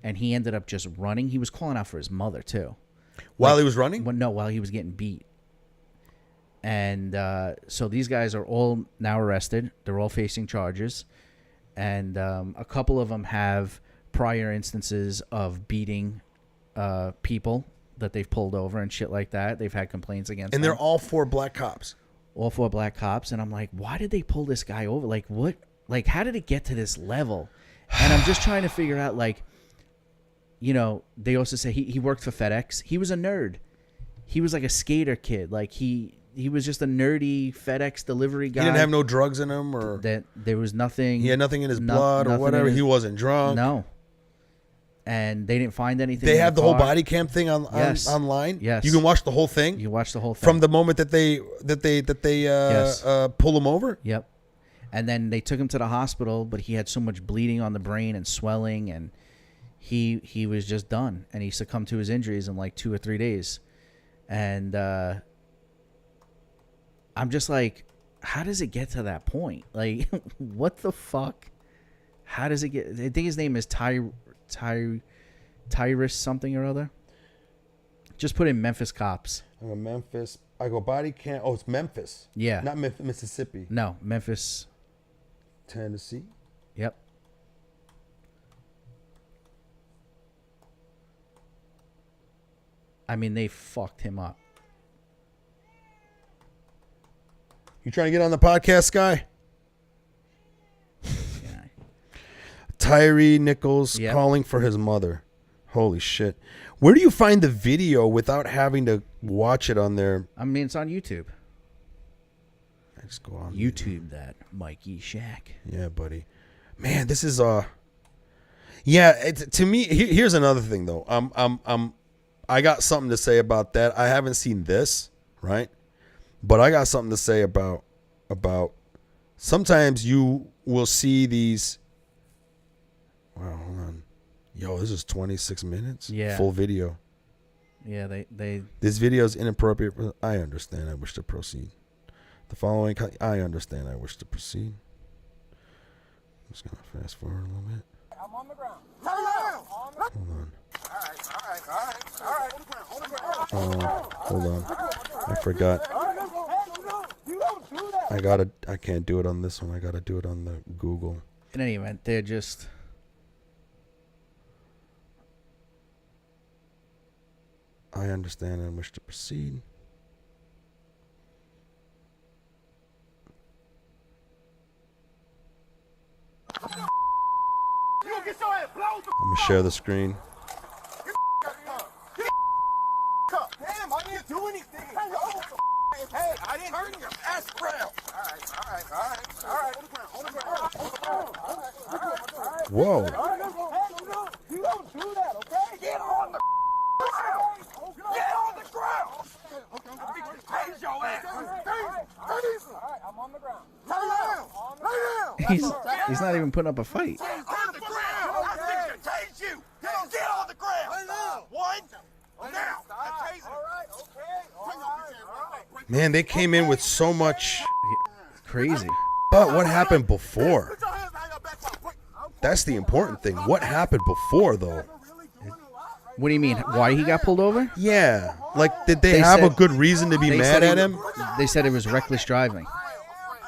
And he ended up just running. He was calling out for his mother, too. While he was running? While he was getting beat. And so these guys are all now arrested. They're all facing charges. And a couple of them have prior instances of beating people that they've pulled over and shit like that. They've had complaints against them. And they're all 4 black cops. All 4 black cops. And I'm like, why did they pull this guy over? Like, what? Like, how did it get to this level? And I'm just trying to figure out, like, you know, they also say he worked for FedEx. He was a nerd. He was like a skater kid. Like, he was just a nerdy FedEx delivery guy. He didn't have no drugs in him, or that there was nothing. He had nothing in his blood or whatever. He wasn't drunk. No. And they didn't find anything. They have the whole body cam thing online. Yes, you can watch the whole thing. You watch the whole thing from the moment that they pull him over. Yep. And then they took him to the hospital, but he had so much bleeding on the brain and swelling, and he was just done. And he succumbed to his injuries in like 2 or 3 days. And I'm just like, how does it get to that point? Like, what the fuck? How does it get? I think his name is Tyrus something or other. Just put in Memphis cops. I go Memphis. I go body cam. Oh, it's Memphis. Yeah. Not Mississippi. No, Memphis. Tennessee. Yep. I mean, they fucked him up. You trying to get on the podcast, Sky? Yeah. Tyree Nichols calling for his mother. Holy shit. Where do you find the video without having to watch it on there? I mean, it's on YouTube. I just go on YouTube that, Mike Eshaq. Yeah, buddy. Man, this is yeah, to me, here's another thing though. I got something to say about that. I haven't seen this, right? But I got something to say about sometimes you will see these. Wow, hold on. Yo, this is 26 minutes. Yeah. Full video. Yeah, they. This video is inappropriate. I understand. I wish to proceed. The following. I understand. I wish to proceed. I'm just gonna fast forward a little bit. I'm on the ground. Hold on. All right. Hold on. I forgot. I can't do it on this one. I gotta do it on the Google. In any event, they're just. I understand and wish to proceed. I'm gonna share the screen. do anything. Hey, I didn't turn your ass around. All right. On the ground. Whoa. You don't do that, okay? Get on the ground. Get on the ground. Okay. Raise your ass. All right, I'm on the ground. Lay down. He's not even putting up a fight. On the ground. I think I tased you. Get on the ground. One. Now. I tased you. All right, okay. All right. Man, they came in with so much. Crazy. But what happened before? That's the important thing. What happened before, though? What do you mean? Why he got pulled over? Yeah. Like, did they They have a said- good reason to be They mad said at he- him? They said it was reckless driving.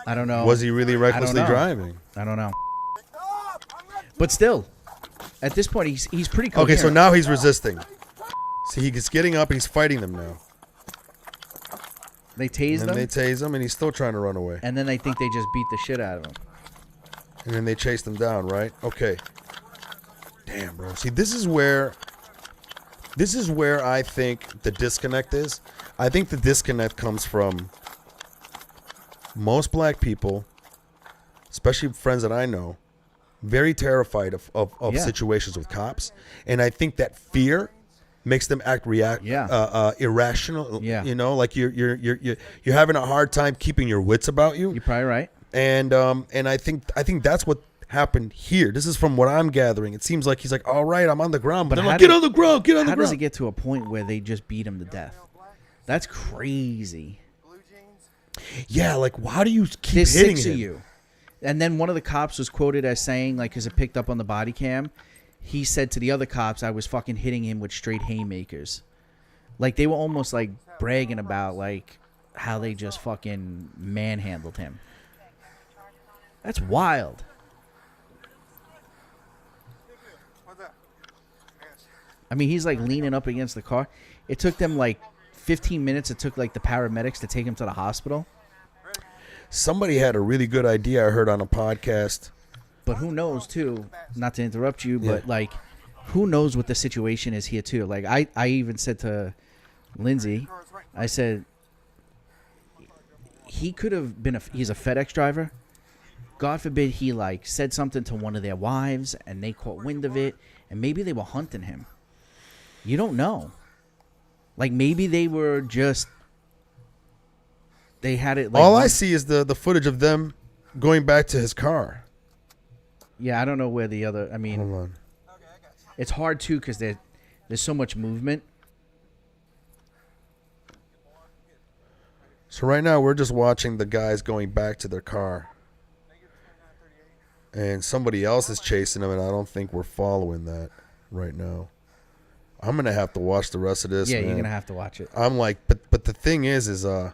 I don't know. Was he really recklessly know. driving? I don't know. But still, at this point, he's pretty coherent. Okay, so now he's resisting. See, he's getting up and he's fighting them now. they tased And him, they tase him and he's still trying to run away. and then they think they just beat the shit out of him. And then they chased him down, right? Okay. Damn, bro. See, this is where I think the disconnect is. I think the disconnect comes from most black people, especially friends that I know, very terrified of Yeah. situations with cops. And I think that fear makes them act irrational. Yeah. You know, like you're having a hard time keeping your wits about you. You're probably right. And I think that's what happened here. This is from what I'm gathering. It seems like he's like, all right, I'm on the ground, but they're how like, did- get on the ground, get on the How does it ground. get to a point where they just beat him to death? That's crazy. Yeah, like why do you keep There's hitting 6 him? of you. And then one of the cops was quoted as saying, like, because it picked up on the body cam, he said to the other cops, I was fucking hitting him with straight haymakers. Like, they were almost, like, bragging about, like, how they just fucking manhandled him. That's wild. I mean, he's, like, leaning up against the car. It took them, like, 15 minutes. It took, like, the paramedics to take him to the hospital. Somebody had a really good idea I heard on a podcast. But who knows, too, not to interrupt you, Yeah. but, like, who knows what the situation is here, too. Like, I even said to Lindsay, I said, he could have been he's a FedEx driver. God forbid he, like, said something to one of their wives, and they caught wind of it, and maybe they were hunting him. You don't know. Like, maybe they were just... They had it, like... All I see is the footage of them going back to his car. Yeah, I don't know where the other... I Hold mean, on. it's hard, too, because there's so much movement. So right now we're just watching the guys going back to their car. And somebody else is chasing them, and I don't think we're following that right now. I'm going to have to watch the rest of this, Yeah, man. you're going to have to watch it. I'm like, but the thing is I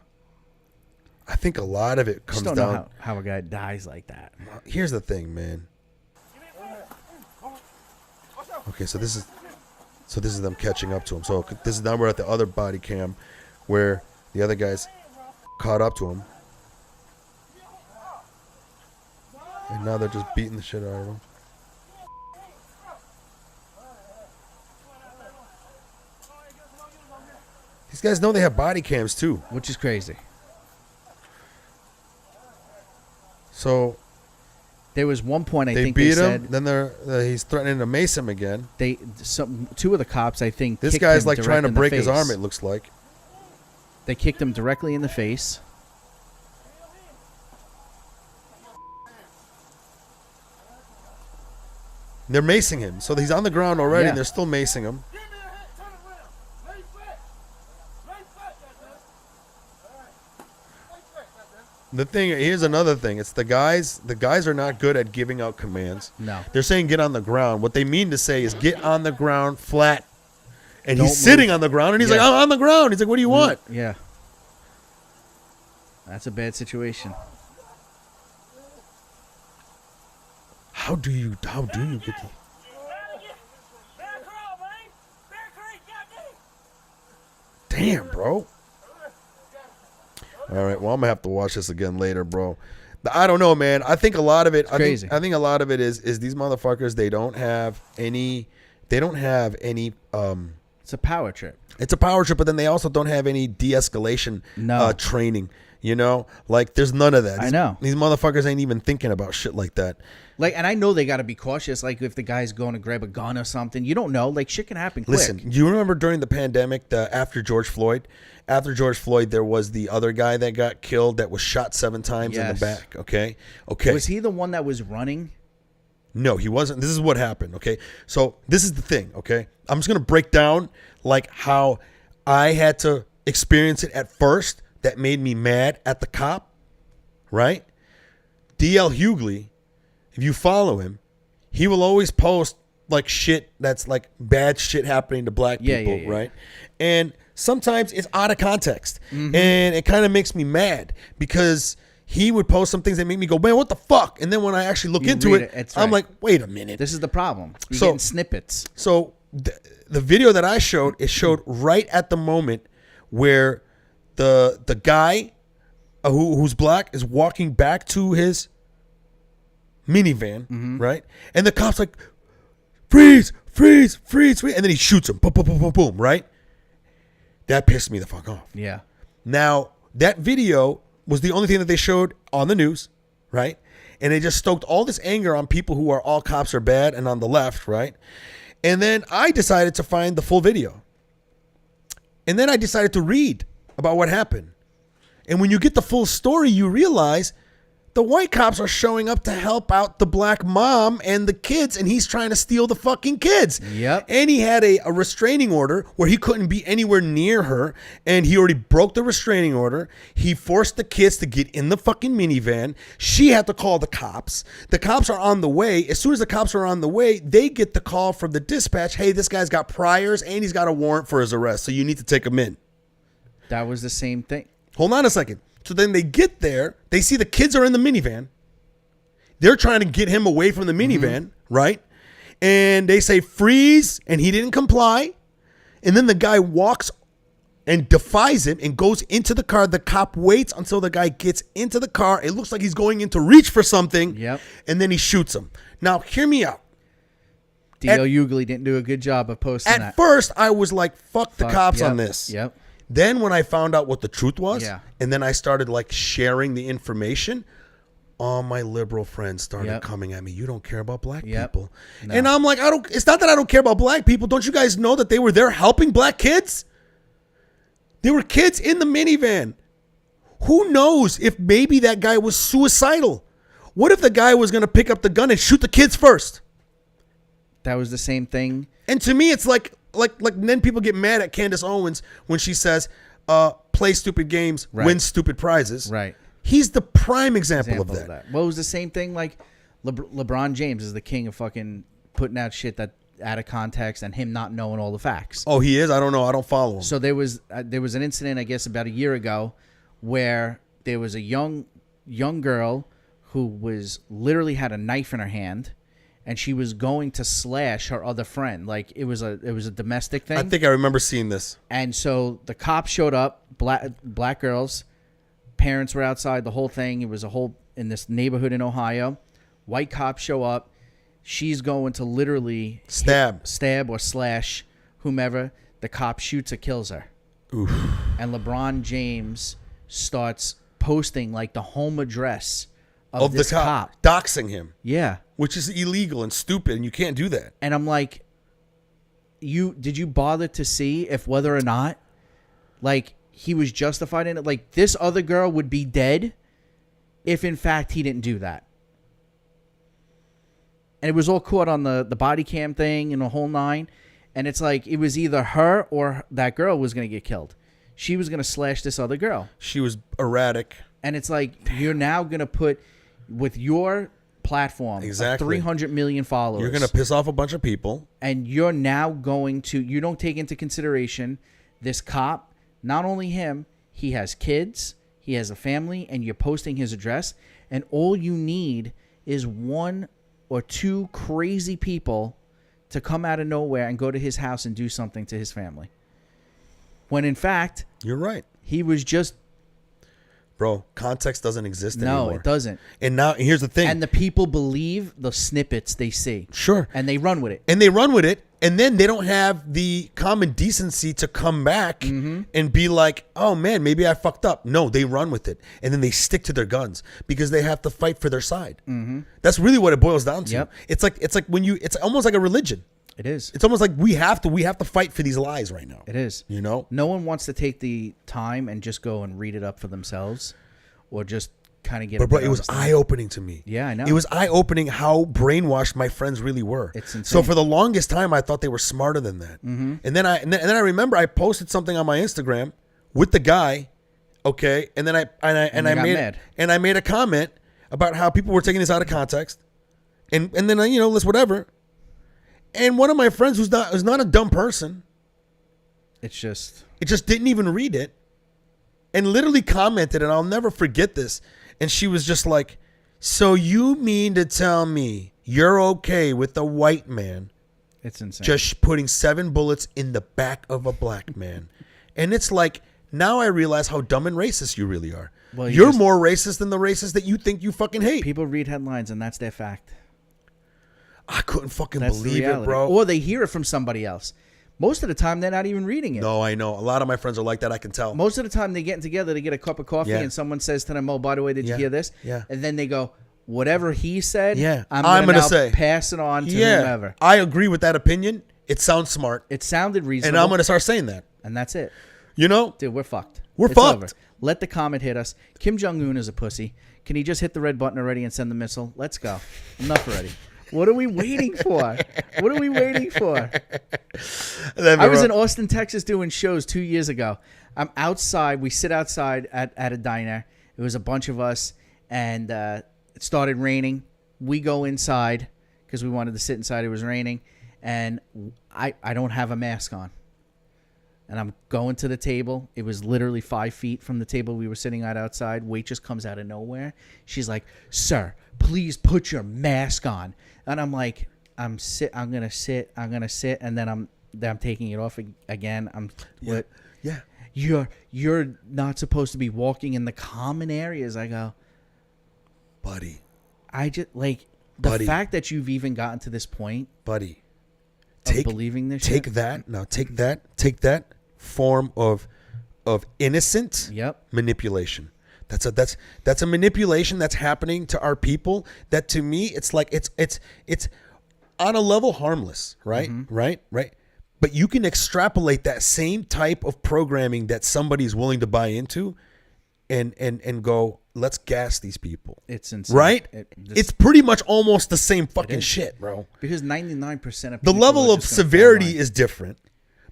think a lot of it comes Just don't down. know how a guy dies like that. Here's the thing, man. Okay, so this is them catching up to him. So this is now we're at the other body cam where the other guys caught up to him. And now they're just beating the shit out of him. These guys know they have body cams too. Which is crazy. So There was one point I they think beat they him. said Then he's threatening to mace him again. two of the cops I think This kicked guy's him like direct trying to in the break his face. arm, it looks like. They kicked him directly in the face. They're macing him. So he's on the ground already Yeah. and they're still macing him. The thing, here's another thing. It's the guys are not good at giving out commands. No. They're saying get on the ground. What they mean to say is get on the ground flat. And Don't he's sitting move. on the ground and he's Yeah. like, I'm on the ground. He's like, what do you want? Yeah. That's a bad situation. How do you get the... Damn, bro. All right, well, I'm gonna have to watch this again later, bro. I don't know, man. I think a lot of it. crazy. I think a lot of it is these motherfuckers. They don't have any It's a power trip. It's a power trip, but then they also don't have any de-escalation training. You know, like there's none of that. I know. These motherfuckers ain't even thinking about shit like that. Like, and I know they got to be cautious. Like, if the guy's going to grab a gun or something, you don't know. Like, shit can happen quick. Listen, you remember during the pandemic, after George Floyd, there was the other guy that got killed that was shot 7 times in the back. Okay. Was he the one that was running? No, he wasn't. This is what happened. Okay. So this is the thing. Okay. I'm just going to break down like how I had to experience it at first. That made me mad at the cop, right? D.L. Hughley, if you follow him, he will always post like shit that's like bad shit happening to black people, right? And sometimes it's out of context. And it kind of makes me mad because he would post some things that make me go, man, what the fuck? And then when I actually look into it, I'm like, wait a minute. This is the problem. You're getting snippets. So the video that I showed, it showed right at the moment where the guy who's black is walking back to his minivan, right? And the cop's like, freeze, freeze, freeze, freeze. And then he shoots him. Boom, boom, boom, boom, boom, right? That pissed me the fuck off. Yeah. Now, that video was the only thing that they showed on the news, right? And they just stoked all this anger on people who are all cops are bad and on the left, right? And then I decided to find the full video. And then I decided to read about what happened. And when you get the full story, you realize the white cops are showing up to help out the black mom and the kids, and he's trying to steal the fucking kids. Yep. And he had a restraining order where he couldn't be anywhere near her, and he already broke the restraining order. He forced the kids to get in the fucking minivan. She had to call the cops. The cops are on the way. As soon as the cops are on the way, they get the call from the dispatch, hey, this guy's got priors and he's got a warrant for his arrest, so you need to take him in. That was the same thing. Hold on a second. So then they get there. They see the kids are in the minivan. They're trying to get him away from the minivan, right? And they say freeze, and he didn't comply. And then the guy walks and defies him and goes into the car. The cop waits until the guy gets into the car. It looks like he's going in to reach for something. Yep. And then he shoots him. Now, hear me out. D.L. Hughley didn't do a good job of posting that. At first, I was like, fuck the cops on this. Yep. Then when I found out what the truth was, Yeah. and then I started like sharing the information, all my liberal friends started coming at me. You don't care about black people. No. And I'm like, it's not that I don't care about black people. Don't you guys know that they were there helping black kids? There were kids in the minivan. Who knows if maybe that guy was suicidal? What if the guy was going to pick up the gun and shoot the kids first? That was the same thing. And to me, it's like then people get mad at Candace Owens when she says, play stupid games, win stupid prizes. Right. He's the prime example of that. Well, it was the same thing like LeBron James is the king of fucking putting out shit that out of context and him not knowing all the facts. Oh, he is? I don't know. I don't follow him. So there was an incident, I guess, about a year ago where there was a young girl who was literally had a knife in her hand. And she was going to slash her other friend. Like it was a domestic thing. I think I remember seeing this. And so the cops showed up, black girls, parents were outside, the whole thing. It was in this neighborhood in Ohio. White cops show up. She's going to literally stab or slash whomever. The cop shoots or kills her. Oof. And LeBron James starts posting like the home address of this cop. Doxing him. Yeah. Which is illegal and stupid, and you can't do that. And I'm like, did you bother to see if whether or not, like, he was justified in it? Like, this other girl would be dead if, in fact, he didn't do that. And it was all caught on the body cam thing and the whole nine. And it's like, it was either her or that girl was going to get killed. She was going to slash this other girl. She was erratic. And it's like, you're now going to put, with your platform, exactly, 300 million followers, you're going to piss off a bunch of people, and you're now going to, you don't take into consideration this cop. Not only him, he has kids, he has a family, and you're posting his address, and all you need is 1 or 2 crazy people to come out of nowhere and go to his house and do something to his family, when in fact you're right, he was just Bro, context doesn't exist No, anymore. it doesn't. And now, here's the thing. And the people believe the snippets they see. Sure. And they run with it. And they run with it, and then they don't have the common decency to come back and be like, oh, man, maybe I fucked up. No, they run with it. And then they stick to their guns because they have to fight for their side. That's really what it boils down to. Yep. It's like when you, it's almost like a religion. It is. It's almost like we have to fight for these lies right now. It is. You know? No one wants to take the time and just go and read it up for themselves or just kind of get But bro, it was eye-opening to me. Yeah, I know. It was eye-opening how brainwashed my friends really were. It's insane. So for the longest time, I thought they were smarter than that. And then I remember I posted something on my Instagram with the guy, okay, and then I made a comment about how people were taking this out of context, and then let's whatever. And one of my friends who's not a dumb person, it just didn't even read it, and literally commented, and I'll never forget this. And she was just like, "So you mean to tell me you're okay with a white man It's insane. just putting 7 bullets in the back of a black man?" And it's like, now I realize how dumb and racist you really are. Well, you're more racist than the racist that you think you fucking hate. People read headlines, and that's their fact. I couldn't fucking That's the believe it, reality. bro. Or they hear it from somebody else. Most of the time, they're not even reading it. No, I know. A lot of my friends are like that. I can tell. Most of the time, they're getting together to get a cup of coffee, Yeah. and someone says to them, "Oh, by the way, did you hear this?" Yeah. And then they go, "Whatever he said, Yeah. I'm gonna now say pass it on to yeah, whomever." I agree with that opinion. It sounds smart, It sounded reasonable, and I'm gonna start saying that. and that's it. You know, Dude, we're fucked. We're It's fucked. over. Let the comet hit us. Kim Jong-un is a pussy. Can he just hit the red button already and send the missile? Let's go. Enough already. What are we waiting for? What are we waiting for? I was in Austin, Texas doing shows 2 years ago. I'm outside. We sit outside at a diner. It was a bunch of us, and it started raining. We go inside because we wanted to sit inside. It was raining, and I don't have a mask on. And I'm going to the table. It was literally 5 feet from the table we were sitting at outside. Waitress comes out of nowhere. She's like, "Sir, please put your mask on." And I'm like, I'm gonna sit, and then I'm taking it off again. What? Yeah. You're not supposed to be walking in the common areas. I go, buddy. I just like the fact that you've even gotten to this point, buddy. Of believing this take shit. Take that form of innocent manipulation. That's a manipulation that's happening to our people that, to me, it's like it's on a level harmless, right? Right? But you can extrapolate that same type of programming that somebody's willing to buy into and go, let's gas these people. It's insane. Right? It's pretty much almost the same fucking shit, bro. Because 99% of the people level are of just gonna severity fall in line. is different,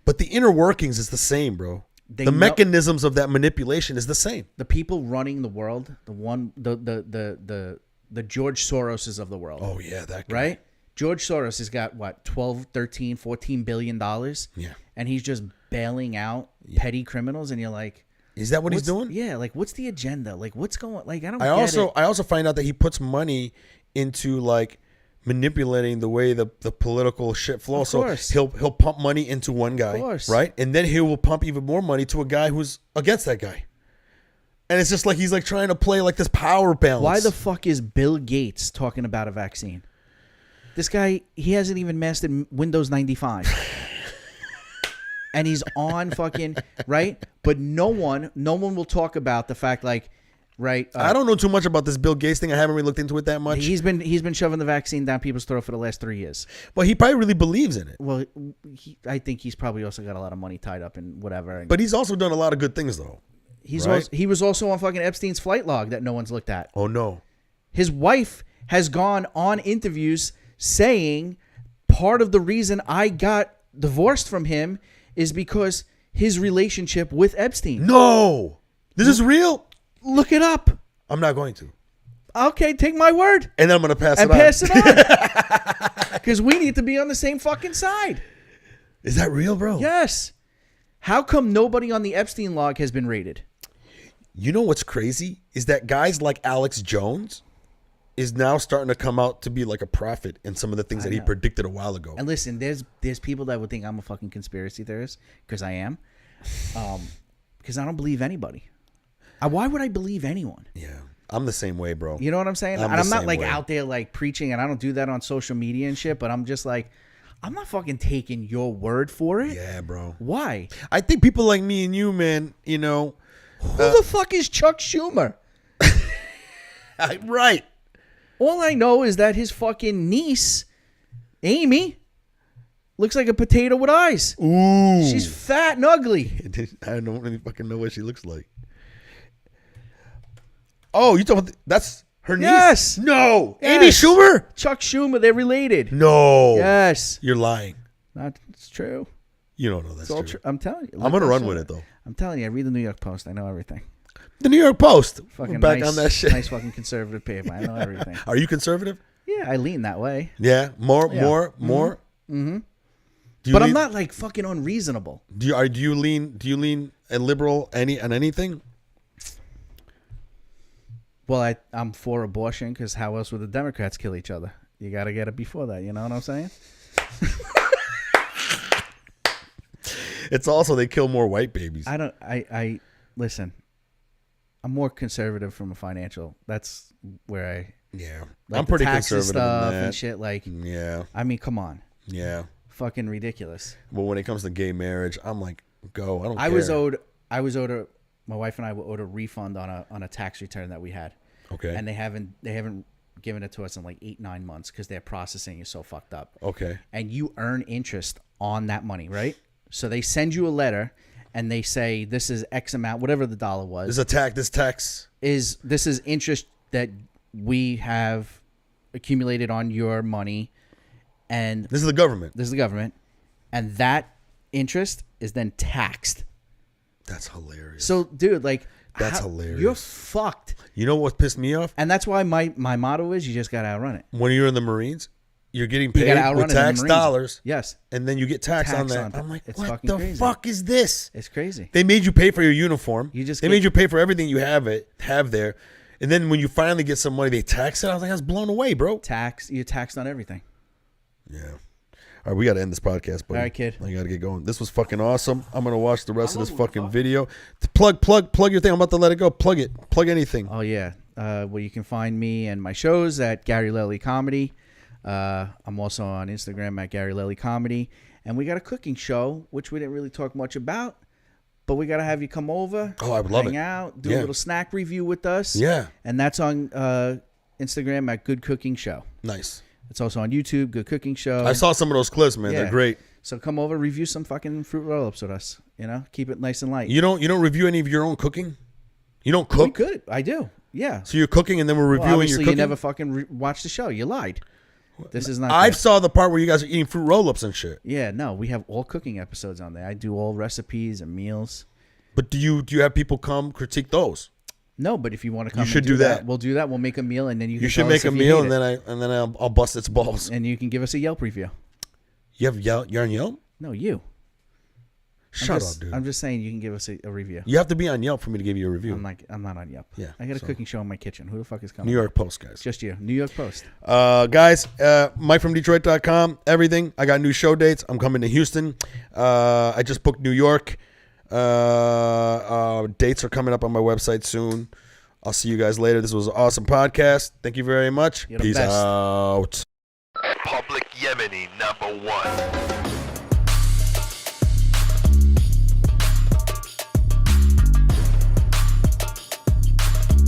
but the inner workings is the same, bro. The mechanisms of that manipulation is the same. The people running the world, the George Soroses of the world. Oh yeah, that guy. Right? George Soros has got what, 12, 13, 14 billion dollars. Yeah. And he's just bailing out petty criminals, and you're like, is that what he's doing? Yeah, like what's the agenda? Like what's going, like I also find out that he puts money into like manipulating the way the political shit flows. So he'll pump money into one guy, right? And then he will pump even more money to a guy who's against that guy. And it's just like he's like trying to play like this power balance. Why the fuck is Bill Gates talking about a vaccine? This guy, he hasn't even mastered Windows 95. And he's on fucking, right? But no one will talk about the fact, like, right? I don't know too much about this Bill Gates thing. I haven't really looked into it that much. He's been shoving the vaccine down people's throat for the last 3 years. Well, he probably really believes in it. Well, I think he's probably also got a lot of money tied up in whatever. But he's also done a lot of good things, though. He was also on fucking Epstein's flight log that no one's looked at. Oh, no. His wife has gone on interviews saying part of the reason I got divorced from him is because his relationship with Epstein. No. This is real? Look it up. I'm not going to. Okay, take my word. And then I'm going to pass it on. Because we need to be on the same fucking side. Is that real, bro? Yes. How come nobody on the Epstein log has been raided? You know what's crazy? Is that guys like Alex Jones is now starting to come out to be like a prophet in some of the things that he predicted a while ago. And listen, there's people that would think I'm a fucking conspiracy theorist, because I am. Because I don't believe anybody. Why would I believe anyone? Yeah. I'm the same way, bro. You know what I'm saying? I'm And the I'm not same like way. out there like preaching, and I don't do that on social media and shit, but I'm just like, I'm not fucking taking your word for it. Yeah, bro. Why? I think people like me and you, man, you know. Who the fuck is Chuck Schumer? Right. All I know is that his fucking niece, Amy, looks like a potato with eyes. Ooh. She's fat and ugly. I don't really fucking know what she looks like. Oh, you talking about that's her niece? Yes. No. Yes. Amy Schumer? Chuck Schumer, they're related. No. Yes. You're lying. It's true. You don't know that's It's all true. true. I'm telling you. I'm going to Look run that with shit it, though. I'm telling you, I read the New York Post. I know everything. The New York Post. Fucking We're back nice, on that shit. nice fucking conservative paper. I know everything. Are you conservative? Yeah, I lean that way. Yeah. More. Mm-hmm. Do you But I'm lean- not like fucking unreasonable. Do you lean a liberal on anything? Well, I'm for abortion because how else would the Democrats kill each other? You got to get it before that. You know what I'm saying? It's also they kill more white babies. I listen. I'm more conservative from a financial. That's where I Yeah. like I'm the pretty taxes conservative in stuff that. and shit. Like, Yeah. I mean, come on, Yeah. fucking ridiculous. But when it comes to gay marriage, I'm like, go. I don't care. I was owed my wife and I were owed a refund on a tax return that we had. Okay. And they haven't given it to us in like 8-9 months because their processing is so fucked up. Okay. And you earn interest on that money, right? So they send you a letter and they say this is X amount, whatever the dollar was. This tax. This is interest that we have accumulated on your money, and This is the government. this is the government, and that interest is then taxed. That's hilarious. So, dude, like, That's hilarious. You're fucked. You know what pissed me off? And that's why my motto is you just gotta outrun it. When you're in the Marines, you're getting You paid gotta outrun with it in the tax Marines. dollars, Yes, and then you get taxed on Tax that. on it. I'm like, It's what fucking the crazy. fuck is this? it's crazy. They made you pay for your uniform. You just they get- made you pay for everything you have there, and then when you finally get some money, they tax it. I was like, I was blown away, bro. You're taxed on everything. Yeah. All right, we got to end this podcast, buddy. All right, kid. I got to get going. This was fucking awesome. I'm going to watch the rest of this fucking video. Plug your thing. I'm about to let it go. Plug it. Plug anything. Oh yeah. Well, you can find me and my shows at Gary Leli Comedy. I'm also on Instagram at Gary Leli Comedy, and we got a cooking show which we didn't really talk much about, but we got to have you come over. Oh, I would love hang it. out, do Yeah. a little snack review with us. Yeah. And that's on Instagram at Good Cooking Show. Nice. It's also on YouTube, Good Cooking Show. I saw some of those clips, man. Yeah. They're great. So come over, review some fucking fruit roll-ups with us. You know, keep it nice and light. You don't review any of your own cooking? You don't we cook? could. I do. Yeah. So you're cooking and then we're Well, reviewing your obviously, cooking? you never fucking watched the show. You lied. This is not. I fair. saw the part where you guys are eating fruit roll-ups and shit. Yeah, no, we have all cooking episodes on there. I do all recipes and meals. But do you have people come critique those? No, but if you want to come, You should and do do that. We'll do that. We'll make a meal, and then you can You should tell make us a if you meal hate and then I'll bust its balls. and you can give us a Yelp review. You have you're on Yelp? No, you. Shut up, dude. I'm just saying you can give us a review. You have to be on Yelp for me to give you a review. I'm not on Yelp. Yeah, I got a so- cooking show in my kitchen. Who the fuck is coming? New York Post, guys. Just you. New York Post. Guys, MikeFromDetroit.com, everything. I got new show dates. I'm coming to Houston. I just booked New York. Dates are coming up on my website soon. I'll see you guys later. This was an awesome podcast. Thank you very much. You're the Peace best. out. Public Yemeni #1.